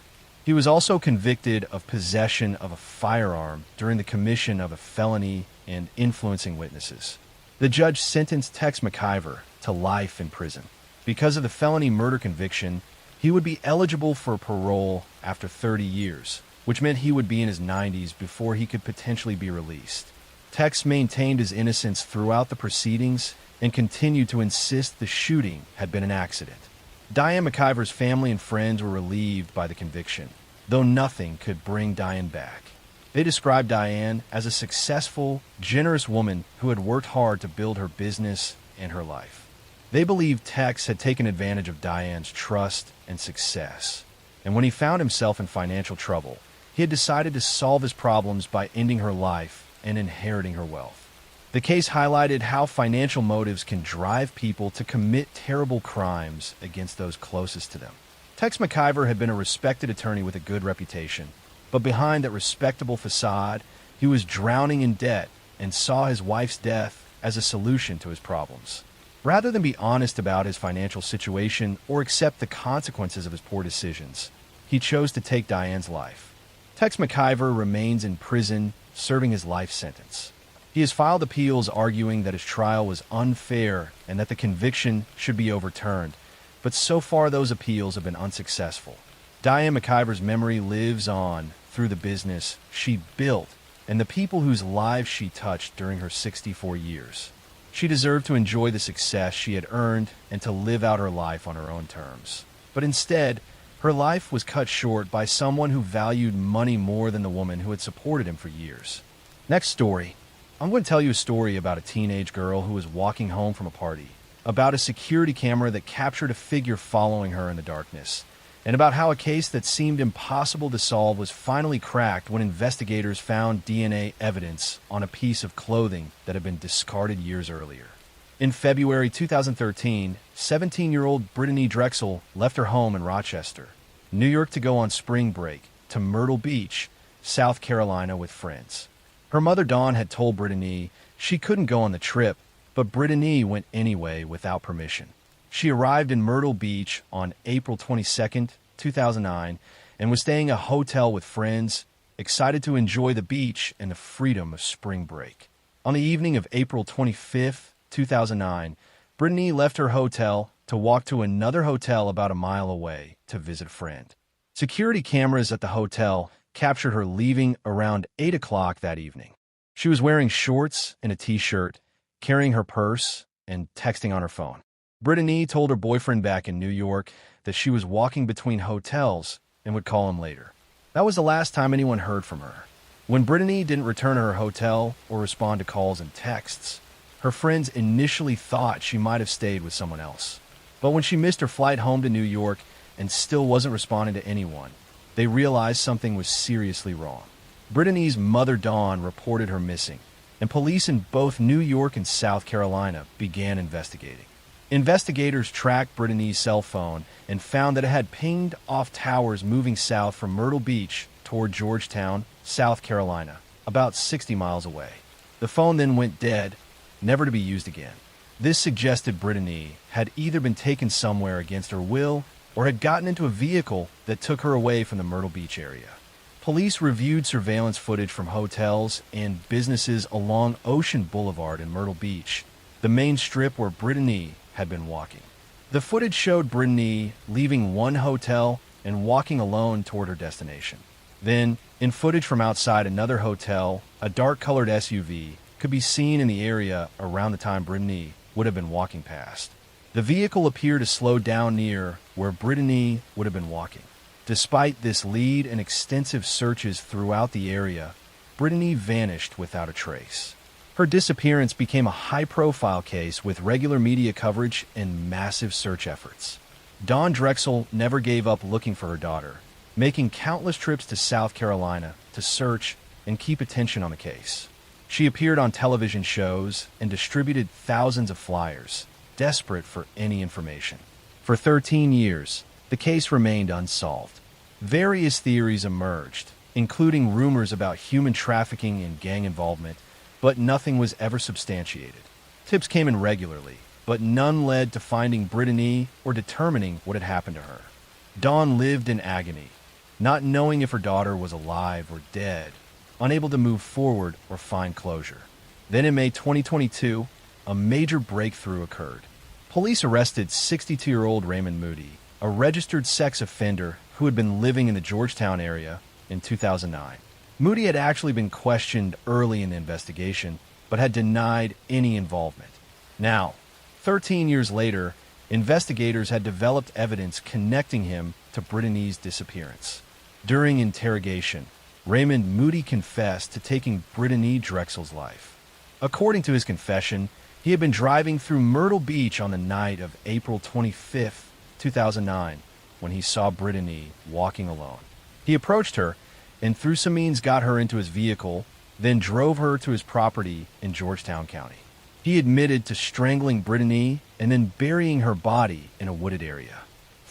He was also convicted of possession of a firearm during the commission of a felony and influencing witnesses. The judge sentenced Tex McIver to life in prison. Because of the felony murder conviction, he would be eligible for parole after 30 years, which meant he would be in his 90s before he could potentially be released. Tex maintained his innocence throughout the proceedings and continued to insist the shooting had been an accident. Diane McIver's family and friends were relieved by the conviction, though nothing could bring Diane back. They described Diane as a successful, generous woman who had worked hard to build her business and her life. They believed Tex had taken advantage of Diane's trust and success, and when he found himself in financial trouble, he had decided to solve his problems by ending her life and inheriting her wealth. The case highlighted how financial motives can drive people to commit terrible crimes against those closest to them. Tex McIver had been a respected attorney with a good reputation, but behind that respectable facade, he was drowning in debt and saw his wife's death as a solution to his problems. Rather than be honest about his financial situation or accept the consequences of his poor decisions, he chose to take Diane's life. Tex McIver remains in prison, serving his life sentence. He has filed appeals arguing that his trial was unfair and that the conviction should be overturned, but so far those appeals have been unsuccessful. Diane McIver's memory lives on through the business she built and the people whose lives she touched during her 64 years. She deserved to enjoy the success she had earned and to live out her life on her own terms. But instead, her life was cut short by someone who valued money more than the woman who had supported him for years. Next story. I'm going to tell you a story about a teenage girl who was walking home from a party, about a security camera that captured a figure following her in the darkness, and about how a case that seemed impossible to solve was finally cracked when investigators found DNA evidence on a piece of clothing that had been discarded years earlier. In February 2013, 17-year-old Brittany Drexel left her home in Rochester, New York to go on spring break to Myrtle Beach, South Carolina with friends. Her mother Dawn had told Brittany she couldn't go on the trip, but Brittany went anyway without permission. She arrived in Myrtle Beach on April 22, 2009, and was staying at a hotel with friends, excited to enjoy the beach and the freedom of spring break. On the evening of April 25, 2009, Brittany left her hotel to walk to another hotel about a mile away to visit a friend. Security cameras at the hotel captured her leaving around 8 o'clock that evening. She was wearing shorts and a t-shirt, carrying her purse, and texting on her phone. Brittany told her boyfriend back in New York that she was walking between hotels and would call him later. That was the last time anyone heard from her. When Brittany didn't return to her hotel or respond to calls and texts, her friends initially thought she might have stayed with someone else. But when she missed her flight home to New York and still wasn't responding to anyone, they realized something was seriously wrong. Brittany's mother Dawn reported her missing, and police in both New York and South Carolina began investigating. Investigators tracked Brittany's cell phone and found that it had pinged off towers moving south from Myrtle Beach toward Georgetown, South Carolina, about 60 miles away. The phone then went dead, never to be used again. This suggested Brittany had either been taken somewhere against her will or had gotten into a vehicle that took her away from the Myrtle Beach area. Police reviewed surveillance footage from hotels and businesses along Ocean Boulevard in Myrtle Beach, the main strip where Brittany had been walking. The footage showed Brittany leaving one hotel and walking alone toward her destination. Then, in footage from outside another hotel, a dark-colored SUV could be seen in the area around the time Brittany would have been walking past. The vehicle appeared to slow down near where Brittany would have been walking. Despite this lead and extensive searches throughout the area, Brittany vanished without a trace. Her disappearance became a high-profile case with regular media coverage and massive search efforts. Dawn Drexel never gave up looking for her daughter, making countless trips to South Carolina to search and keep attention on the case. She appeared on television shows and distributed thousands of flyers, desperate for any information. For 13 years, the case remained unsolved. Various theories emerged, including rumors about human trafficking and gang involvement, but nothing was ever substantiated. Tips came in regularly, but none led to finding Brittany or determining what had happened to her. Dawn lived in agony, not knowing if her daughter was alive or dead, unable to move forward or find closure. Then in May 2022, a major breakthrough occurred. Police arrested 62-year-old Raymond Moody, a registered sex offender who had been living in the Georgetown area in 2009. Moody had actually been questioned early in the investigation, but had denied any involvement. Now, 13 years later, investigators had developed evidence connecting him to Brittany's disappearance. During interrogation, Raymond Moody confessed to taking Brittany Drexel's life. According to his confession, he had been driving through Myrtle Beach on the night of April 25, 2009, when he saw Brittany walking alone. He approached her and through some means got her into his vehicle, then drove her to his property in Georgetown County. He admitted to strangling Brittany and then burying her body in a wooded area.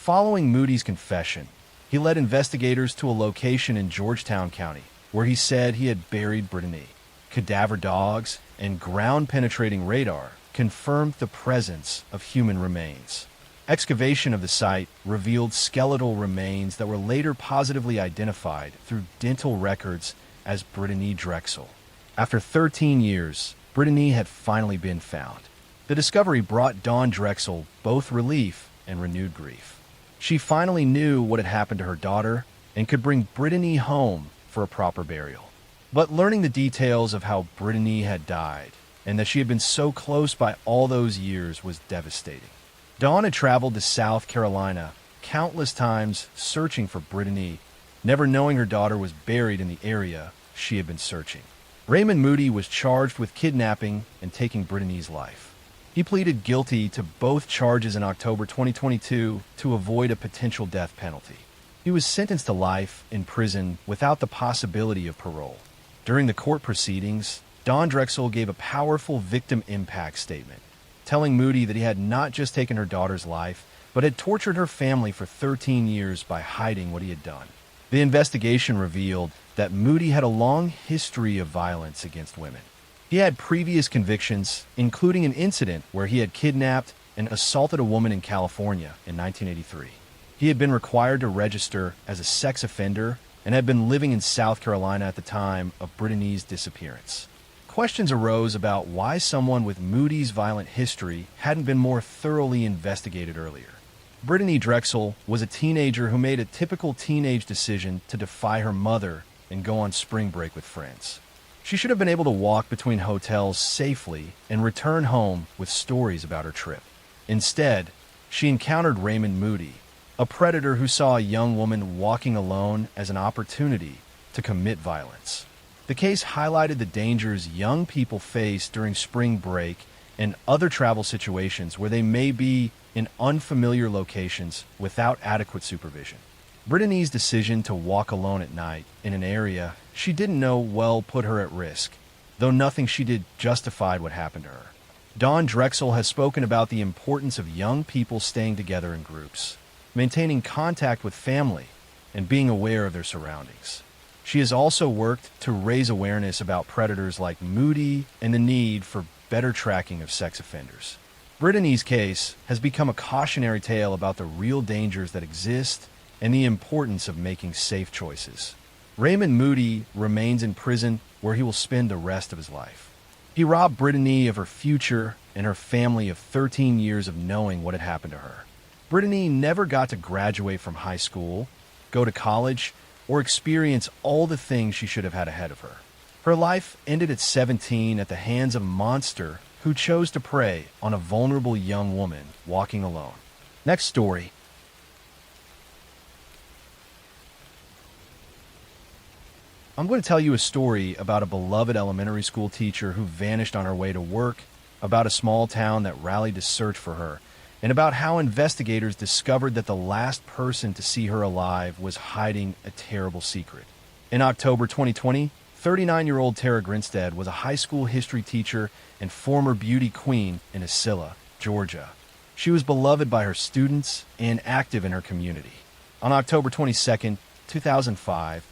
Following Moody's confession, he led investigators to a location in Georgetown County where he said he had buried Brittany. Cadaver dogs and ground-penetrating radar confirmed the presence of human remains. Excavation of the site revealed skeletal remains that were later positively identified through dental records as Brittany Drexel. After 13 years, Brittany had finally been found. The discovery brought Dawn Drexel both relief and renewed grief. She finally knew what had happened to her daughter and could bring Brittany home for a proper burial. But learning the details of how Brittany had died and that she had been so close by all those years was devastating. Dawn had traveled to South Carolina countless times searching for Brittany, never knowing her daughter was buried in the area she had been searching. Raymond Moody was charged with kidnapping and taking Brittany's life. He pleaded guilty to both charges in October 2022 to avoid a potential death penalty. He was sentenced to life in prison without the possibility of parole. During the court proceedings, Dawn Drexel gave a powerful victim impact statement, telling Moody that he had not just taken her daughter's life, but had tortured her family for 13 years by hiding what he had done. The investigation revealed that Moody had a long history of violence against women. He had previous convictions, including an incident where he had kidnapped and assaulted a woman in California in 1983. He had been required to register as a sex offender and had been living in South Carolina at the time of Brittany's disappearance. Questions arose about why someone with Moody's violent history hadn't been more thoroughly investigated earlier. Brittany Drexel was a teenager who made a typical teenage decision to defy her mother and go on spring break with friends. She should have been able to walk between hotels safely and return home with stories about her trip. Instead, she encountered Raymond Moody, a predator who saw a young woman walking alone as an opportunity to commit violence. The case highlighted the dangers young people face during spring break and other travel situations where they may be in unfamiliar locations without adequate supervision. Brittany's decision to walk alone at night in an area she didn't know well put her at risk, though nothing she did justified what happened to her. Dawn Drexel has spoken about the importance of young people staying together in groups, maintaining contact with family, and being aware of their surroundings. She has also worked to raise awareness about predators like Moody and the need for better tracking of sex offenders. Brittany's case has become a cautionary tale about the real dangers that exist and the importance of making safe choices. Raymond Moody remains in prison where he will spend the rest of his life. He robbed Brittany of her future and her family of 13 years of knowing what had happened to her. Brittany never got to graduate from high school, go to college, or experience all the things she should have had ahead of her. Her life ended at 17 at the hands of a monster who chose to prey on a vulnerable young woman walking alone. Next story. I'm going to tell you a story about a beloved elementary school teacher who vanished on her way to work, about a small town that rallied to search for her, and about how investigators discovered that the last person to see her alive was hiding a terrible secret. In October 2020, 39-year-old Tara Grinstead was a high school history teacher and former beauty queen in Isilla, Georgia. She was beloved by her students and active in her community. On October 22, 2005,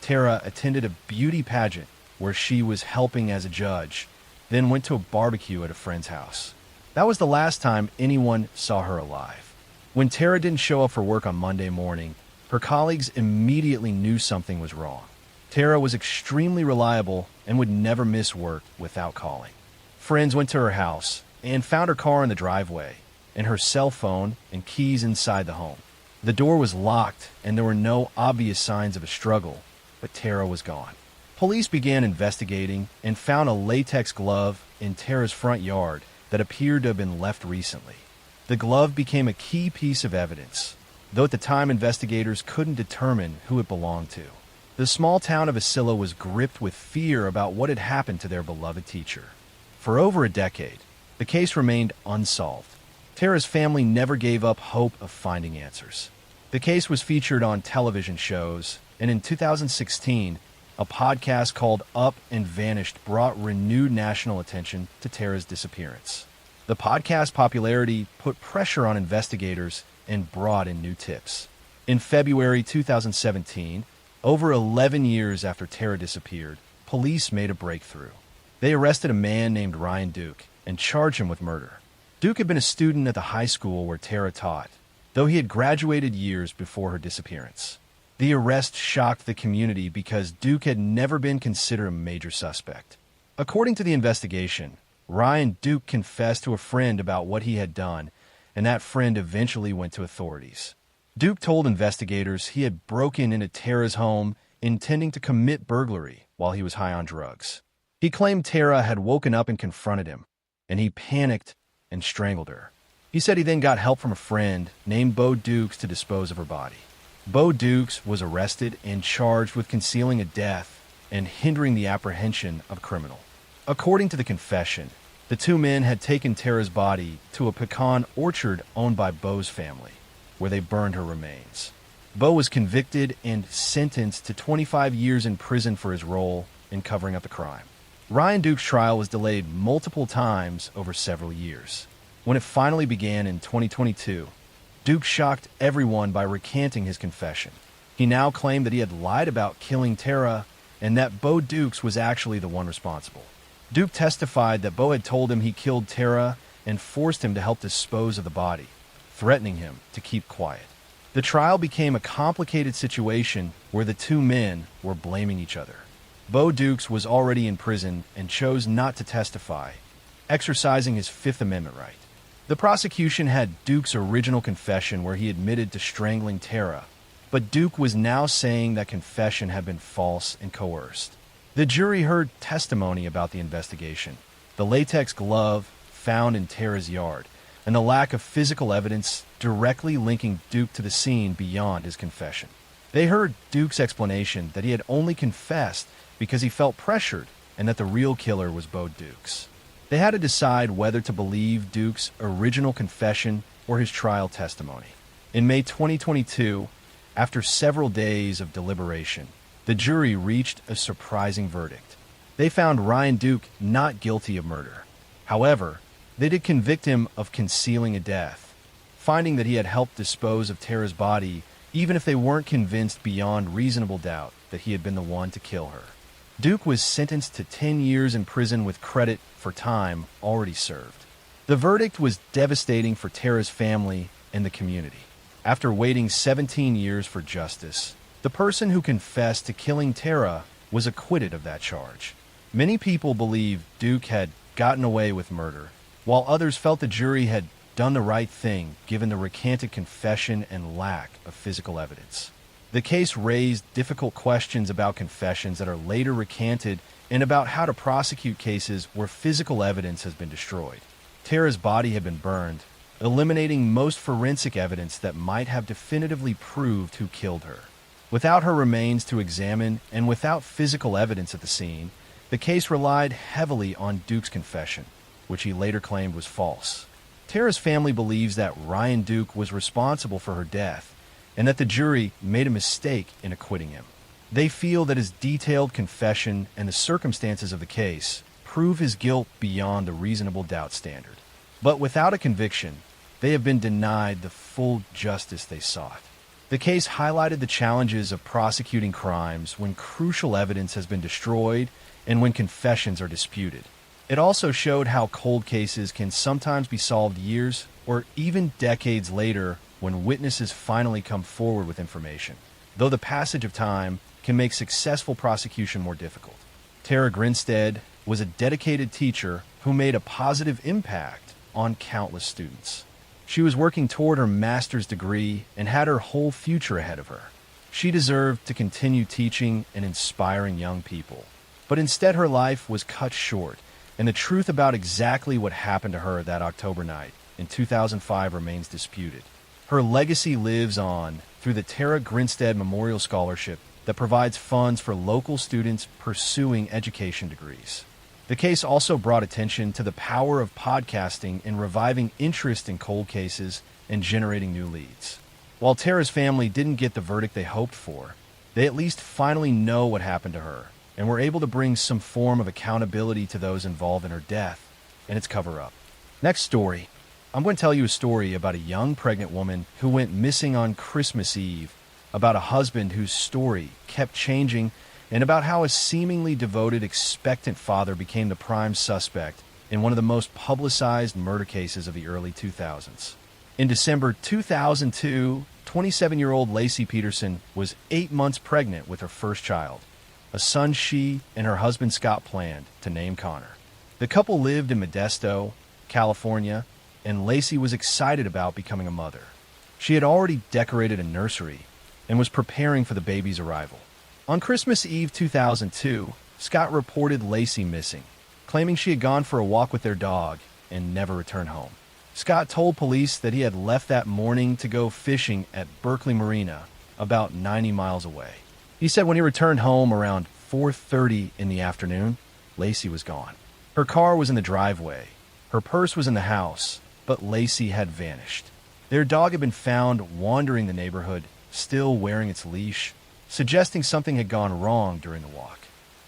Tara attended a beauty pageant where she was helping as a judge, then went to a barbecue at a friend's house. That was the last time anyone saw her alive. When Tara didn't show up for work on Monday morning, her colleagues immediately knew something was wrong. Tara was extremely reliable and would never miss work without calling. Friends went to her house and found her car in the driveway and her cell phone and keys inside the home. The door was locked and there were no obvious signs of a struggle, but Tara was gone. Police began investigating and found a latex glove in Tara's front yard that appeared to have been left recently. The glove became a key piece of evidence, though at the time investigators couldn't determine who it belonged to. The small town of Isilla was gripped with fear about what had happened to their beloved teacher. For over a decade, the case remained unsolved. Tara's family never gave up hope of finding answers. The case was featured on television shows, and in 2016, a podcast called Up and Vanished brought renewed national attention to Tara's disappearance. The podcast popularity put pressure on investigators and brought in new tips. In February 2017, over 11 years after Tara disappeared, police made a breakthrough. They arrested a man named Ryan Duke and charged him with murder. Duke had been a student at the high school where Tara taught, though he had graduated years before her disappearance. The arrest shocked the community because Duke had never been considered a major suspect. According to the investigation, Ryan Duke confessed to a friend about what he had done, and that friend eventually went to authorities. Duke told investigators he had broken into Tara's home intending to commit burglary while he was high on drugs. He claimed Tara had woken up and confronted him, and he panicked and strangled her. He said he then got help from a friend named Bo Dukes to dispose of her body. Bo Dukes was arrested and charged with concealing a death and hindering the apprehension of a criminal. According to the confession, the two men had taken Tara's body to a pecan orchard owned by Bo's family, where they burned her remains. Bo was convicted and sentenced to 25 years in prison for his role in covering up the crime. Ryan Duke's trial was delayed multiple times over several years. When it finally began in 2022, Duke shocked everyone by recanting his confession. He now claimed that he had lied about killing Tara and that Bo Dukes was actually the one responsible. Duke testified that Bo had told him he killed Tara and forced him to help dispose of the body, threatening him to keep quiet. The trial became a complicated situation where the two men were blaming each other. Bo Dukes was already in prison and chose not to testify, exercising his Fifth Amendment right. The prosecution had Duke's original confession where he admitted to strangling Tara, but Duke was now saying that confession had been false and coerced. The jury heard testimony about the investigation, the latex glove found in Tara's yard, and the lack of physical evidence directly linking Duke to the scene beyond his confession. They heard Duke's explanation that he had only confessed because he felt pressured and that the real killer was Bo Dukes. They had to decide whether to believe Duke's original confession or his trial testimony. In May 2022, after several days of deliberation, the jury reached a surprising verdict. They found Ryan Duke not guilty of murder. However, they did convict him of concealing a death, finding that he had helped dispose of Tara's body even if they weren't convinced beyond reasonable doubt that he had been the one to kill her. Duke was sentenced to 10 years in prison with credit for time already served. The verdict was devastating for Tara's family and the community. After waiting 17 years for justice, the person who confessed to killing Tara was acquitted of that charge. Many people believe Duke had gotten away with murder, while others felt the jury had done the right thing given the recanted confession and lack of physical evidence. The case raised difficult questions about confessions that are later recanted and about how to prosecute cases where physical evidence has been destroyed. Tara's body had been burned, eliminating most forensic evidence that might have definitively proved who killed her. Without her remains to examine and without physical evidence at the scene, the case relied heavily on Duke's confession, which he later claimed was false. Tara's family believes that Ryan Duke was responsible for her death and that the jury made a mistake in acquitting him. They feel that his detailed confession and the circumstances of the case prove his guilt beyond the reasonable doubt standard. But without a conviction, they have been denied the full justice they sought. The case highlighted the challenges of prosecuting crimes when crucial evidence has been destroyed and when confessions are disputed. It also showed how cold cases can sometimes be solved years or even decades later when witnesses finally come forward with information, though the passage of time can make successful prosecution more difficult. Tara Grinstead was a dedicated teacher who made a positive impact on countless students. She was working toward her master's degree and had her whole future ahead of her. She deserved to continue teaching and inspiring young people. But instead her life was cut short, and the truth about exactly what happened to her that October night in 2005 remains disputed. Her legacy lives on through the Tara Grinstead Memorial Scholarship that provides funds for local students pursuing education degrees. The case also brought attention to the power of podcasting in reviving interest in cold cases and generating new leads. While Tara's family didn't get the verdict they hoped for, they at least finally know what happened to her and were able to bring some form of accountability to those involved in her death and its cover-up. Next story. I'm going to tell you a story about a young pregnant woman who went missing on Christmas Eve, about a husband whose story kept changing, and about how a seemingly devoted, expectant father became the prime suspect in one of the most publicized murder cases of the early 2000s. In December 2002, 27-year-old Lacey Peterson was 8 months pregnant with her first child, a son she and her husband Scott planned to name Connor. The couple lived in Modesto, California, and Lacey was excited about becoming a mother. She had already decorated a nursery and was preparing for the baby's arrival. On Christmas Eve 2002, Scott reported Lacey missing, claiming she had gone for a walk with their dog and never returned home. Scott told police that he had left that morning to go fishing at Berkeley Marina, about 90 miles away. He said when he returned home around 4:30 in the afternoon, Lacey was gone. Her car was in the driveway. Her purse was in the house, but Lacey had vanished. Their dog had been found wandering the neighborhood, still wearing its leash, suggesting something had gone wrong during the walk.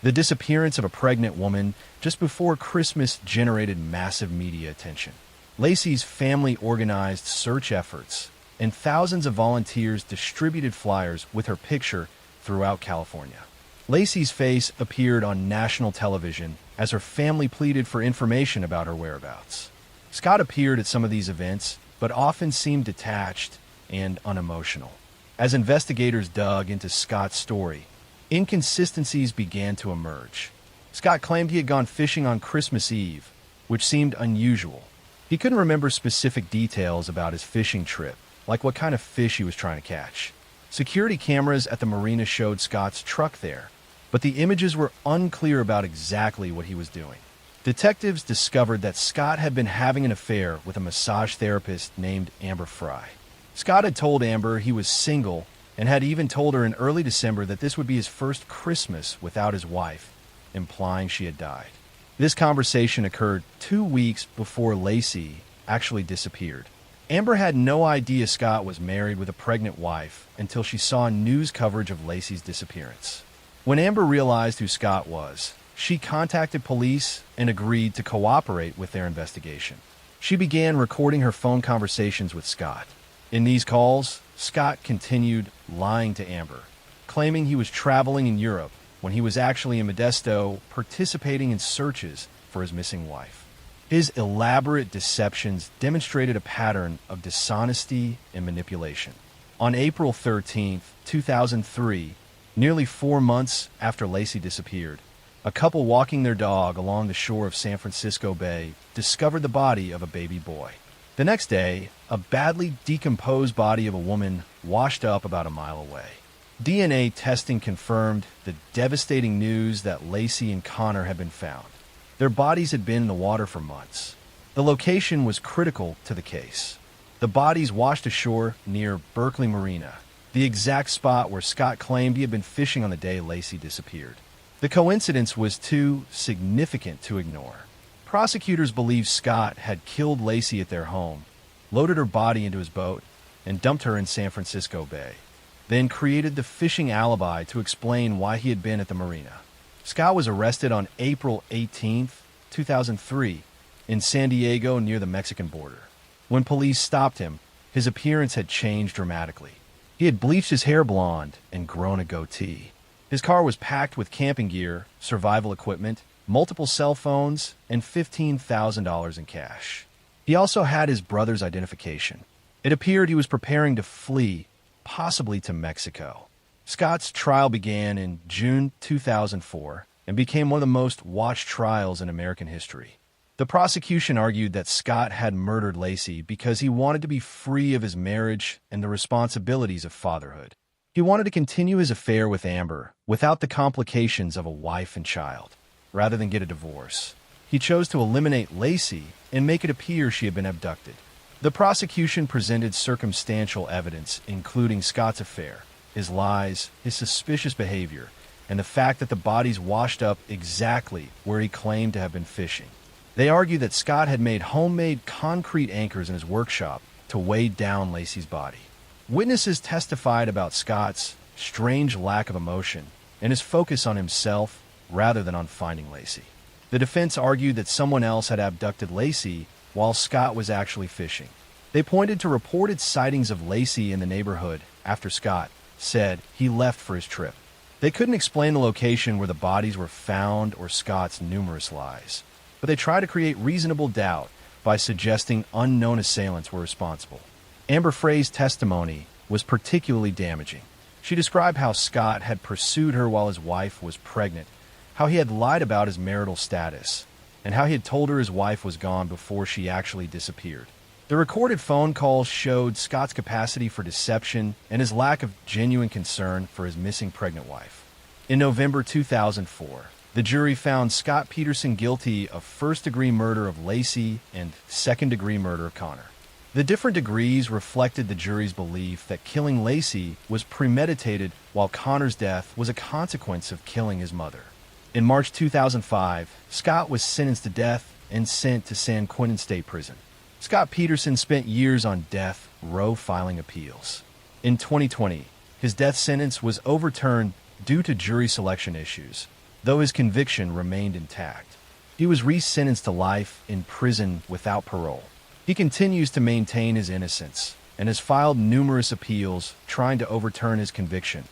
The disappearance of a pregnant woman just before Christmas generated massive media attention. Lacey's family organized search efforts, and thousands of volunteers distributed flyers with her picture throughout California. Lacey's face appeared on national television as her family pleaded for information about her whereabouts. Scott appeared at some of these events, but often seemed detached and unemotional. As investigators dug into Scott's story, inconsistencies began to emerge. Scott claimed he had gone fishing on Christmas Eve, which seemed unusual. He couldn't remember specific details about his fishing trip, like what kind of fish he was trying to catch. Security cameras at the marina showed Scott's truck there, but the images were unclear about exactly what he was doing. Detectives discovered that Scott had been having an affair with a massage therapist named Amber Fry. Scott had told Amber he was single and had even told her in early December that this would be his first Christmas without his wife, implying she had died. This conversation occurred 2 weeks before Lacey actually disappeared. Amber had no idea Scott was married with a pregnant wife until she saw news coverage of Lacey's disappearance. When Amber realized who Scott was, she contacted police and agreed to cooperate with their investigation. She began recording her phone conversations with Scott. In these calls, Scott continued lying to Amber, claiming he was traveling in Europe when he was actually in Modesto participating in searches for his missing wife. His elaborate deceptions demonstrated a pattern of dishonesty and manipulation. On April 13, 2003, nearly 4 months after Lacey disappeared, a couple walking their dog along the shore of San Francisco Bay discovered the body of a baby boy. The next day, a badly decomposed body of a woman washed up about a mile away. DNA testing confirmed the devastating news that Lacey and Connor had been found. Their bodies had been in the water for months. The location was critical to the case. The bodies washed ashore near Berkeley Marina, the exact spot where Scott claimed he had been fishing on the day Lacey disappeared. The coincidence was too significant to ignore. Prosecutors believed Scott had killed Lacey at their home, loaded her body into his boat, and dumped her in San Francisco Bay, then created the fishing alibi to explain why he had been at the marina. Scott was arrested on April 18, 2003, in San Diego near the Mexican border. When police stopped him, his appearance had changed dramatically. He had bleached his hair blonde and grown a goatee. His car was packed with camping gear, survival equipment, multiple cell phones, and $15,000 in cash. He also had his brother's identification. It appeared he was preparing to flee, possibly to Mexico. Scott's trial began in June 2004 and became one of the most watched trials in American history. The prosecution argued that Scott had murdered Lacey because he wanted to be free of his marriage and the responsibilities of fatherhood. He wanted to continue his affair with Amber without the complications of a wife and child, rather than get a divorce. He chose to eliminate Lacey and make it appear she had been abducted. The prosecution presented circumstantial evidence, including Scott's affair, his lies, his suspicious behavior, and the fact that the bodies washed up exactly where he claimed to have been fishing. They argued that Scott had made homemade concrete anchors in his workshop to weigh down Lacey's body. Witnesses testified about Scott's strange lack of emotion and his focus on himself rather than on finding Lacey. The defense argued that someone else had abducted Lacey while Scott was actually fishing. They pointed to reported sightings of Lacey in the neighborhood after Scott said he left for his trip. They couldn't explain the location where the bodies were found or Scott's numerous lies, but they tried to create reasonable doubt by suggesting unknown assailants were responsible. Amber Frey's testimony was particularly damaging. She described how Scott had pursued her while his wife was pregnant, how he had lied about his marital status, and how he had told her his wife was gone before she actually disappeared. The recorded phone calls showed Scott's capacity for deception and his lack of genuine concern for his missing pregnant wife. In November 2004, the jury found Scott Peterson guilty of first-degree murder of Lacey and second-degree murder of Connor. The different degrees reflected the jury's belief that killing Lacey was premeditated while Connor's death was a consequence of killing his mother. In March 2005, Scott was sentenced to death and sent to San Quentin State Prison. Scott Peterson spent years on death row filing appeals. In 2020, his death sentence was overturned due to jury selection issues, though his conviction remained intact. He was resentenced to life in prison without parole. He continues to maintain his innocence and has filed numerous appeals trying to overturn his conviction,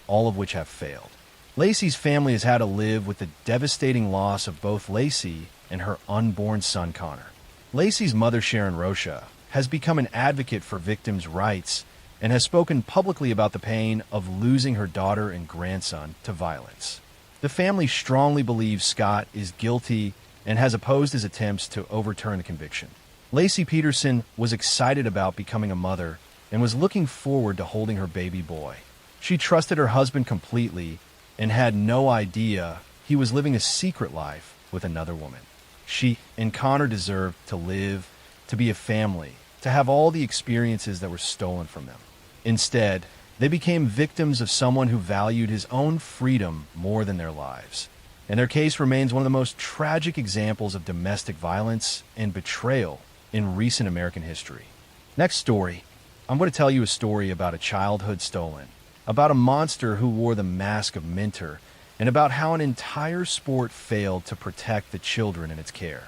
all of which have failed. Lacey's family has had to live with the devastating loss of both Lacey and her unborn son Connor. Lacey's mother, Sharon Rocha, has become an advocate for victims' rights and has spoken publicly about the pain of losing her daughter and grandson to violence. The family strongly believes Scott is guilty and has opposed his attempts to overturn the conviction. Lacey Peterson was excited about becoming a mother and was looking forward to holding her baby boy. She trusted her husband completely and had no idea he was living a secret life with another woman. She and Connor deserved to live, to be a family, to have all the experiences that were stolen from them. Instead, they became victims of someone who valued his own freedom more than their lives. And their case remains one of the most tragic examples of domestic violence and betrayal in recent American history. Next story, I'm going to tell you a story about a childhood stolen, about a monster who wore the mask of Mentor, and about how an entire sport failed to protect the children in its care.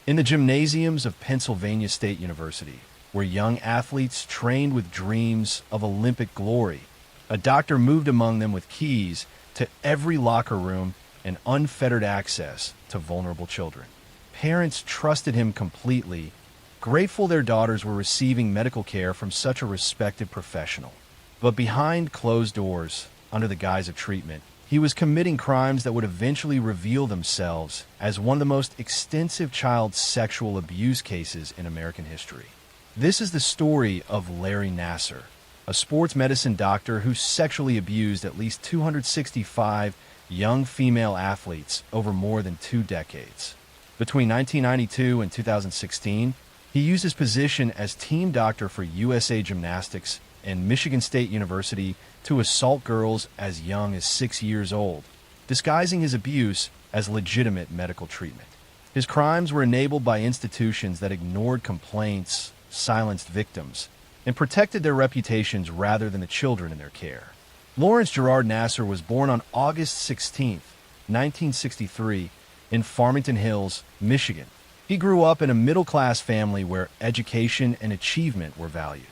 In the gymnasiums of Pennsylvania State University, where young athletes trained with dreams of Olympic glory, a doctor moved among them with keys to every locker room and unfettered access to vulnerable children. Parents trusted him completely, grateful their daughters were receiving medical care from such a respected professional. But behind closed doors, under the guise of treatment, he was committing crimes that would eventually reveal themselves as one of the most extensive child sexual abuse cases in American history. This is the story of Larry Nassar, a sports medicine doctor who sexually abused at least 265 young female athletes over more than 2 decades. Between 1992 and 2016, he used his position as team doctor for USA Gymnastics and Michigan State University to assault girls as young as 6 years old, disguising his abuse as legitimate medical treatment. His crimes were enabled by institutions that ignored complaints, silenced victims, and protected their reputations rather than the children in their care. Lawrence Gerard Nassar was born on August 16, 1963, in Farmington Hills, Michigan. He grew up in a middle-class family where education and achievement were valued.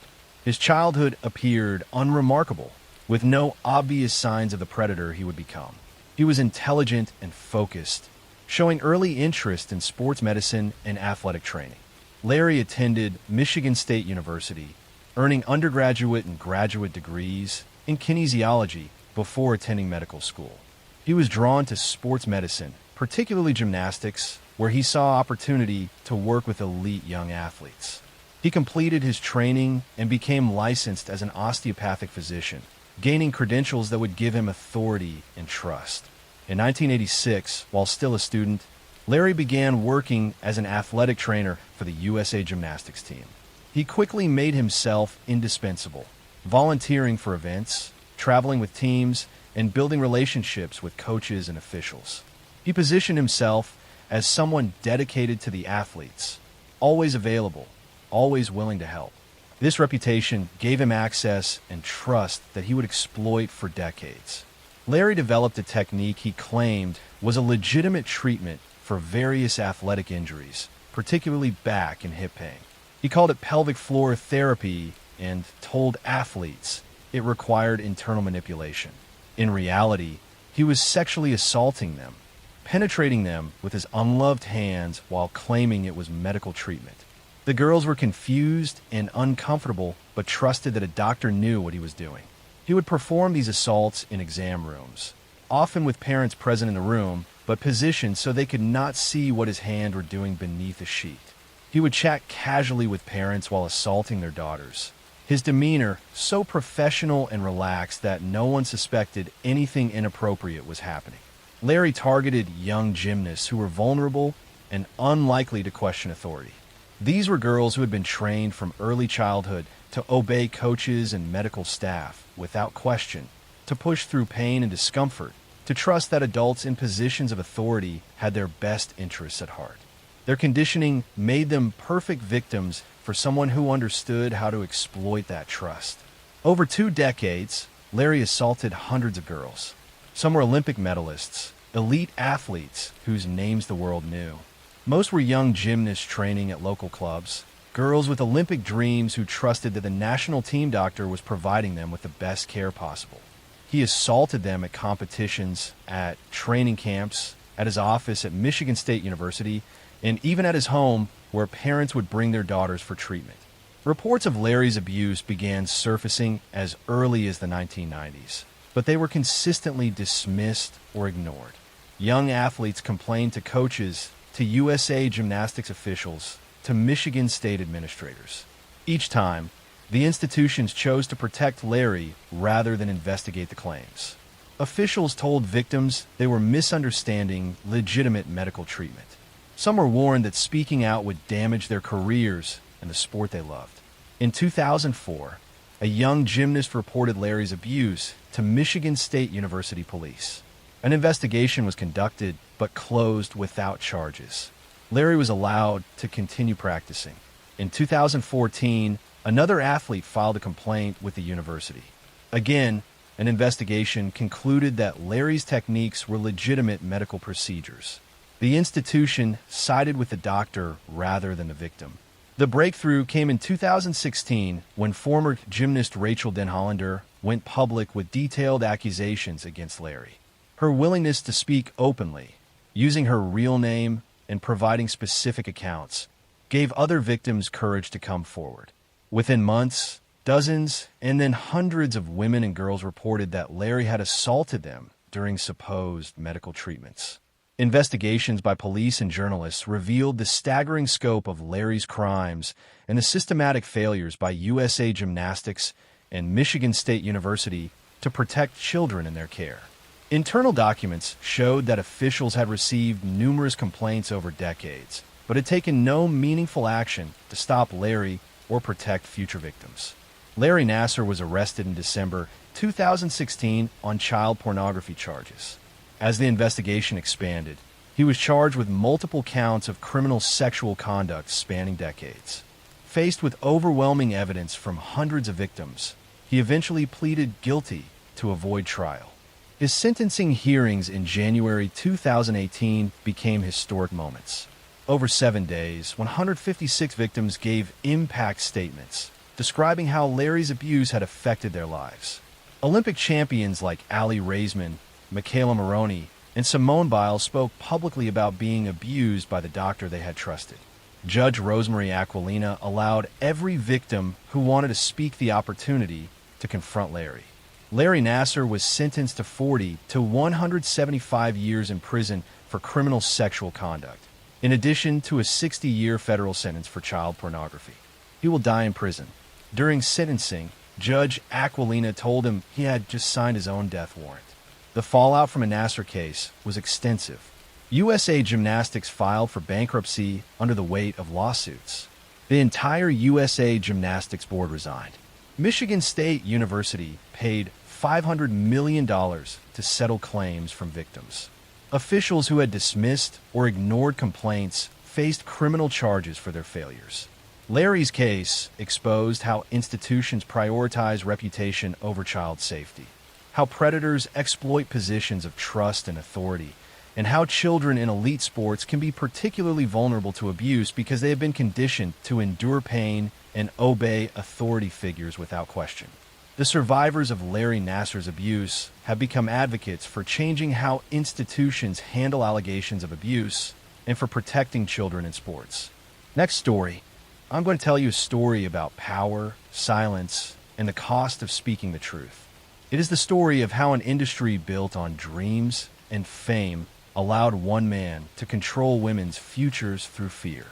His childhood appeared unremarkable, with no obvious signs of the predator he would become. He was intelligent and focused, showing early interest in sports medicine and athletic training. Larry attended Michigan State University, earning undergraduate and graduate degrees in kinesiology before attending medical school. He was drawn to sports medicine, particularly gymnastics, where he saw opportunity to work with elite young athletes. He completed his training and became licensed as an osteopathic physician, gaining credentials that would give him authority and trust. In 1986, while still a student, Larry began working as an athletic trainer for the USA Gymnastics team. He quickly made himself indispensable, volunteering for events, traveling with teams, and building relationships with coaches and officials. He positioned himself as someone dedicated to the athletes, always available, always willing to help. This reputation gave him access and trust that he would exploit for decades. Larry developed a technique he claimed was a legitimate treatment for various athletic injuries, particularly back and hip pain. He called it pelvic floor therapy and told athletes it required internal manipulation. In reality, he was sexually assaulting them, penetrating them with his unloved hands while claiming it was medical treatment. The girls were confused and uncomfortable, but trusted that a doctor knew what he was doing. He would perform these assaults in exam rooms, often with parents present in the room, but positioned so they could not see what his hands were doing beneath a sheet. He would chat casually with parents while assaulting their daughters. His demeanor so professional and relaxed that no one suspected anything inappropriate was happening. Larry targeted young gymnasts who were vulnerable and unlikely to question authority. These were girls who had been trained from early childhood to obey coaches and medical staff without question, to push through pain and discomfort, to trust that adults in positions of authority had their best interests at heart. Their conditioning made them perfect victims for someone who understood how to exploit that trust. Over 2 decades, Larry assaulted hundreds of girls. Some were Olympic medalists, elite athletes whose names the world knew. Most were young gymnasts training at local clubs, girls with Olympic dreams who trusted that the national team doctor was providing them with the best care possible. He assaulted them at competitions, at training camps, at his office at Michigan State University, and even at his home where parents would bring their daughters for treatment. Reports of Larry's abuse began surfacing as early as the 1990s, but they were consistently dismissed or ignored. Young athletes complained to coaches, to USA Gymnastics officials, to Michigan State administrators. Each time, the institutions chose to protect Larry rather than investigate the claims. Officials told victims they were misunderstanding legitimate medical treatment. Some were warned that speaking out would damage their careers and the sport they loved. In 2004, a young gymnast reported Larry's abuse to Michigan State University police. An investigation was conducted, but closed without charges. Larry was allowed to continue practicing. In 2014, another athlete filed a complaint with the university. Again, an investigation concluded that Larry's techniques were legitimate medical procedures. The institution sided with the doctor rather than the victim. The breakthrough came in 2016 when former gymnast Rachel Den Hollander went public with detailed accusations against Larry. Her willingness to speak openly, using her real name and providing specific accounts, gave other victims courage to come forward. Within months, dozens and then hundreds of women and girls reported that Larry had assaulted them during supposed medical treatments. Investigations by police and journalists revealed the staggering scope of Larry's crimes and the systematic failures by USA Gymnastics and Michigan State University to protect children in their care. Internal documents showed that officials had received numerous complaints over decades, but had taken no meaningful action to stop Larry or protect future victims. Larry Nassar was arrested in December 2016 on child pornography charges. As the investigation expanded, he was charged with multiple counts of criminal sexual conduct spanning decades. Faced with overwhelming evidence from hundreds of victims, he eventually pleaded guilty to avoid trial. His sentencing hearings in January 2018 became historic moments. Over 7 days, 156 victims gave impact statements describing how Larry's abuse had affected their lives. Olympic champions like Ali Raisman, Michaela Maroney, and Simone Biles spoke publicly about being abused by the doctor they had trusted. Judge Rosemary Aquilina allowed every victim who wanted to speak the opportunity to confront Larry. Larry Nassar was sentenced to 40 to 175 years in prison for criminal sexual conduct, in addition to a 60-year federal sentence for child pornography. He will die in prison. During sentencing, Judge Aquilina told him he had just signed his own death warrant. The fallout from a Nassar case was extensive. USA Gymnastics filed for bankruptcy under the weight of lawsuits. The entire USA Gymnastics board resigned. Michigan State University paid $500 million to settle claims from victims. Officials who had dismissed or ignored complaints faced criminal charges for their failures. Larry's case exposed how institutions prioritize reputation over child safety, how predators exploit positions of trust and authority, and how children in elite sports can be particularly vulnerable to abuse because they have been conditioned to endure pain and obey authority figures without question. The survivors of Larry Nassar's abuse have become advocates for changing how institutions handle allegations of abuse and for protecting children in sports. Next story. I'm going to tell you a story about power, silence, and the cost of speaking the truth. It is the story of how an industry built on dreams and fame allowed one man to control women's futures through fear.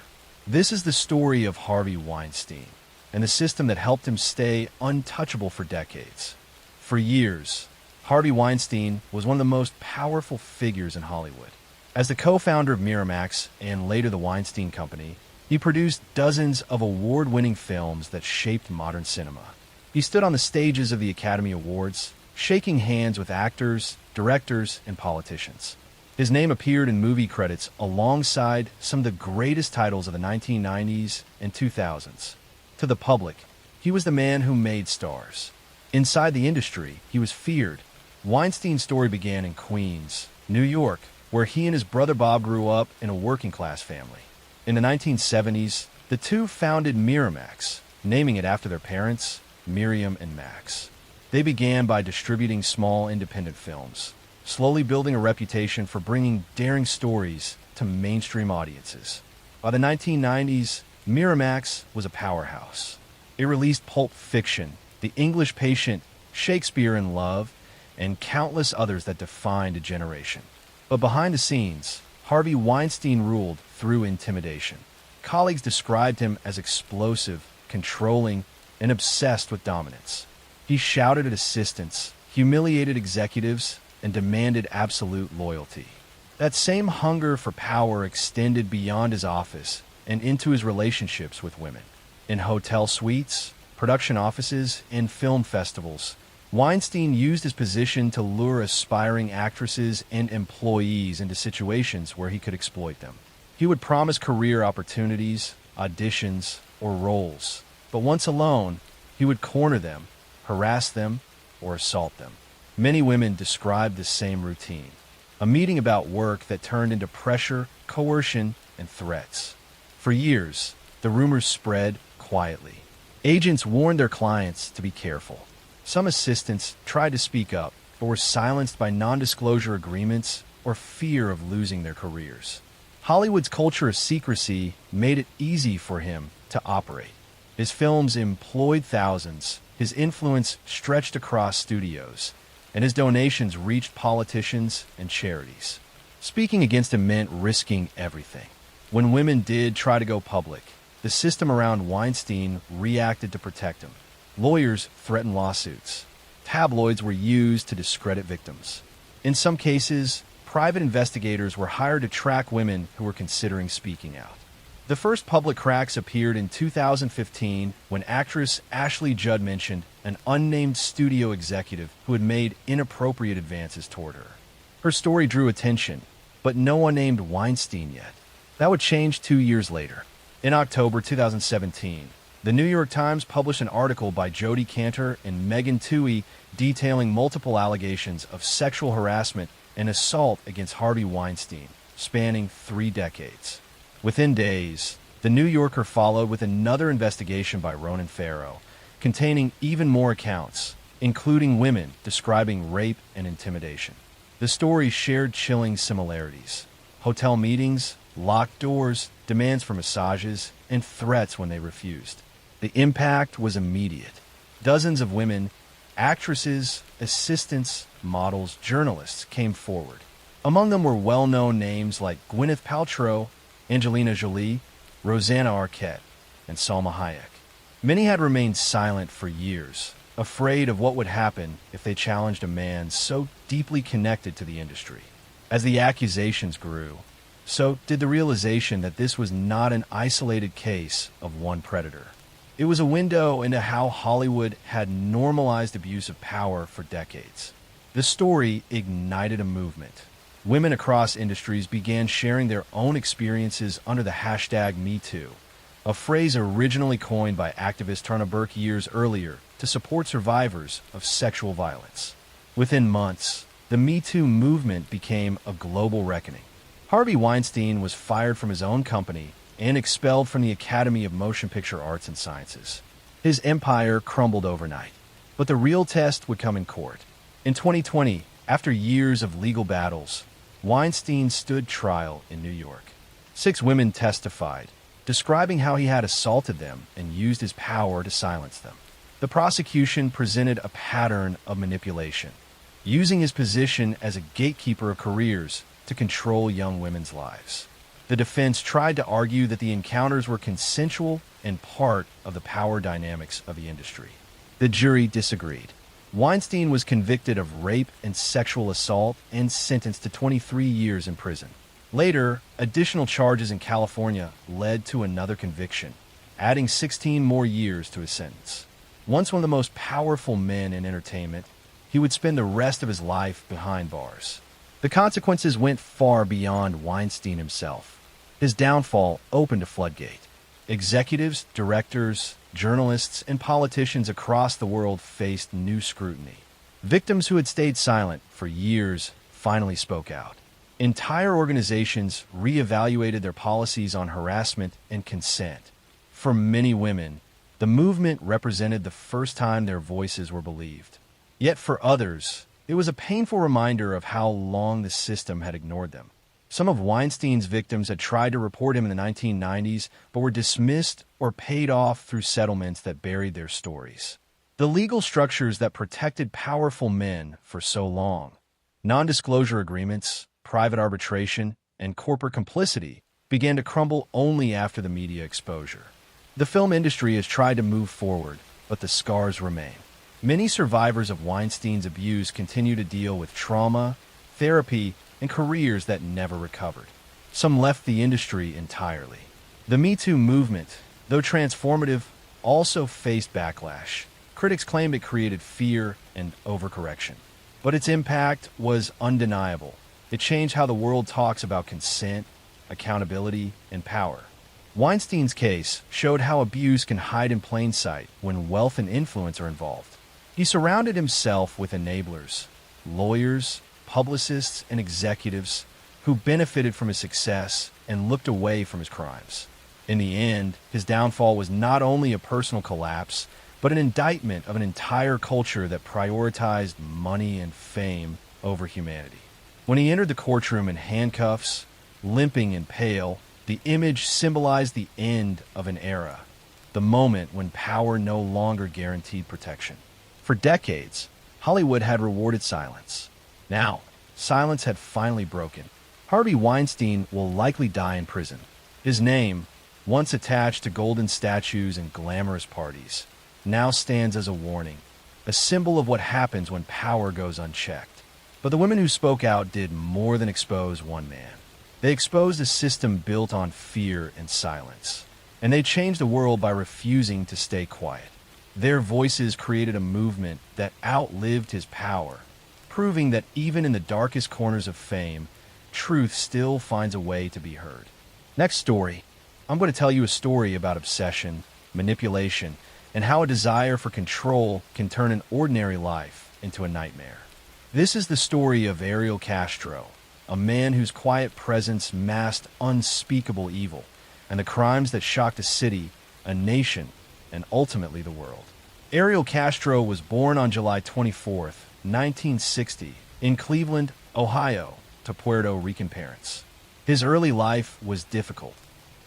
This is the story of Harvey Weinstein and the system that helped him stay untouchable for decades. For years, Harvey Weinstein was one of the most powerful figures in Hollywood. As the co-founder of Miramax and later the Weinstein Company, he produced dozens of award-winning films that shaped modern cinema. He stood on the stages of the Academy Awards, shaking hands with actors, directors, and politicians. His name appeared in movie credits alongside some of the greatest titles of the 1990s and 2000s. To the public, he was the man who made stars. Inside the industry, he was feared. Weinstein's story began in Queens, New York, where he and his brother Bob grew up in a working-class family. In the 1970s, the two founded Miramax, naming it after their parents, Miriam and Max. They began by distributing small independent films, slowly building a reputation for bringing daring stories to mainstream audiences. By the 1990s, Miramax was a powerhouse. It released Pulp Fiction, The English Patient, Shakespeare in Love, and countless others that defined a generation. But behind the scenes, Harvey Weinstein ruled through intimidation. Colleagues described him as explosive, controlling, and obsessed with dominance. He shouted at assistants, humiliated executives, and demanded absolute loyalty. That same hunger for power extended beyond his office and into his relationships with women. In hotel suites, production offices, and film festivals, Weinstein used his position to lure aspiring actresses and employees into situations where he could exploit them. He would promise career opportunities, auditions, or roles, but once alone, he would corner them, harass them, or assault them. Many women described the same routine, a meeting about work that turned into pressure, coercion, and threats. For years, the rumors spread quietly. Agents warned their clients to be careful. Some assistants tried to speak up, but were silenced by non-disclosure agreements or fear of losing their careers. Hollywood's culture of secrecy made it easy for him to operate. His films employed thousands, his influence stretched across studios, and his donations reached politicians and charities. Speaking against him meant risking everything. When women did try to go public, the system around Weinstein reacted to protect him. Lawyers threatened lawsuits. Tabloids were used to discredit victims. In some cases, private investigators were hired to track women who were considering speaking out. The first public cracks appeared in 2015 when actress Ashley Judd mentioned an unnamed studio executive who had made inappropriate advances toward her. Her story drew attention, but no one named Weinstein yet. That would change 2 years later. In October 2017, the New York Times published an article by Jodi Kantor and Megan Twohey detailing multiple allegations of sexual harassment and assault against Harvey Weinstein, spanning 3 decades. Within days, The New Yorker followed with another investigation by Ronan Farrow, containing even more accounts, including women describing rape and intimidation. The stories shared chilling similarities: hotel meetings, locked doors, demands for massages, and threats when they refused. The impact was immediate. Dozens of women, actresses, assistants, models, journalists came forward. Among them were well-known names like Gwyneth Paltrow, Angelina Jolie, Rosanna Arquette, and Salma Hayek. Many had remained silent for years, afraid of what would happen if they challenged a man so deeply connected to the industry. As the accusations grew, so did the realization that this was not an isolated case of one predator. It was a window into how Hollywood had normalized abuse of power for decades. The story ignited a movement. Women across industries began sharing their own experiences under the hashtag #MeToo, a phrase originally coined by activist Tarna Burke years earlier to support survivors of sexual violence. Within months, The Me Too movement became a global reckoning. Harvey Weinstein was fired from his own company and expelled from the Academy of Motion Picture Arts and Sciences. His empire crumbled overnight. But the real test would come in court. In 2020, after years of legal battles, Weinstein stood trial in New York. 6 women testified, describing how he had assaulted them and used his power to silence them. The prosecution presented a pattern of manipulation, using his position as a gatekeeper of careers to control young women's lives. The defense tried to argue that the encounters were consensual and part of the power dynamics of the industry. The jury disagreed. Weinstein was convicted of rape and sexual assault and sentenced to 23 years in prison. Later, additional charges in California led to another conviction, adding 16 more years to his sentence. Once one of the most powerful men in entertainment, he would spend the rest of his life behind bars. The consequences went far beyond Weinstein himself. His downfall opened a floodgate. Executives, directors, journalists, and politicians across the world faced new scrutiny. Victims who had stayed silent for years finally spoke out. Entire organizations reevaluated their policies on harassment and consent. For many women, the movement represented the first time their voices were believed. Yet for others, it was a painful reminder of how long the system had ignored them. Some of Weinstein's victims had tried to report him in the 1990s, but were dismissed or paid off through settlements that buried their stories. The legal structures that protected powerful men for so long, non-disclosure agreements, private arbitration, and corporate complicity, began to crumble only after the media exposure. The film industry has tried to move forward, but the scars remain. Many survivors of Weinstein's abuse continue to deal with trauma, therapy, and careers that never recovered. Some left the industry entirely. The Me Too movement, though transformative, also faced backlash. Critics claimed it created fear and overcorrection. But its impact was undeniable. It changed how the world talks about consent, accountability, and power. Weinstein's case showed how abuse can hide in plain sight when wealth and influence are involved. He surrounded himself with enablers, lawyers, publicists, and executives who benefited from his success and looked away from his crimes. In the end, his downfall was not only a personal collapse, but an indictment of an entire culture that prioritized money and fame over humanity. When he entered the courtroom in handcuffs, limping and pale, the image symbolized the end of an era, the moment when power no longer guaranteed protection. For decades, Hollywood had rewarded silence. Now, silence had finally broken. Harvey Weinstein will likely die in prison. His name, once attached to golden statues and glamorous parties, now stands as a warning, a symbol of what happens when power goes unchecked. But the women who spoke out did more than expose one man. They exposed a system built on fear and silence, and they changed the world by refusing to stay quiet. Their voices created a movement that outlived his power, proving that even in the darkest corners of fame, truth still finds a way to be heard. Next story, I'm going to tell you a story about obsession, manipulation, and how a desire for control can turn an ordinary life into a nightmare. This is the story of Ariel Castro, a man whose quiet presence masked unspeakable evil and the crimes that shocked a city, a nation, and ultimately the world. Ariel Castro was born on July 24th, 1960, in Cleveland, Ohio, to Puerto Rican parents. His early life was difficult.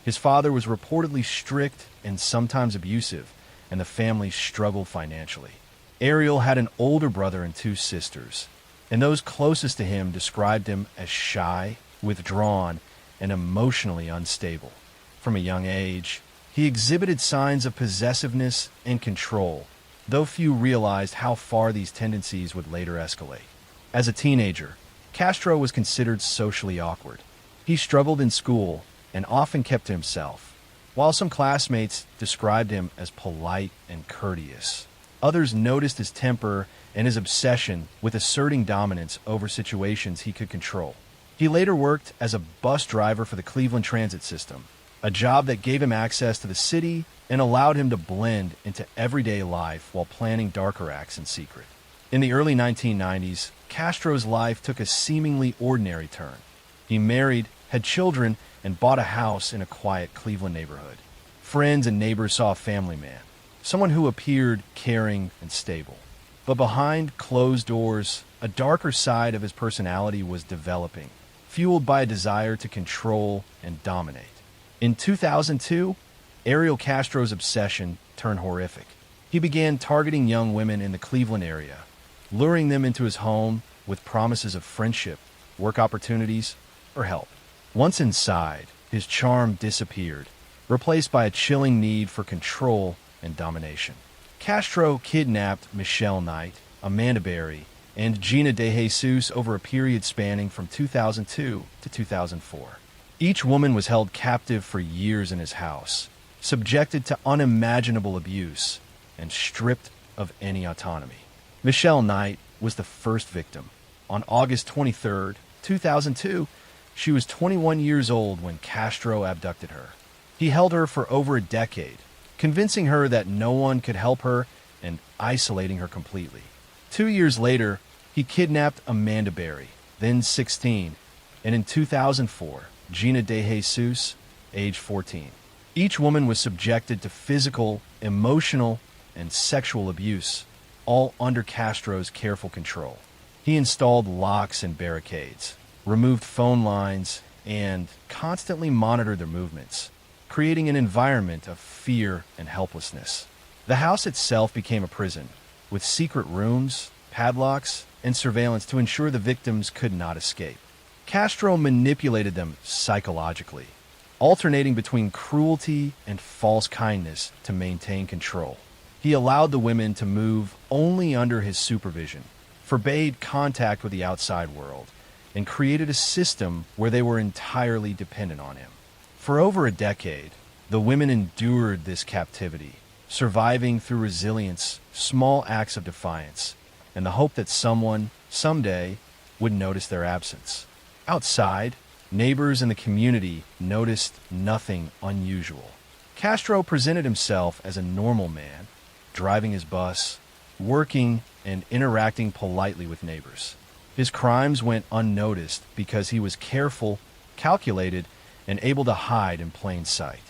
His father was reportedly strict and sometimes abusive, and the family struggled financially. Ariel had an older brother and 2 sisters, and those closest to him described him as shy, withdrawn, and emotionally unstable. From a young age, he exhibited signs of possessiveness and control, though few realized how far these tendencies would later escalate. As a teenager, Castro was considered socially awkward. He struggled in school and often kept to himself. While some classmates described him as polite and courteous, others noticed his temper and his obsession with asserting dominance over situations he could control. He later worked as a bus driver for the Cleveland Transit System, a job that gave him access to the city and allowed him to blend into everyday life while planning darker acts in secret. In the early 1990s, Castro's life took a seemingly ordinary turn. He married, had children, and bought a house in a quiet Cleveland neighborhood. Friends and neighbors saw a family man, someone who appeared caring and stable. But behind closed doors, a darker side of his personality was developing, fueled by a desire to control and dominate. In 2002, Ariel Castro's obsession turned horrific. He began targeting young women in the Cleveland area, luring them into his home with promises of friendship, work opportunities, or help. Once inside, his charm disappeared, replaced by a chilling need for control and domination. Castro kidnapped Michelle Knight, Amanda Berry, and Gina De Jesus over a period spanning from 2002 to 2004. Each woman was held captive for years in his house, subjected to unimaginable abuse, and stripped of any autonomy. Michelle Knight was the first victim. On August 23, 2002, she was 21 years old when Castro abducted her. He held her for over a decade, convincing her that no one could help her and isolating her completely. 2 years later, he kidnapped Amanda Berry, then 16, and in 2004, Gina De Jesus, age 14. Each woman was subjected to physical, emotional, and sexual abuse, all under Castro's careful control. He installed locks and barricades, removed phone lines, and constantly monitored their movements, creating an environment of fear and helplessness. The house itself became a prison, with secret rooms, padlocks, and surveillance to ensure the victims could not escape. Castro manipulated them psychologically, alternating between cruelty and false kindness to maintain control. He allowed the women to move only under his supervision, forbade contact with the outside world, and created a system where they were entirely dependent on him. For over a decade, the women endured this captivity, surviving through resilience, small acts of defiance, and the hope that someone, someday, would notice their absence. Outside, neighbors in the community noticed nothing unusual. Castro presented himself as a normal man, driving his bus, working, and interacting politely with neighbors. His crimes went unnoticed because he was careful, calculated, and able to hide in plain sight.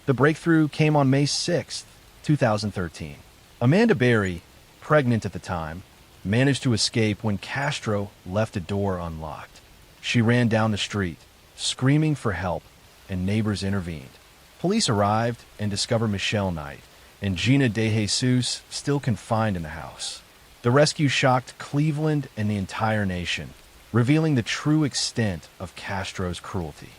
The breakthrough came on May 6, 2013. Amanda Berry, pregnant at the time, managed to escape when Castro left a door unlocked. She ran down the street, screaming for help, and neighbors intervened. Police arrived and discovered Michelle Knight and Gina De Jesus still confined in the house. The rescue shocked Cleveland and the entire nation, revealing the true extent of Castro's cruelty.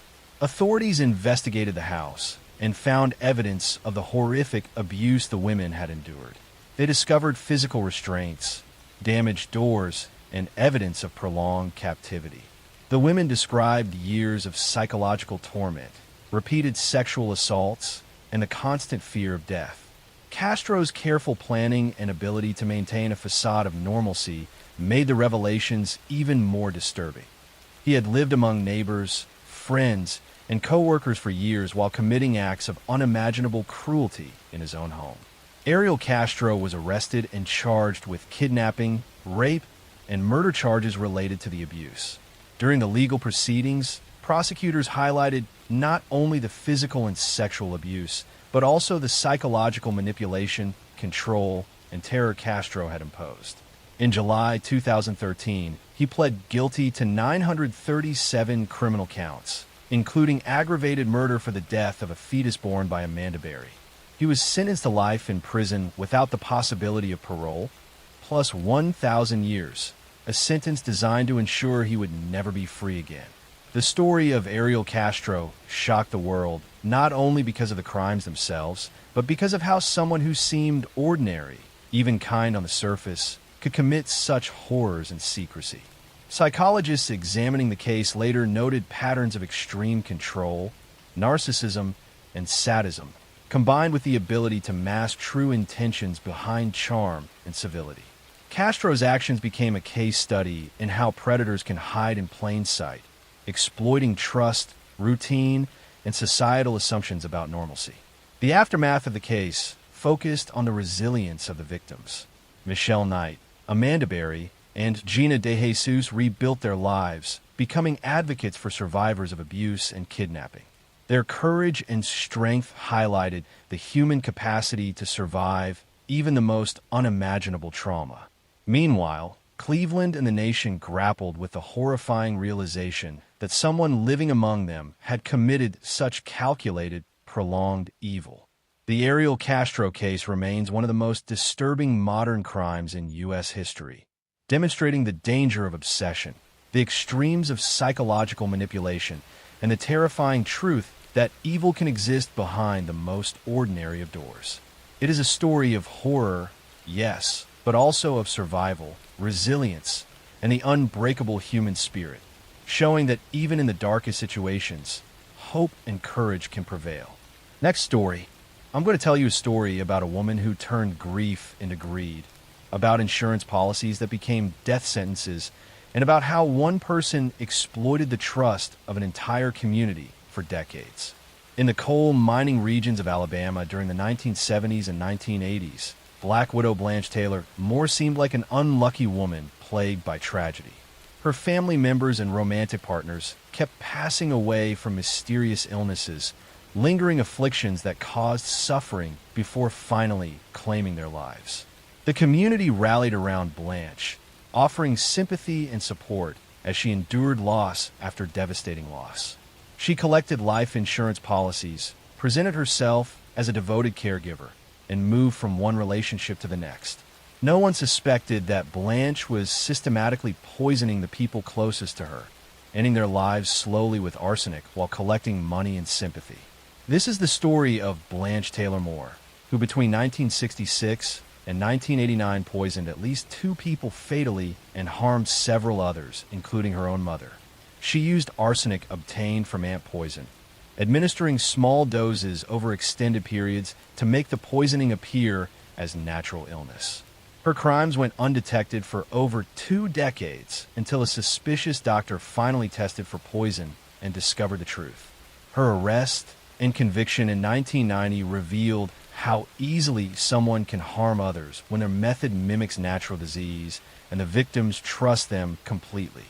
Authorities investigated the house and found evidence of the horrific abuse the women had endured. They discovered physical restraints, damaged doors, and evidence of prolonged captivity. The women described years of psychological torment, repeated sexual assaults, and the constant fear of death. Castro's careful planning and ability to maintain a facade of normalcy made the revelations even more disturbing. He had lived among neighbors, friends, and co-workers for years while committing acts of unimaginable cruelty in his own home. Ariel Castro was arrested and charged with kidnapping, rape, and murder charges related to the abuse. During the legal proceedings, prosecutors highlighted not only the physical and sexual abuse, but also the psychological manipulation, control, and terror Castro had imposed. In July 2013, he pled guilty to 937 criminal counts, including aggravated murder for the death of a fetus born by Amanda Berry. He was sentenced to life in prison without the possibility of parole, plus 1,000 years, a sentence designed to ensure he would never be free again. The story of Ariel Castro shocked the world, not only because of the crimes themselves, but because of how someone who seemed ordinary, even kind on the surface, could commit such horrors in secrecy. Psychologists examining the case later noted patterns of extreme control, narcissism, and sadism, combined with the ability to mask true intentions behind charm and civility. Castro's actions became a case study in how predators can hide in plain sight, exploiting trust, routine, and societal assumptions about normalcy. The aftermath of the case focused on the resilience of the victims. Michelle Knight, Amanda Berry and Gina De Jesus rebuilt their lives, becoming advocates for survivors of abuse and kidnapping. Their courage and strength highlighted the human capacity to survive even the most unimaginable trauma. Meanwhile, Cleveland and the nation grappled with the horrifying realization that someone living among them had committed such calculated, prolonged evil. The Ariel Castro case remains one of the most disturbing modern crimes in U.S. history, demonstrating the danger of obsession, the extremes of psychological manipulation, and the terrifying truth that evil can exist behind the most ordinary of doors. It is a story of horror, yes, but also of survival, resilience, and the unbreakable human spirit, showing that even in the darkest situations, hope and courage can prevail. Next story. I'm going to tell you a story about a woman who turned grief into greed, about insurance policies that became death sentences, and about how one person exploited the trust of an entire community for decades. In the coal mining regions of Alabama during the 1970s and 1980s, Black Widow Blanche Taylor more seemed like an unlucky woman plagued by tragedy. Her family members and romantic partners kept passing away from mysterious illnesses, lingering afflictions that caused suffering before finally claiming their lives. The community rallied around Blanche, offering sympathy and support as she endured loss after devastating loss. She collected life insurance policies, presented herself as a devoted caregiver, and moved from one relationship to the next. No one suspected that Blanche was systematically poisoning the people closest to her, ending their lives slowly with arsenic while collecting money and sympathy. This is the story of Blanche Taylor Moore, who between 1966 and 1989 poisoned at least 2 people fatally and harmed several others, including her own mother. She used arsenic obtained from ant poison, administering small doses over extended periods to make the poisoning appear as natural illness. Her crimes went undetected for over 2 decades until a suspicious doctor finally tested for poison and discovered the truth. Her arrest and conviction in 1990 revealed how easily someone can harm others when their method mimics natural disease and the victims trust them completely.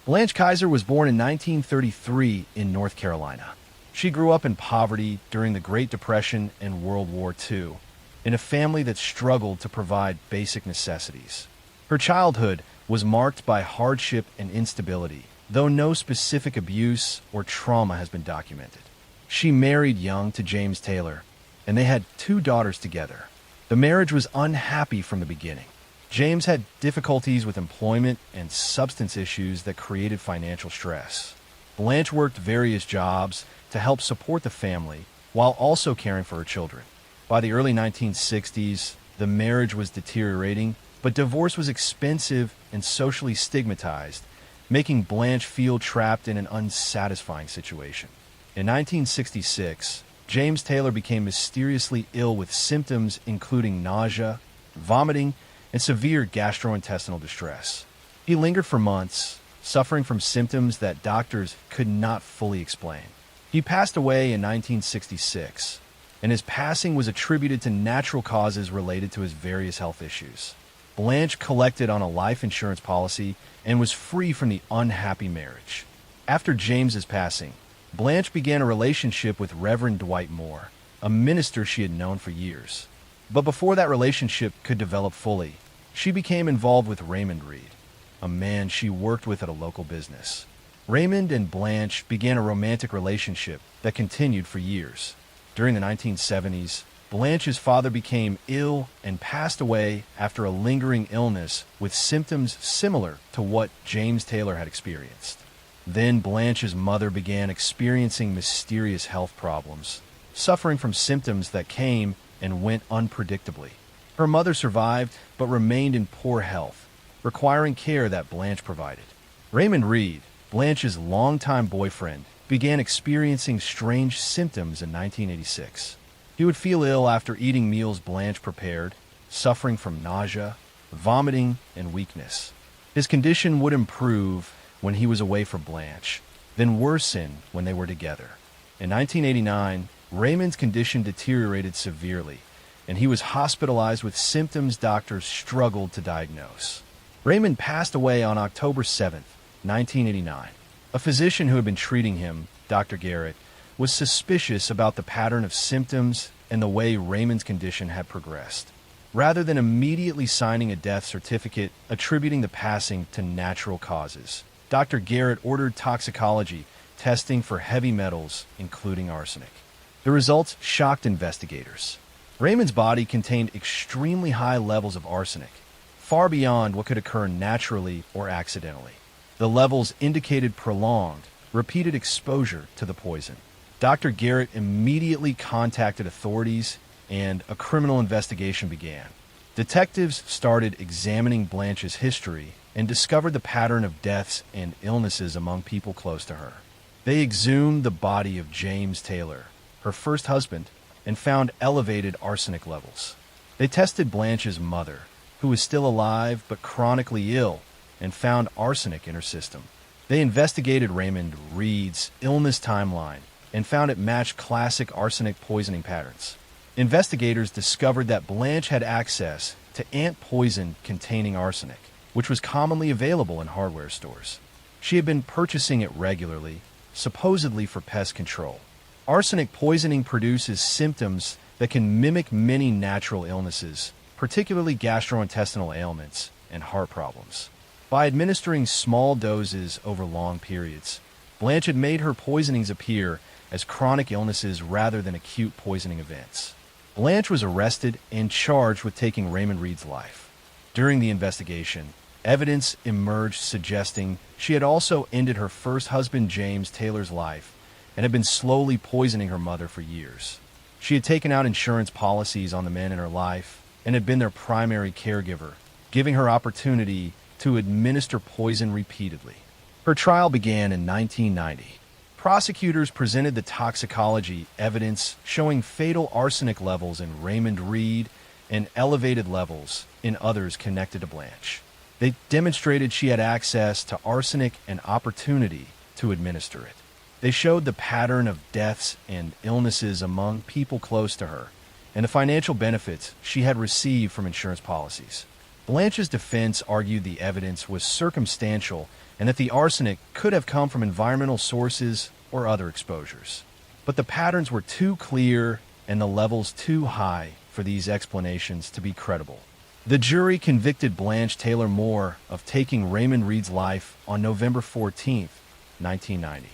Blanche Kaiser was born in 1933 in North Carolina. She grew up in poverty during the Great Depression and World War II, in a family that struggled to provide basic necessities. Her childhood was marked by hardship and instability, though no specific abuse or trauma has been documented. She married young to James Taylor, and they had 2 daughters together. The marriage was unhappy from the beginning. James had difficulties with employment and substance issues that created financial stress. Blanche worked various jobs to help support the family while also caring for her children. By the early 1960s, the marriage was deteriorating, but divorce was expensive and socially stigmatized, making Blanche feel trapped in an unsatisfying situation. In 1966, James Taylor became mysteriously ill with symptoms including nausea, vomiting, and severe gastrointestinal distress. He lingered for months, suffering from symptoms that doctors could not fully explain. He passed away in 1966, and his passing was attributed to natural causes related to his various health issues. Blanche collected on a life insurance policy and was free from the unhappy marriage. After James's passing, Blanche began a relationship with Reverend Dwight Moore, a minister she had known for years. But before that relationship could develop fully, she became involved with Raymond Reed, a man she worked with at a local business. Raymond and Blanche began a romantic relationship that continued for years. During the 1970s, Blanche's father became ill and passed away after a lingering illness with symptoms similar to what James Taylor had experienced. Then Blanche's mother began experiencing mysterious health problems, suffering from symptoms that came and went unpredictably. Her mother survived but remained in poor health, requiring care that Blanche provided. Raymond Reed, Blanche's longtime boyfriend, began experiencing strange symptoms in 1986. He would feel ill after eating meals Blanche prepared, suffering from nausea, vomiting, and weakness. His condition would improve when he was away from Blanche, then worsen when they were together. In 1989, Raymond's condition deteriorated severely, and he was hospitalized with symptoms doctors struggled to diagnose. Raymond passed away on October 7th, 1989. A physician who had been treating him, Dr. Garrett, was suspicious about the pattern of symptoms and the way Raymond's condition had progressed. Rather than immediately signing a death certificate attributing the passing to natural causes, Dr. Garrett ordered toxicology testing for heavy metals, including arsenic. The results shocked investigators. Raymond's body contained extremely high levels of arsenic, far beyond what could occur naturally or accidentally. The levels indicated prolonged, repeated exposure to the poison. Dr. Garrett immediately contacted authorities and a criminal investigation began. Detectives started examining Blanche's history and discovered the pattern of deaths and illnesses among people close to her. They exhumed the body of James Taylor, her first husband, and found elevated arsenic levels. They tested Blanche's mother, who was still alive but chronically ill, and found arsenic in her system. They investigated Raymond Reed's illness timeline and found it matched classic arsenic poisoning patterns. Investigators discovered that Blanche had access to ant poison containing arsenic, which was commonly available in hardware stores. She had been purchasing it regularly, supposedly for pest control. Arsenic poisoning produces symptoms that can mimic many natural illnesses, particularly gastrointestinal ailments and heart problems. By administering small doses over long periods, Blanche had made her poisonings appear as chronic illnesses rather than acute poisoning events. Blanche was arrested and charged with taking Raymond Reed's life. During the investigation, evidence emerged suggesting she had also ended her first husband James Taylor's life and had been slowly poisoning her mother for years. She had taken out insurance policies on the men in her life and had been their primary caregiver, giving her opportunity to administer poison repeatedly. Her trial began in 1990. Prosecutors presented the toxicology evidence showing fatal arsenic levels in Raymond Reed and elevated levels in others connected to Blanche. They demonstrated she had access to arsenic and opportunity to administer it. They showed the pattern of deaths and illnesses among people close to her and the financial benefits she had received from insurance policies. Blanche's defense argued the evidence was circumstantial and that the arsenic could have come from environmental sources or other exposures. But the patterns were too clear and the levels too high for these explanations to be credible. The jury convicted Blanche Taylor Moore of taking Raymond Reed's life on November 14, 1990.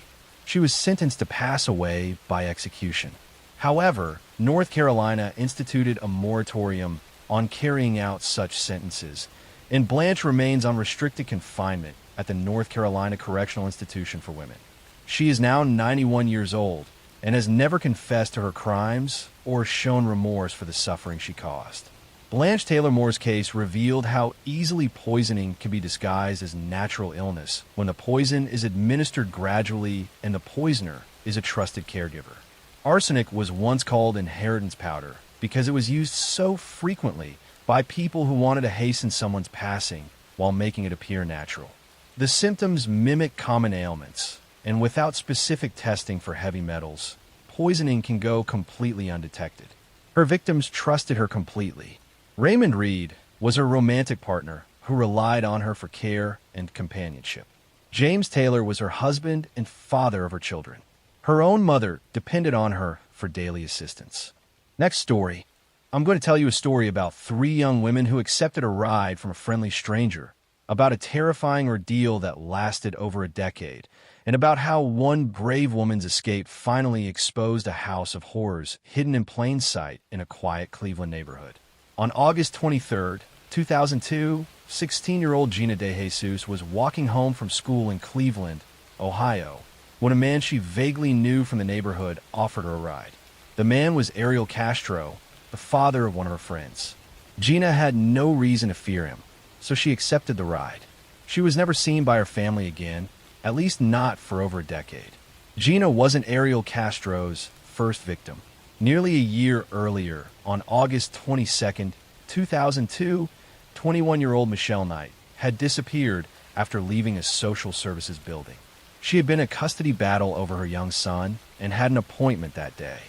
She was sentenced to pass away by execution. However, North Carolina instituted a moratorium on carrying out such sentences, and Blanche remains on restricted confinement at the North Carolina Correctional Institution for Women. She is now 91 years old and has never confessed to her crimes or shown remorse for the suffering she caused. Blanche Taylor Moore's case revealed how easily poisoning can be disguised as natural illness when the poison is administered gradually and the poisoner is a trusted caregiver. Arsenic was once called inheritance powder because it was used so frequently by people who wanted to hasten someone's passing while making it appear natural. The symptoms mimic common ailments, and without specific testing for heavy metals, poisoning can go completely undetected. Her victims trusted her completely. Raymond Reed was her romantic partner who relied on her for care and companionship. James Taylor was her husband and father of her children. Her own mother depended on her for daily assistance. Next story. I'm going to tell you a story about 3 young women who accepted a ride from a friendly stranger, about a terrifying ordeal that lasted over a decade, and about how one brave woman's escape finally exposed a house of horrors hidden in plain sight in a quiet Cleveland neighborhood. On August 23, 2002, 16-year-old Gina DeJesus was walking home from school in Cleveland, Ohio, when a man she vaguely knew from the neighborhood offered her a ride. The man was Ariel Castro, the father of one of her friends. Gina had no reason to fear him, so she accepted the ride. She was never seen by her family again, at least not for over a decade. Gina wasn't Ariel Castro's first victim. Nearly a year earlier, on August 22, 2002, 21-year-old Michelle Knight had disappeared after leaving a social services building. She had been in a custody battle over her young son and had an appointment that day.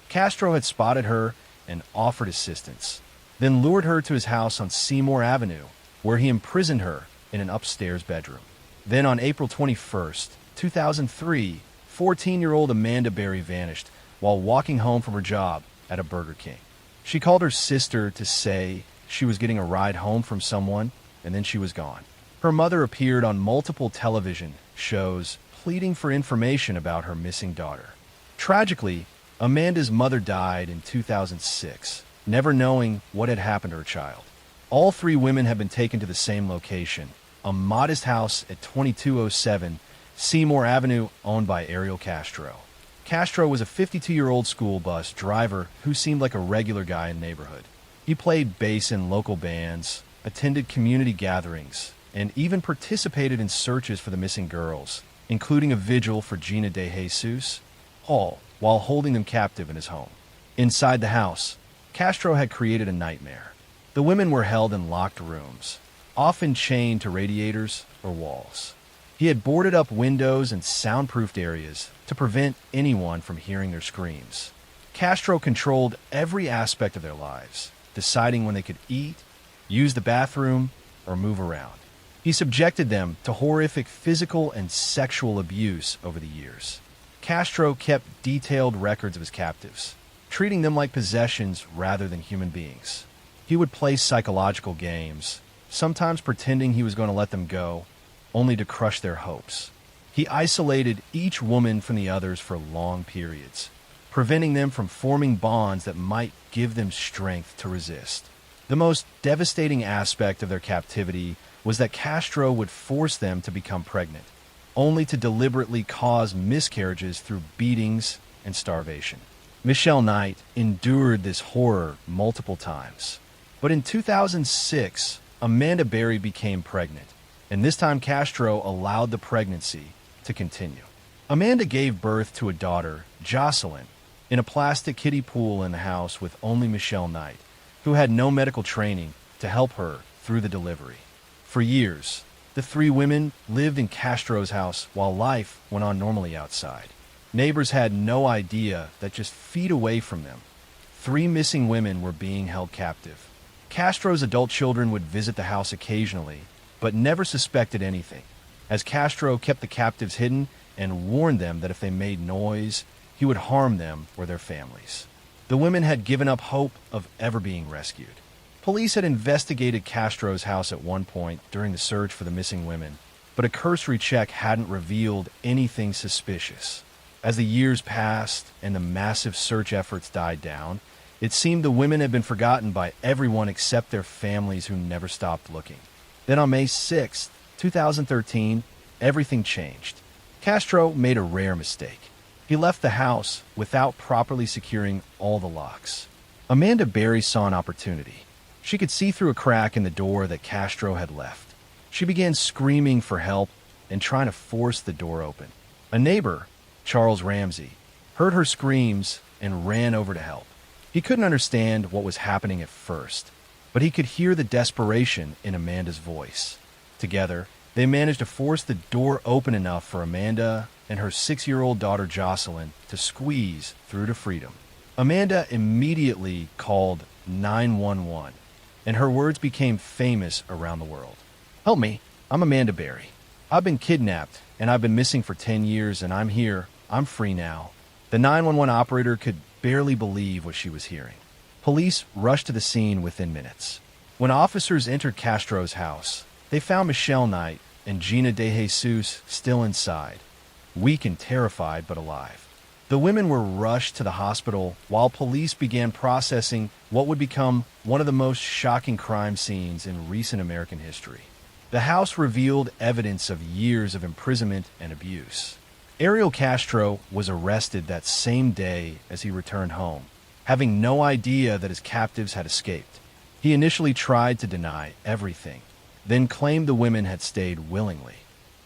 Castro had spotted her and offered assistance, then lured her to his house on Seymour Avenue where he imprisoned her in an upstairs bedroom. Then on April 21st, 2003, 14-year-old Amanda Berry vanished while walking home from her job at a Burger King. She called her sister to say she was getting a ride home from someone, and then she was gone. Her mother appeared on multiple television shows pleading for information about her missing daughter. Tragically, Amanda's mother died in 2006, never knowing what had happened to her child. All three women have been taken to the same location, a modest house at 2207 Seymour Avenue, owned by Ariel Castro. Castro was a 52-year-old school bus driver who seemed like a regular guy in the neighborhood. He played bass in local bands, attended community gatherings, and even participated in searches for the missing girls, including a vigil for Gina De Jesus, all while holding them captive in his home. Inside the house, Castro had created a nightmare. The women were held in locked rooms, often chained to radiators or walls. He had boarded up windows and soundproofed areas to prevent anyone from hearing their screams. Castro controlled every aspect of their lives, deciding when they could eat, use the bathroom, or move around. He subjected them to horrific physical and sexual abuse over the years. Castro kept detailed records of his captives, treating them like possessions rather than human beings. He would play psychological games, sometimes pretending he was going to let them go, only to crush their hopes. He isolated each woman from the others for long periods, preventing them from forming bonds that might give them strength to resist. The most devastating aspect of their captivity was that Castro would force them to become pregnant, only to deliberately cause miscarriages through beatings and starvation. Michelle Knight endured this horror multiple times. But in 2006, Amanda Berry became pregnant, and this time Castro allowed the pregnancy to continue. Amanda gave birth to a daughter, Jocelyn, in a plastic kiddie pool in the house with only Michelle Knight, who had no medical training to help her through the delivery. For years, the three women lived in Castro's house while life went on normally outside. Neighbors had no idea that just feet away from them, three missing women were being held captive. Castro's adult children would visit the house occasionally, but never suspected anything, as Castro kept the captives hidden and warned them that if they made noise, he would harm them or their families. The women had given up hope of ever being rescued. Police had investigated Castro's house at one point during the search for the missing women, but a cursory check hadn't revealed anything suspicious. As the years passed and the massive search efforts died down, it seemed the women had been forgotten by everyone except their families who never stopped looking. Then on May 6, 2013, everything changed. Castro made a rare mistake. He left the house without properly securing all the locks. Amanda Berry saw an opportunity. She could see through a crack in the door that Castro had left. She began screaming for help and trying to force the door open. A neighbor, Charles Ramsey, heard her screams and ran over to help. He couldn't understand what was happening at first, but he could hear the desperation in Amanda's voice. Together, they managed to force the door open enough for Amanda and her 6-year-old daughter Jocelyn to squeeze through to freedom. Amanda immediately called 911, and her words became famous around the world. "Help me, I'm Amanda Berry. I've been kidnapped, and I've been missing for 10 years, and I'm here. I'm free now." The 911 operator could barely believe what she was hearing. Police rushed to the scene within minutes. When officers entered Castro's house, they found Michelle Knight and Gina De Jesus still inside, weak and terrified but alive. The women were rushed to the hospital while police began processing what would become one of the most shocking crime scenes in recent American history. The house revealed evidence of years of imprisonment and abuse. Ariel Castro was arrested that same day as he returned home, having no idea that his captives had escaped. He initially tried to deny everything, then claimed the women had stayed willingly.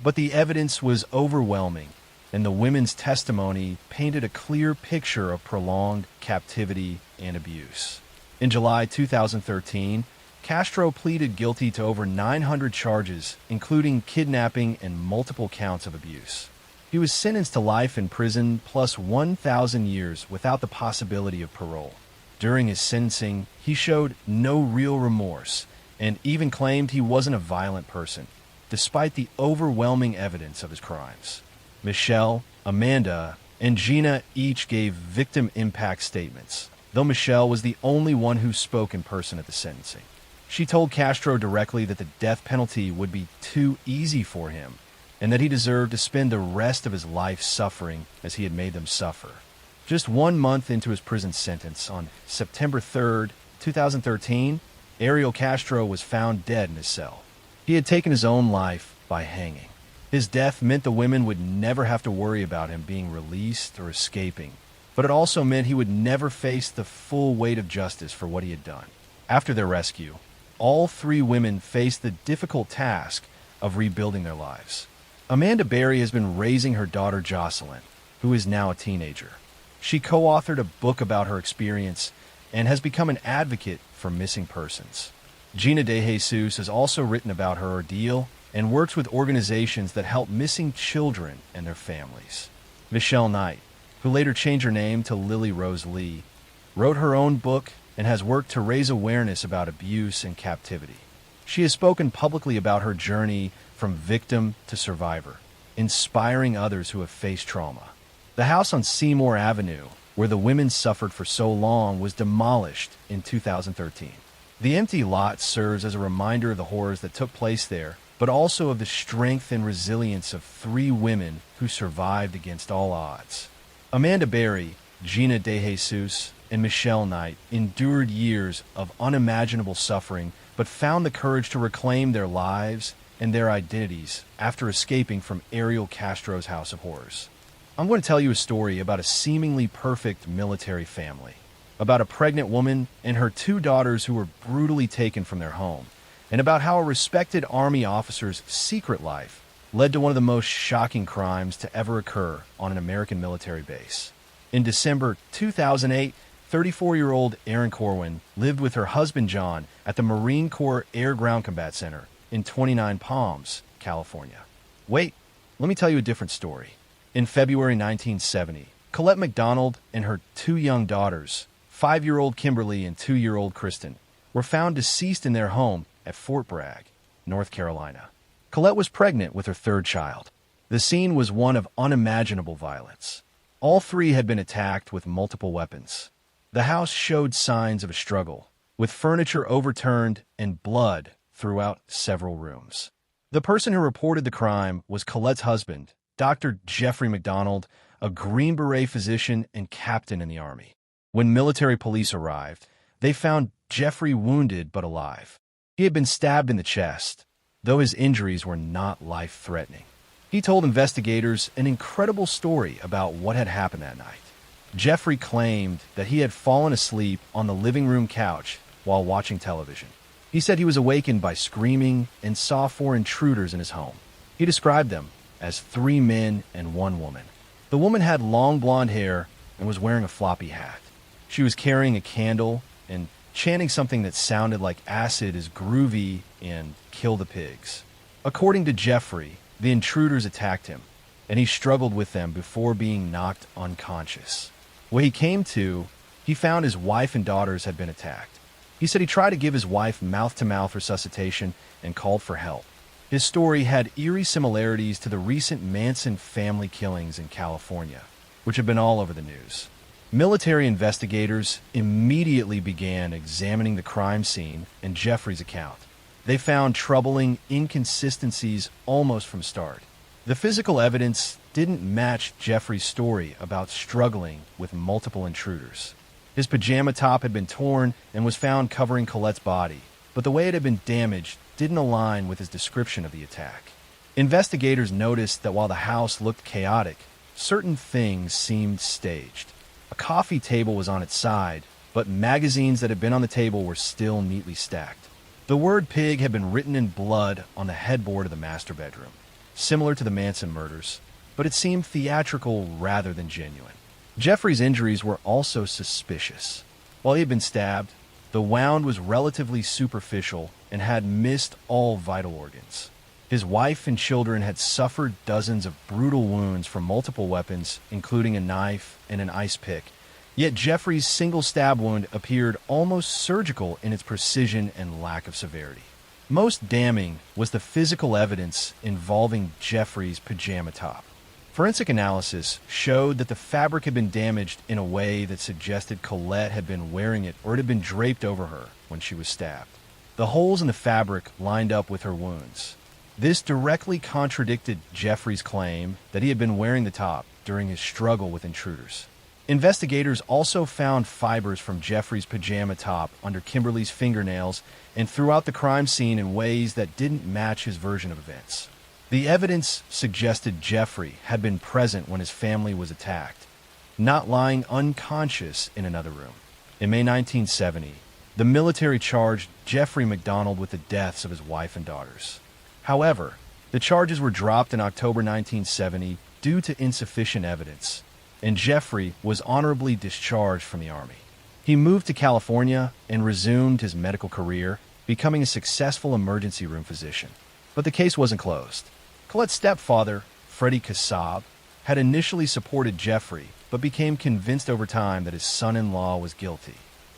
But the evidence was overwhelming, and the women's testimony painted a clear picture of prolonged captivity and abuse. In July 2013, Castro pleaded guilty to over 900 charges, including kidnapping and multiple counts of abuse. He was sentenced to life in prison plus 1,000 years without the possibility of parole. During his sentencing, he showed no real remorse, and even claimed he wasn't a violent person, despite the overwhelming evidence of his crimes. Michelle, Amanda, and Gina each gave victim impact statements, though Michelle was the only one who spoke in person at the sentencing. She told Castro directly that the death penalty would be too easy for him, and that he deserved to spend the rest of his life suffering as he had made them suffer. Just 1 month into his prison sentence, on September 3rd, 2013, Ariel Castro was found dead in his cell. He had taken his own life by hanging. His death meant the women would never have to worry about him being released or escaping, but it also meant he would never face the full weight of justice for what he had done. After their rescue, all 3 women faced the difficult task of rebuilding their lives. Amanda Berry has been raising her daughter Jocelyn, who is now a teenager. She co-authored a book about her experience and has become an advocate for missing persons. Gina De Jesus has also written about her ordeal and works with organizations that help missing children and their families. Michelle Knight, who later changed her name to Lily Rose Lee, wrote her own book and has worked to raise awareness about abuse and captivity. She has spoken publicly about her journey from victim to survivor, inspiring others who have faced trauma. The house on Seymour Avenue, where the women suffered for so long, was demolished in 2013. The empty lot serves as a reminder of the horrors that took place there, but also of the strength and resilience of 3 women who survived against all odds. Amanda Berry, Gina De Jesus, and Michelle Knight endured years of unimaginable suffering, but found the courage to reclaim their lives and their identities after escaping from Ariel Castro's House of Horrors. I'm going to tell you a story about a seemingly perfect military family, about a pregnant woman and her 2 daughters who were brutally taken from their home, and about how a respected Army officer's secret life led to one of the most shocking crimes to ever occur on an American military base. In December 2008, 34-year-old Erin Corwin lived with her husband John at the Marine Corps Air Ground Combat Center in 29 Palms, California. Wait, let me tell you a different story. In February 1970, Colette McDonald and her 2 young daughters, 5-year-old Kimberly and 2-year-old Kristen, were found deceased in their home at Fort Bragg, North Carolina. Colette was pregnant with her 3rd child. The scene was one of unimaginable violence. All 3 had been attacked with multiple weapons. The house showed signs of a struggle, with furniture overturned and blood throughout several rooms. The person who reported the crime was Colette's husband, Dr. Jeffrey McDonald, a Green Beret physician and captain in the Army. When military police arrived, they found Jeffrey wounded but alive. He had been stabbed in the chest, though his injuries were not life-threatening. He told investigators an incredible story about what had happened that night. Jeffrey claimed that he had fallen asleep on the living room couch while watching television. He said he was awakened by screaming and saw 4 intruders in his home. He described them as 3 men and 1 woman. The woman had long blonde hair and was wearing a floppy hat. She was carrying a candle and chanting something that sounded like acid is groovy and kill the pigs. According to Jeffrey, the intruders attacked him, and he struggled with them before being knocked unconscious. When he came to, he found his wife and daughters had been attacked. He said he tried to give his wife mouth-to-mouth resuscitation and called for help. His story had eerie similarities to the recent Manson family killings in California, which have been all over the news. Military investigators immediately began examining the crime scene and Jeffrey's account. They found troubling inconsistencies almost from start. The physical evidence didn't match Jeffrey's story about struggling with multiple intruders. His pajama top had been torn and was found covering Colette's body, but the way it had been damaged didn't align with his description of the attack. Investigators noticed that while the house looked chaotic, certain things seemed staged. A coffee table was on its side, but magazines that had been on the table were still neatly stacked. The word pig had been written in blood on the headboard of the master bedroom, similar to the Manson murders, but it seemed theatrical rather than genuine. Jeffrey's injuries were also suspicious. While he had been stabbed, the wound was relatively superficial and had missed all vital organs. His wife and children had suffered dozens of brutal wounds from multiple weapons, including a knife and an ice pick, Yet Jeffrey's single stab wound appeared almost surgical in its precision and lack of severity. Most damning was the physical evidence involving Jeffrey's pajama top. Forensic analysis showed that the fabric had been damaged in a way that suggested Colette had been wearing it or it had been draped over her when she was stabbed. The holes in the fabric lined up with her wounds. This directly contradicted Jeffrey's claim that he had been wearing the top during his struggle with intruders. Investigators also found fibers from Jeffrey's pajama top under Kimberly's fingernails and throughout the crime scene in ways that didn't match his version of events. The evidence suggested Jeffrey had been present when his family was attacked, not lying unconscious in another room. In May 1970, the military charged Jeffrey McDonald with the deaths of his wife and daughters. However, the charges were dropped in October 1970 due to insufficient evidence, and Jeffrey was honorably discharged from the Army. He moved to California and resumed his medical career, becoming a successful emergency room physician. But the case wasn't closed. Colette's stepfather, Freddie Kassab, had initially supported Jeffrey, but became convinced over time that his son-in-law was guilty.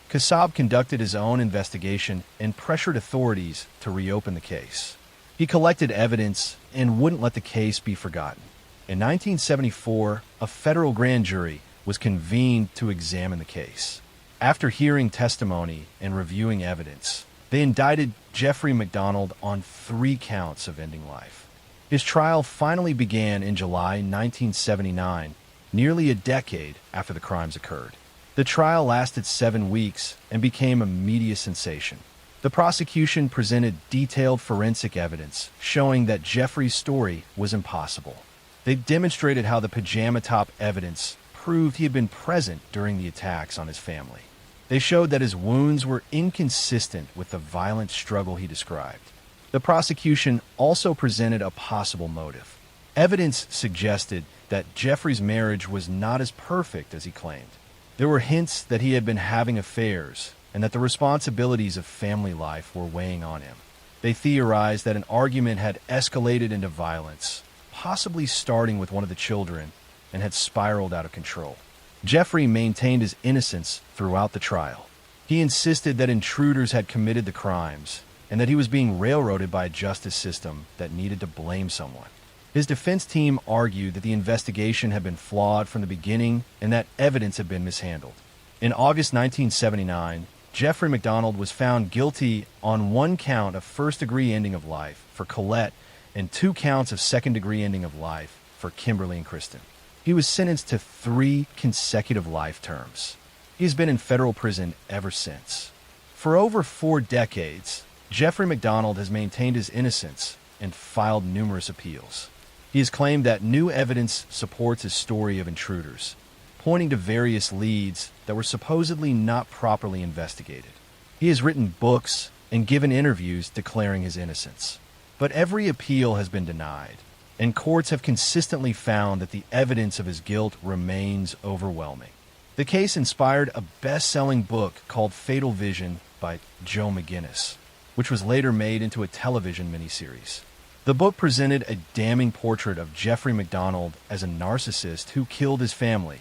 Kassab conducted his own investigation and pressured authorities to reopen the case. He collected evidence and wouldn't let the case be forgotten. In 1974, a federal grand jury was convened to examine the case. After hearing testimony and reviewing evidence, they indicted Jeffrey McDonald on 3 counts of ending life. His trial finally began in July 1979, nearly a decade after the crimes occurred. The trial lasted 7 weeks and became a media sensation. The prosecution presented detailed forensic evidence showing that Jeffrey's story was impossible. They demonstrated how the pajama top evidence proved he had been present during the attacks on his family. They showed that his wounds were inconsistent with the violent struggle he described. The prosecution also presented a possible motive. Evidence suggested that Jeffrey's marriage was not as perfect as he claimed. There were hints that he had been having affairs and that the responsibilities of family life were weighing on him. They theorized that an argument had escalated into violence, possibly starting with one of the children, and had spiraled out of control. Jeffrey maintained his innocence throughout the trial. He insisted that intruders had committed the crimes and that he was being railroaded by a justice system that needed to blame someone. His defense team argued that the investigation had been flawed from the beginning and that evidence had been mishandled. In August 1979, Jeffrey McDonald was found guilty on 1 count of first-degree ending of life for Colette and 2 counts of second-degree ending of life for Kimberly and Kristen. He was sentenced to 3 consecutive life terms. He has been in federal prison ever since. For over 4 decades, Jeffrey McDonald has maintained his innocence and filed numerous appeals. He has claimed that new evidence supports his story of intruders, pointing to various leads that were supposedly not properly investigated. He has written books and given interviews declaring his innocence. But every appeal has been denied, and courts have consistently found that the evidence of his guilt remains overwhelming. The case inspired a best-selling book called Fatal Vision by Joe McGinnis, which was later made into a television miniseries. The book presented a damning portrait of Jeffrey McDonald as a narcissist who killed his family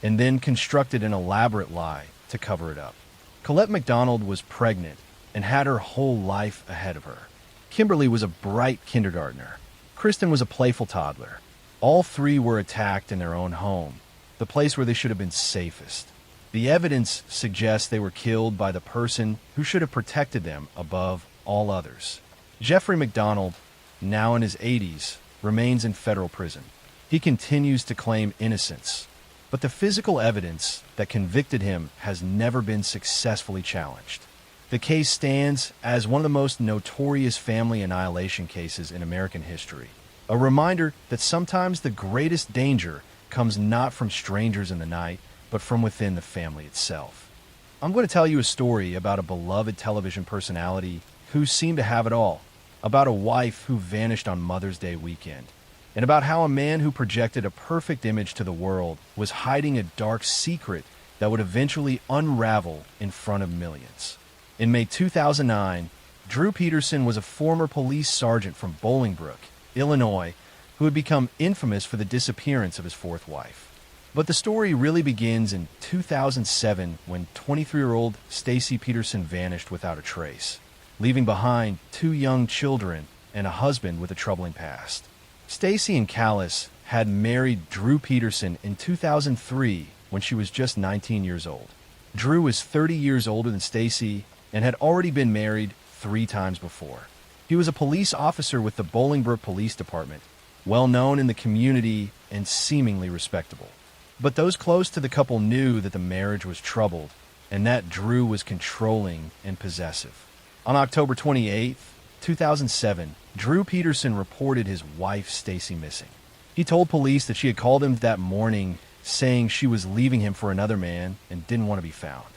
and then constructed an elaborate lie to cover it up. Colette McDonald was pregnant and had her whole life ahead of her. Kimberly was a bright kindergartner. Kristen was a playful toddler. All 3 were attacked in their own home, the place where they should have been safest. The evidence suggests they were killed by the person who should have protected them above all others. Jeffrey McDonald, now in his 80s, remains in federal prison. He continues to claim innocence, but the physical evidence that convicted him has never been successfully challenged. The case stands as one of the most notorious family annihilation cases in American history, a reminder that sometimes the greatest danger comes not from strangers in the night, but from within the family itself. I'm going to tell you a story about a beloved television personality who seemed to have it all, about a wife who vanished on Mother's Day weekend, and about how a man who projected a perfect image to the world was hiding a dark secret that would eventually unravel in front of millions. In May 2009, Drew Peterson was a former police sergeant from Bolingbrook, Illinois, who had become infamous for the disappearance of his 4th wife. But the story really begins in 2007 when 23-year-old Stacy Peterson vanished without a trace, leaving behind two young children and a husband with a troubling past. Stacy and Callis had married Drew Peterson in 2003 when she was just 19 years old. Drew is 30 years older than Stacy and had already been married 3 times before. He was a police officer with the Bolingbrook Police Department, well known in the community and seemingly respectable. But those close to the couple knew that the marriage was troubled and that Drew was controlling and possessive. On October 28, 2007, Drew Peterson reported his wife Stacy missing. He told police that she had called him that morning saying she was leaving him for another man and didn't want to be found.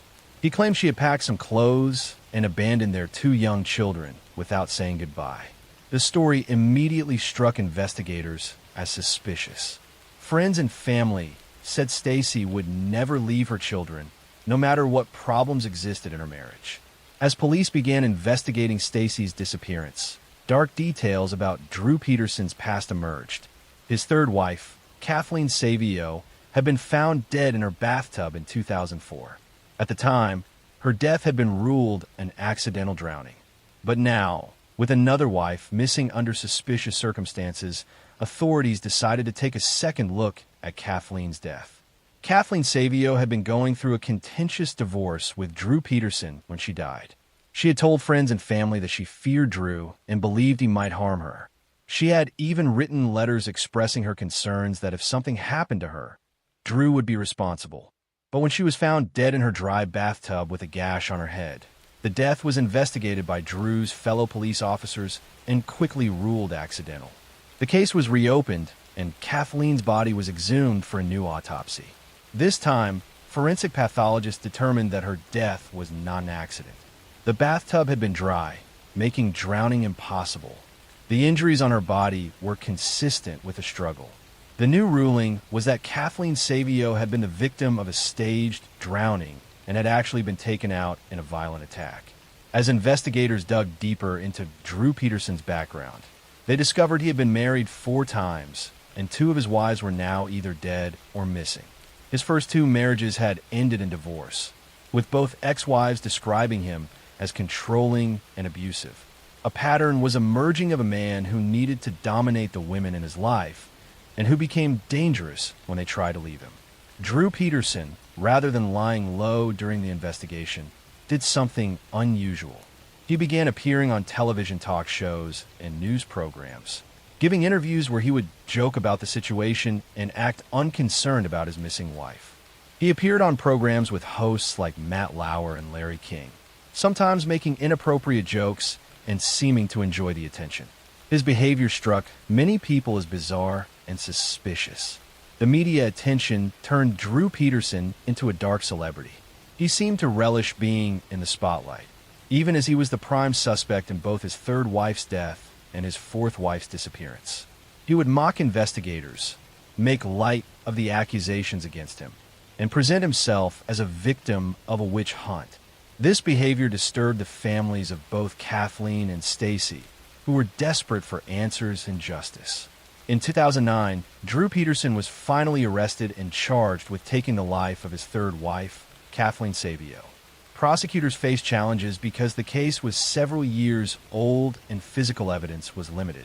He claimed she had packed some clothes and abandoned their 2 young children without saying goodbye. The story immediately struck investigators as suspicious. Friends and family said Stacy would never leave her children, no matter what problems existed in her marriage. As police began investigating Stacy's disappearance, dark details about Drew Peterson's past emerged. His third wife, Kathleen Savio, had been found dead in her bathtub in 2004. At the time, her death had been ruled an accidental drowning. But now, with another wife missing under suspicious circumstances, authorities decided to take a second look at Kathleen's death. Kathleen Savio had been going through a contentious divorce with Drew Peterson when she died. She had told friends and family that she feared Drew and believed he might harm her. She had even written letters expressing her concerns that if something happened to her, Drew would be responsible. But when she was found dead in her dry bathtub with a gash on her head, the death was investigated by Drew's fellow police officers and quickly ruled accidental. The case was reopened, and Kathleen's body was exhumed for a new autopsy. This time, forensic pathologists determined that her death was not an accident. The bathtub had been dry, making drowning impossible. The injuries on her body were consistent with a struggle. The new ruling was that Kathleen Savio had been the victim of a staged drowning and had actually been taken out in a violent attack. As investigators dug deeper into Drew Peterson's background, they discovered he had been married 4 times, and 2 of his wives were now either dead or missing. His first 2 marriages had ended in divorce, with both ex-wives describing him as controlling and abusive. A pattern was emerging of a man who needed to dominate the women in his life, and who became dangerous when they tried to leave him. Drew Peterson, rather than lying low during the investigation, did something unusual. He began appearing on television talk shows and news programs, giving interviews where he would joke about the situation and act unconcerned about his missing wife. He appeared on programs with hosts like Matt Lauer and Larry King, sometimes making inappropriate jokes and seeming to enjoy the attention. His behavior struck many people as bizarre and suspicious. The media attention turned Drew Peterson into a dark celebrity. He seemed to relish being in the spotlight, even as he was the prime suspect in both his 3rd wife's death and his 4th wife's disappearance. He would mock investigators, make light of the accusations against him, and present himself as a victim of a witch hunt. This behavior disturbed the families of both Kathleen and Stacy, who were desperate for answers and justice. In 2009, Drew Peterson was finally arrested and charged with taking the life of his 3rd wife, Kathleen Savio. Prosecutors faced challenges because the case was several years old and physical evidence was limited.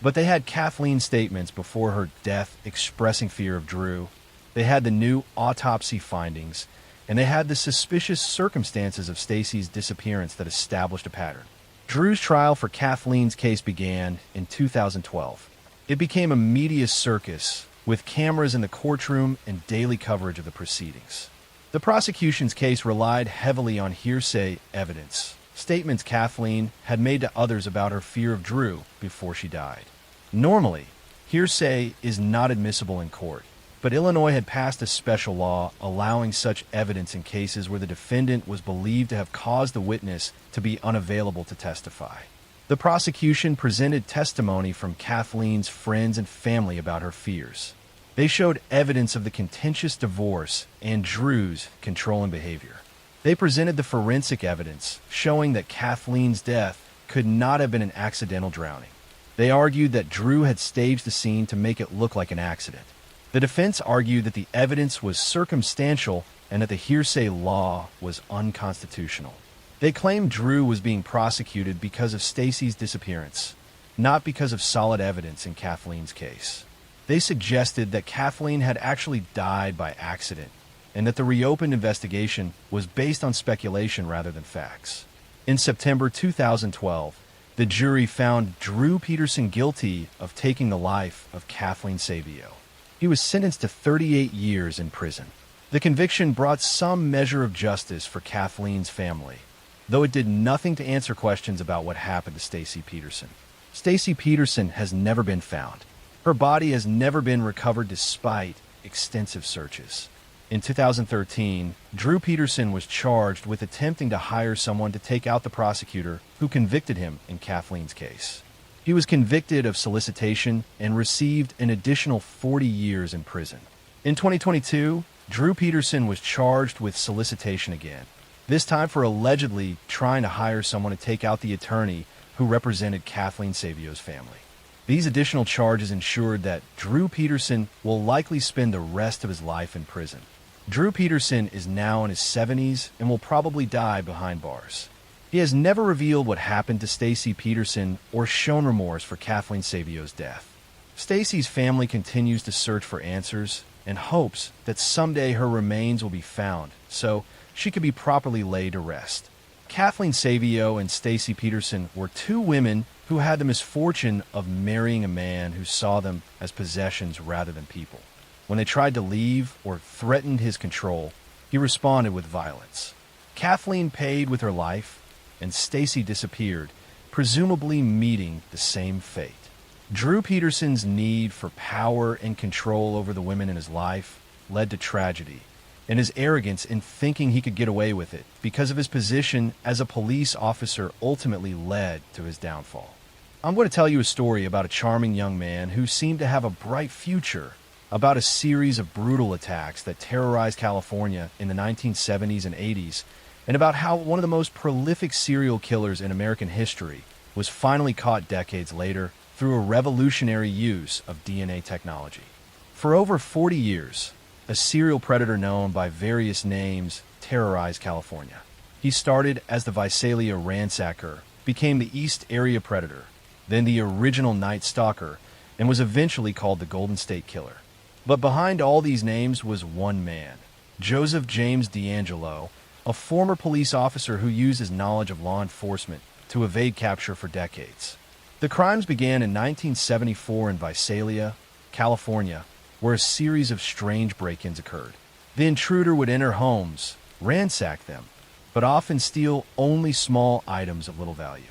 But they had Kathleen's statements before her death expressing fear of Drew. They had the new autopsy findings, and they had the suspicious circumstances of Stacy's disappearance that established a pattern. Drew's trial for Kathleen's case began in 2012. It became a media circus, with cameras in the courtroom and daily coverage of the proceedings. The prosecution's case relied heavily on hearsay evidence, statements Kathleen had made to others about her fear of Drew before she died. Normally, hearsay is not admissible in court, but Illinois had passed a special law allowing such evidence in cases where the defendant was believed to have caused the witness to be unavailable to testify. The prosecution presented testimony from Kathleen's friends and family about her fears. They showed evidence of the contentious divorce and Drew's controlling behavior. They presented the forensic evidence showing that Kathleen's death could not have been an accidental drowning. They argued that Drew had staged the scene to make it look like an accident. The defense argued that the evidence was circumstantial and that the hearsay law was unconstitutional. They claimed Drew was being prosecuted because of Stacy's disappearance, not because of solid evidence in Kathleen's case. They suggested that Kathleen had actually died by accident and that the reopened investigation was based on speculation rather than facts. In September 2012, the jury found Drew Peterson guilty of taking the life of Kathleen Savio. He was sentenced to 38 years in prison. The conviction brought some measure of justice for Kathleen's family, though it did nothing to answer questions about what happened to Stacy Peterson. Stacy Peterson has never been found. Her body has never been recovered despite extensive searches. In 2013, Drew Peterson was charged with attempting to hire someone to take out the prosecutor who convicted him in Kathleen's case. He was convicted of solicitation and received an additional 40 years in prison. In 2022, Drew Peterson was charged with solicitation again, this time for allegedly trying to hire someone to take out the attorney who represented Kathleen Savio's family. These additional charges ensured that Drew Peterson will likely spend the rest of his life in prison. Drew Peterson is now in his 70s and will probably die behind bars. He has never revealed what happened to Stacy Peterson or shown remorse for Kathleen Savio's death. Stacy's family continues to search for answers and hopes that someday her remains will be found so she could be properly laid to rest. Kathleen Savio and Stacy Peterson were two women who had the misfortune of marrying a man who saw them as possessions rather than people. When they tried to leave or threatened his control, he responded with violence. Kathleen paid with her life, and Stacy disappeared, presumably meeting the same fate. Drew Peterson's need for power and control over the women in his life led to tragedy, and his arrogance in thinking he could get away with it because of his position as a police officer ultimately led to his downfall. I'm going to tell you a story about a charming young man who seemed to have a bright future, about a series of brutal attacks that terrorized California in the 1970s and 80s, and about how one of the most prolific serial killers in American history was finally caught decades later through a revolutionary use of DNA technology. For over 40 years, a serial predator known by various names terrorized California. He started as the Visalia ransacker, became the East Area Predator, then the original Night Stalker, and was eventually called the Golden State Killer. But behind all these names was one man, Joseph James DeAngelo, a former police officer who used his knowledge of law enforcement to evade capture for decades. The crimes began in 1974 in Visalia, California, where a series of strange break-ins occurred. The intruder would enter homes, ransack them, but often steal only small items of little value.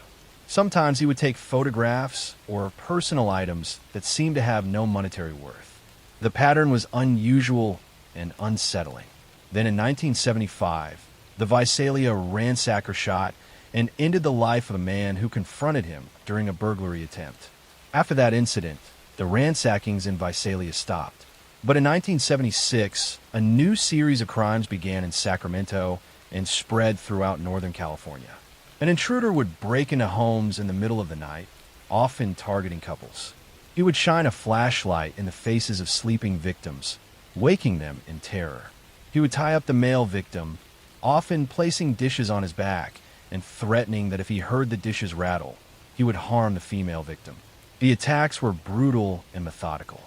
Sometimes he would take photographs or personal items that seemed to have no monetary worth. The pattern was unusual and unsettling. Then in 1975, the Visalia ransacker shot and ended the life of a man who confronted him during a burglary attempt. After that incident, the ransackings in Visalia stopped. But in 1976, a new series of crimes began in Sacramento and spread throughout Northern California. An intruder would break into homes in the middle of the night, often targeting couples. He would shine a flashlight in the faces of sleeping victims, waking them in terror. He would tie up the male victim, often placing dishes on his back and threatening that if he heard the dishes rattle, he would harm the female victim. The attacks were brutal and methodical.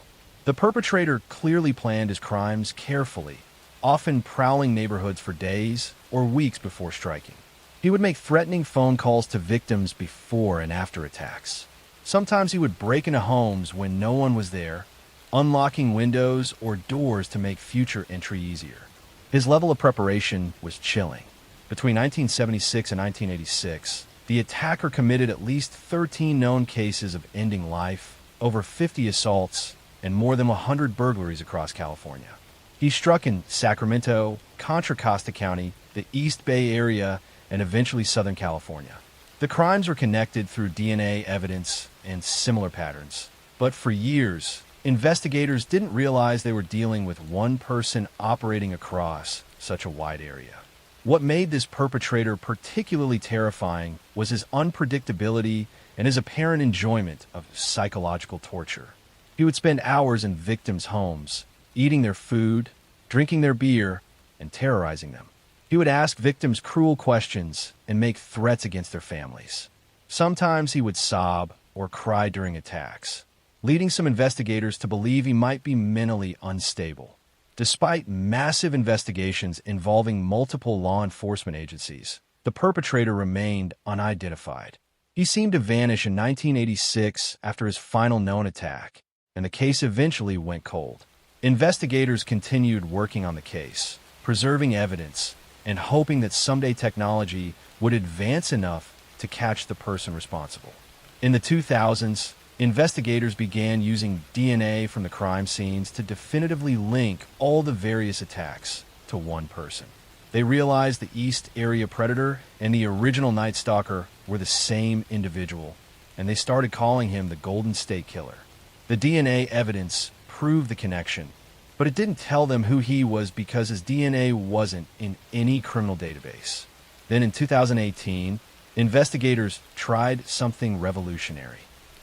The perpetrator clearly planned his crimes carefully, often prowling neighborhoods for days or weeks before striking. He would make threatening phone calls to victims before and after attacks. Sometimes he would break into homes when no one was there, unlocking windows or doors to make future entry easier. His level of preparation was chilling. Between 1976 and 1986, the attacker committed at least 13 known cases of ending life, over 50 assaults, and more than 100 burglaries across California. He struck in Sacramento, Contra Costa County, the East Bay Area, and eventually Southern California. The crimes were connected through DNA evidence and similar patterns. But for years, investigators didn't realize they were dealing with one person operating across such a wide area. What made this perpetrator particularly terrifying was his unpredictability and his apparent enjoyment of psychological torture. He would spend hours in victims' homes, eating their food, drinking their beer, and terrorizing them. He would ask victims cruel questions and make threats against their families. Sometimes he would sob or cry during attacks, leading some investigators to believe he might be mentally unstable. Despite massive investigations involving multiple law enforcement agencies, the perpetrator remained unidentified. He seemed to vanish in 1986 after his final known attack, and the case eventually went cold. Investigators continued working on the case, preserving evidence, and hoping that someday technology would advance enough to catch the person responsible. In the 2000s, investigators began using DNA from the crime scenes to definitively link all the various attacks to one person. They realized the East Area Predator and the original Night Stalker were the same individual, and they started calling him the Golden State Killer. The DNA evidence proved the connection, but it didn't tell them who he was because his DNA wasn't in any criminal database. Then in 2018, investigators tried something revolutionary.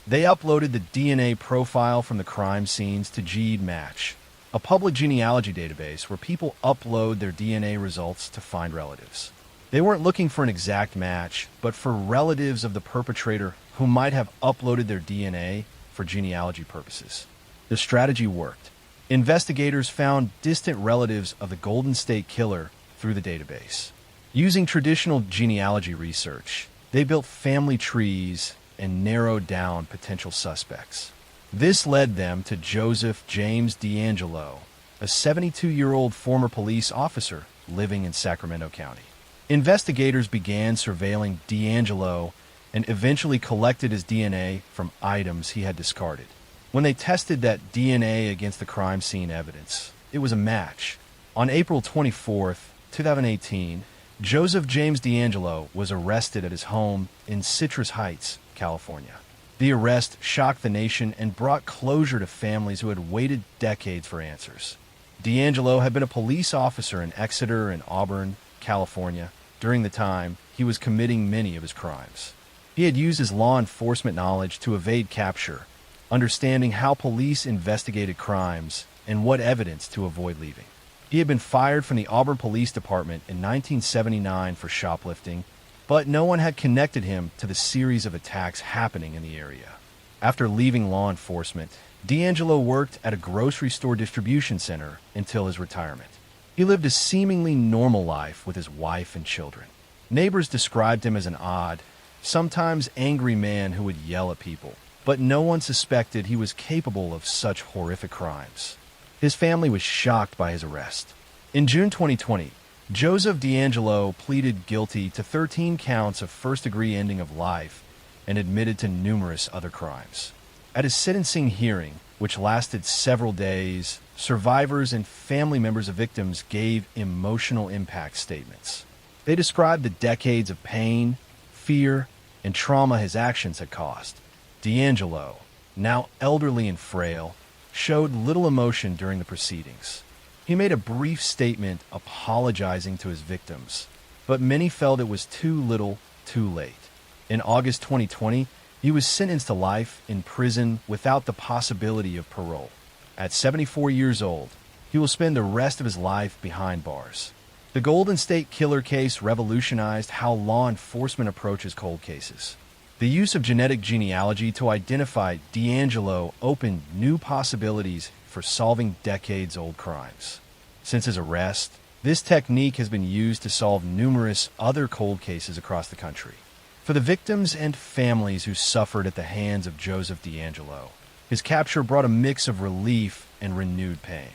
They uploaded the DNA profile from the crime scenes to GEDmatch, a public genealogy database where people upload their DNA results to find relatives. They weren't looking for an exact match, but for relatives of the perpetrator who might have uploaded their DNA for genealogy purposes. The strategy worked. Investigators found distant relatives of the Golden State Killer through the database. Using traditional genealogy research, they built family trees and narrowed down potential suspects. This led them to Joseph James DeAngelo, a 72-year-old former police officer living in Sacramento County. Investigators began surveilling DeAngelo and eventually collected his DNA from items he had discarded. When they tested that DNA against the crime scene evidence, it was a match. On April 24, 2018, Joseph James DeAngelo was arrested at his home in Citrus Heights, California. The arrest shocked the nation and brought closure to families who had waited decades for answers. DeAngelo had been a police officer in Exeter and Auburn, California, during the time he was committing many of his crimes. He had used his law enforcement knowledge to evade capture, understanding how police investigated crimes and what evidence to avoid leaving. He had been fired from the Auburn Police Department in 1979 for shoplifting, but no one had connected him to the series of attacks happening in the area. After leaving law enforcement, DeAngelo worked at a grocery store distribution center until his retirement. He lived a seemingly normal life with his wife and children. Neighbors described him as an odd, sometimes angry man who would yell at people, but no one suspected he was capable of such horrific crimes. His family was shocked by his arrest. In June 2020, Joseph DeAngelo pleaded guilty to 13 counts of first-degree ending of life and admitted to numerous other crimes. At his sentencing hearing, which lasted several days, survivors and family members of victims gave emotional impact statements. They described the decades of pain, fear, and trauma his actions had caused. DeAngelo, now elderly and frail, showed little emotion during the proceedings. He made a brief statement apologizing to his victims, but many felt it was too little, too late. In August 2020, he was sentenced to life in prison without the possibility of parole. At 74 years old, he will spend the rest of his life behind bars. The Golden State Killer case revolutionized how law enforcement approaches cold cases. The use of genetic genealogy to identify DeAngelo opened new possibilities for solving decades-old crimes. Since his arrest, this technique has been used to solve numerous other cold cases across the country. For the victims and families who suffered at the hands of Joseph DeAngelo, his capture brought a mix of relief and renewed pain.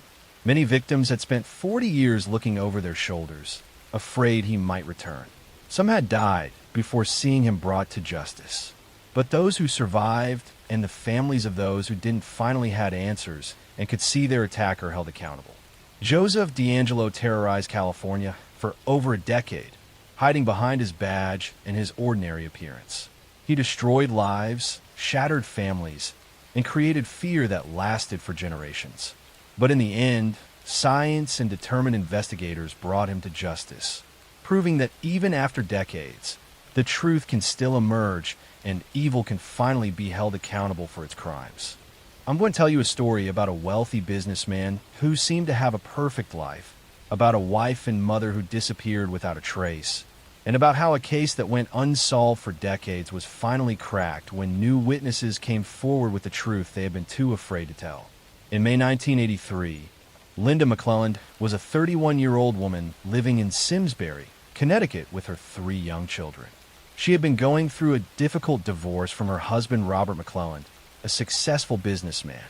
Many victims had spent 40 years looking over their shoulders, afraid he might return. Some had died before seeing him brought to justice. But those who survived and the families of those who didn't finally had answers and could see their attacker held accountable. Joseph DeAngelo terrorized California for over a decade, hiding behind his badge and his ordinary appearance. He destroyed lives, shattered families, and created fear that lasted for generations. But in the end, science and determined investigators brought him to justice, proving that even after decades, the truth can still emerge and evil can finally be held accountable for its crimes. I'm going to tell you a story about a wealthy businessman who seemed to have a perfect life, about a wife and mother who disappeared without a trace, and about how a case that went unsolved for decades was finally cracked when new witnesses came forward with the truth they had been too afraid to tell. In May 1983, Linda McClelland was a 31-year-old woman living in Simsbury, Connecticut, with her 3 young children. She had been going through a difficult divorce from her husband, Robert McClelland, a successful businessman.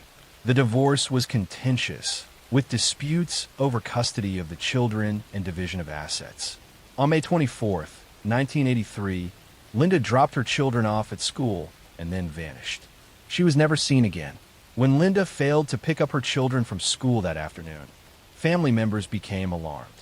The divorce was contentious, with disputes over custody of the children and division of assets. On May 24, 1983, Linda dropped her children off at school and then vanished. She was never seen again. When Linda failed to pick up her children from school that afternoon, family members became alarmed.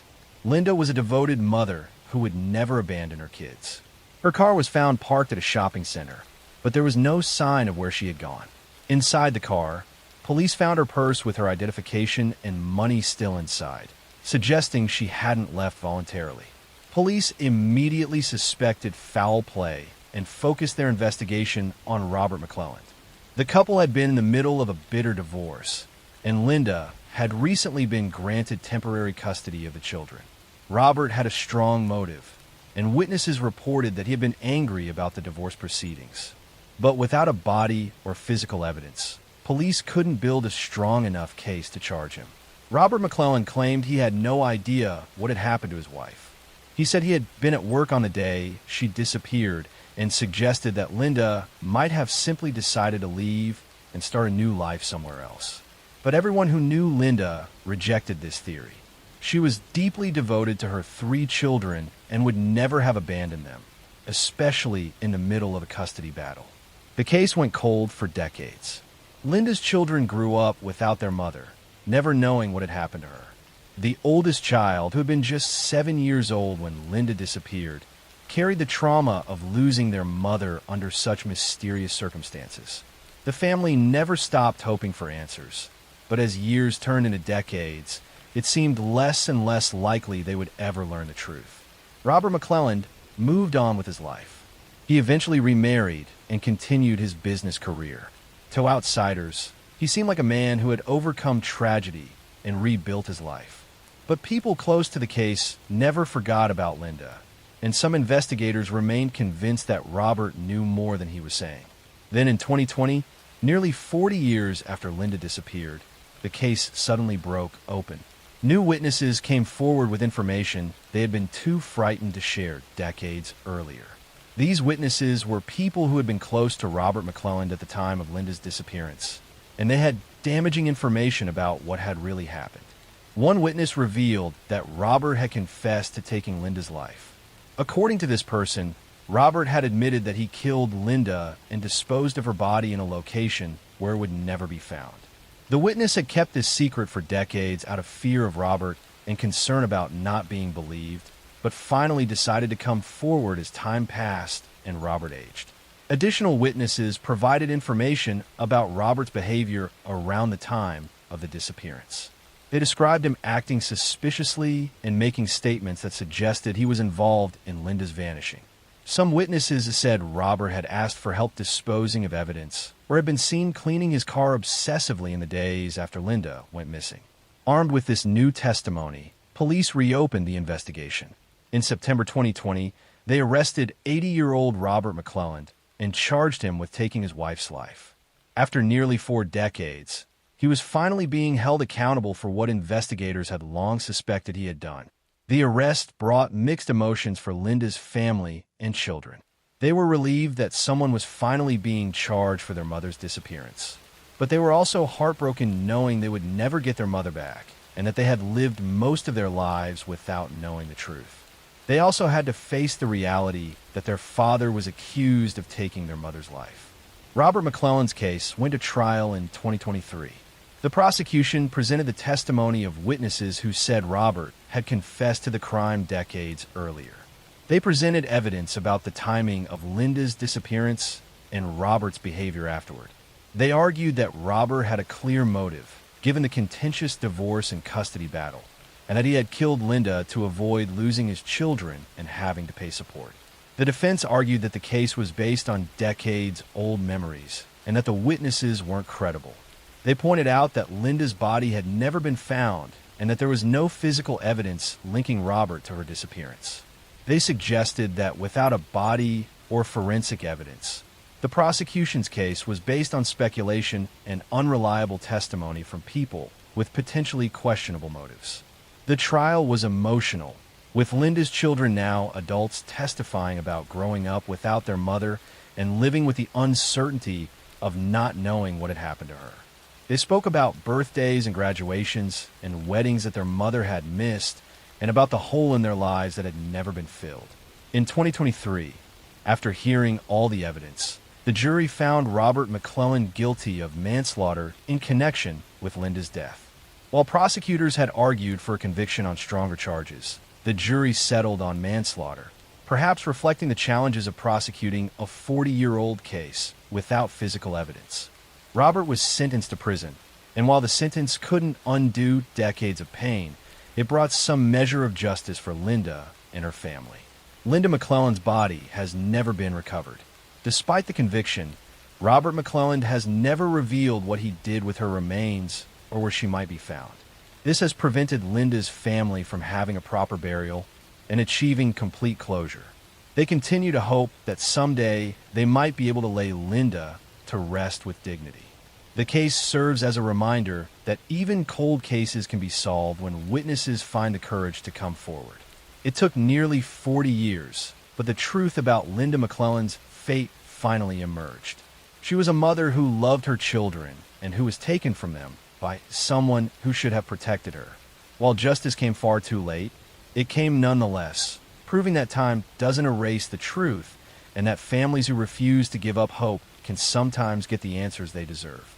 Linda was a devoted mother who would never abandon her kids. Her car was found parked at a shopping center, but there was no sign of where she had gone. Inside the car, police found her purse with her identification and money still inside, suggesting she hadn't left voluntarily. Police immediately suspected foul play and focused their investigation on Robert McClelland. The couple had been in the middle of a bitter divorce, and Linda had recently been granted temporary custody of the children. Robert had a strong motive, and witnesses reported that he had been angry about the divorce proceedings. But without a body or physical evidence, police couldn't build a strong enough case to charge him. Robert McClelland claimed he had no idea what had happened to his wife. He said he had been at work on the day she disappeared and suggested that Linda might have simply decided to leave and start a new life somewhere else. But everyone who knew Linda rejected this theory. She was deeply devoted to her 3 children and would never have abandoned them, especially in the middle of a custody battle. The case went cold for decades. Linda's children grew up without their mother, never knowing what had happened to her. The oldest child, who had been just 7 years old when Linda disappeared, carried the trauma of losing their mother under such mysterious circumstances. The family never stopped hoping for answers, but as years turned into decades, it seemed less and less likely they would ever learn the truth. Robert McClelland moved on with his life. He eventually remarried and continued his business career. To outsiders, he seemed like a man who had overcome tragedy and rebuilt his life. But people close to the case never forgot about Linda, and some investigators remained convinced that Robert knew more than he was saying. Then in 2020, nearly 40 years after Linda disappeared, the case suddenly broke open. New witnesses came forward with information they had been too frightened to share decades earlier. These witnesses were people who had been close to Robert McClelland at the time of Linda's disappearance, and they had damaging information about what had really happened. One witness revealed that Robert had confessed to taking Linda's life. According to this person, Robert had admitted that he killed Linda and disposed of her body in a location where it would never be found. The witness had kept this secret for decades out of fear of Robert and concern about not being believed, but finally decided to come forward as time passed and Robert aged. Additional witnesses provided information about Robert's behavior around the time of the disappearance. They described him acting suspiciously and making statements that suggested he was involved in Linda's vanishing. Some witnesses said Robert had asked for help disposing of evidence or had been seen cleaning his car obsessively in the days after Linda went missing. Armed with this new testimony, police reopened the investigation. In September 2020, they arrested 80-year-old Robert McClelland and charged him with taking his wife's life. After nearly 4 decades, he was finally being held accountable for what investigators had long suspected he had done. The arrest brought mixed emotions for Linda's family and children. They were relieved that someone was finally being charged for their mother's disappearance. But they were also heartbroken knowing they would never get their mother back and that they had lived most of their lives without knowing the truth. They also had to face the reality that their father was accused of taking their mother's life. Robert McClelland's case went to trial in 2023. The prosecution presented the testimony of witnesses who said Robert had confessed to the crime decades earlier. They presented evidence about the timing of Linda's disappearance and Robert's behavior afterward. They argued that Robert had a clear motive, given the contentious divorce and custody battle, and that he had killed Linda to avoid losing his children and having to pay support. The defense argued that the case was based on decades-old memories and that the witnesses weren't credible. They pointed out that Linda's body had never been found and that there was no physical evidence linking Robert to her disappearance. They suggested that without a body or forensic evidence, the prosecution's case was based on speculation and unreliable testimony from people with potentially questionable motives. The trial was emotional, with Linda's children now adults testifying about growing up without their mother and living with the uncertainty of not knowing what had happened to her. They spoke about birthdays and graduations and weddings that their mother had missed, and about the hole in their lives that had never been filled. In 2023, after hearing all the evidence, the jury found Robert McClellan guilty of manslaughter in connection with Linda's death. While prosecutors had argued for a conviction on stronger charges, the jury settled on manslaughter, perhaps reflecting the challenges of prosecuting a 40-year-old case without physical evidence. Robert was sentenced to prison, and while the sentence couldn't undo decades of pain, it brought some measure of justice for Linda and her family. Linda McClellan's body has never been recovered. Despite the conviction, Robert McClellan has never revealed what he did with her remains or where she might be found. This has prevented Linda's family from having a proper burial and achieving complete closure. They continue to hope that someday they might be able to lay Linda to rest with dignity. The case serves as a reminder that even cold cases can be solved when witnesses find the courage to come forward. It took nearly 40 years, but the truth about Linda McClellan's fate finally emerged. She was a mother who loved her children and who was taken from them by someone who should have protected her. While justice came far too late, it came nonetheless, proving that time doesn't erase the truth and that families who refuse to give up hope can sometimes get the answers they deserve.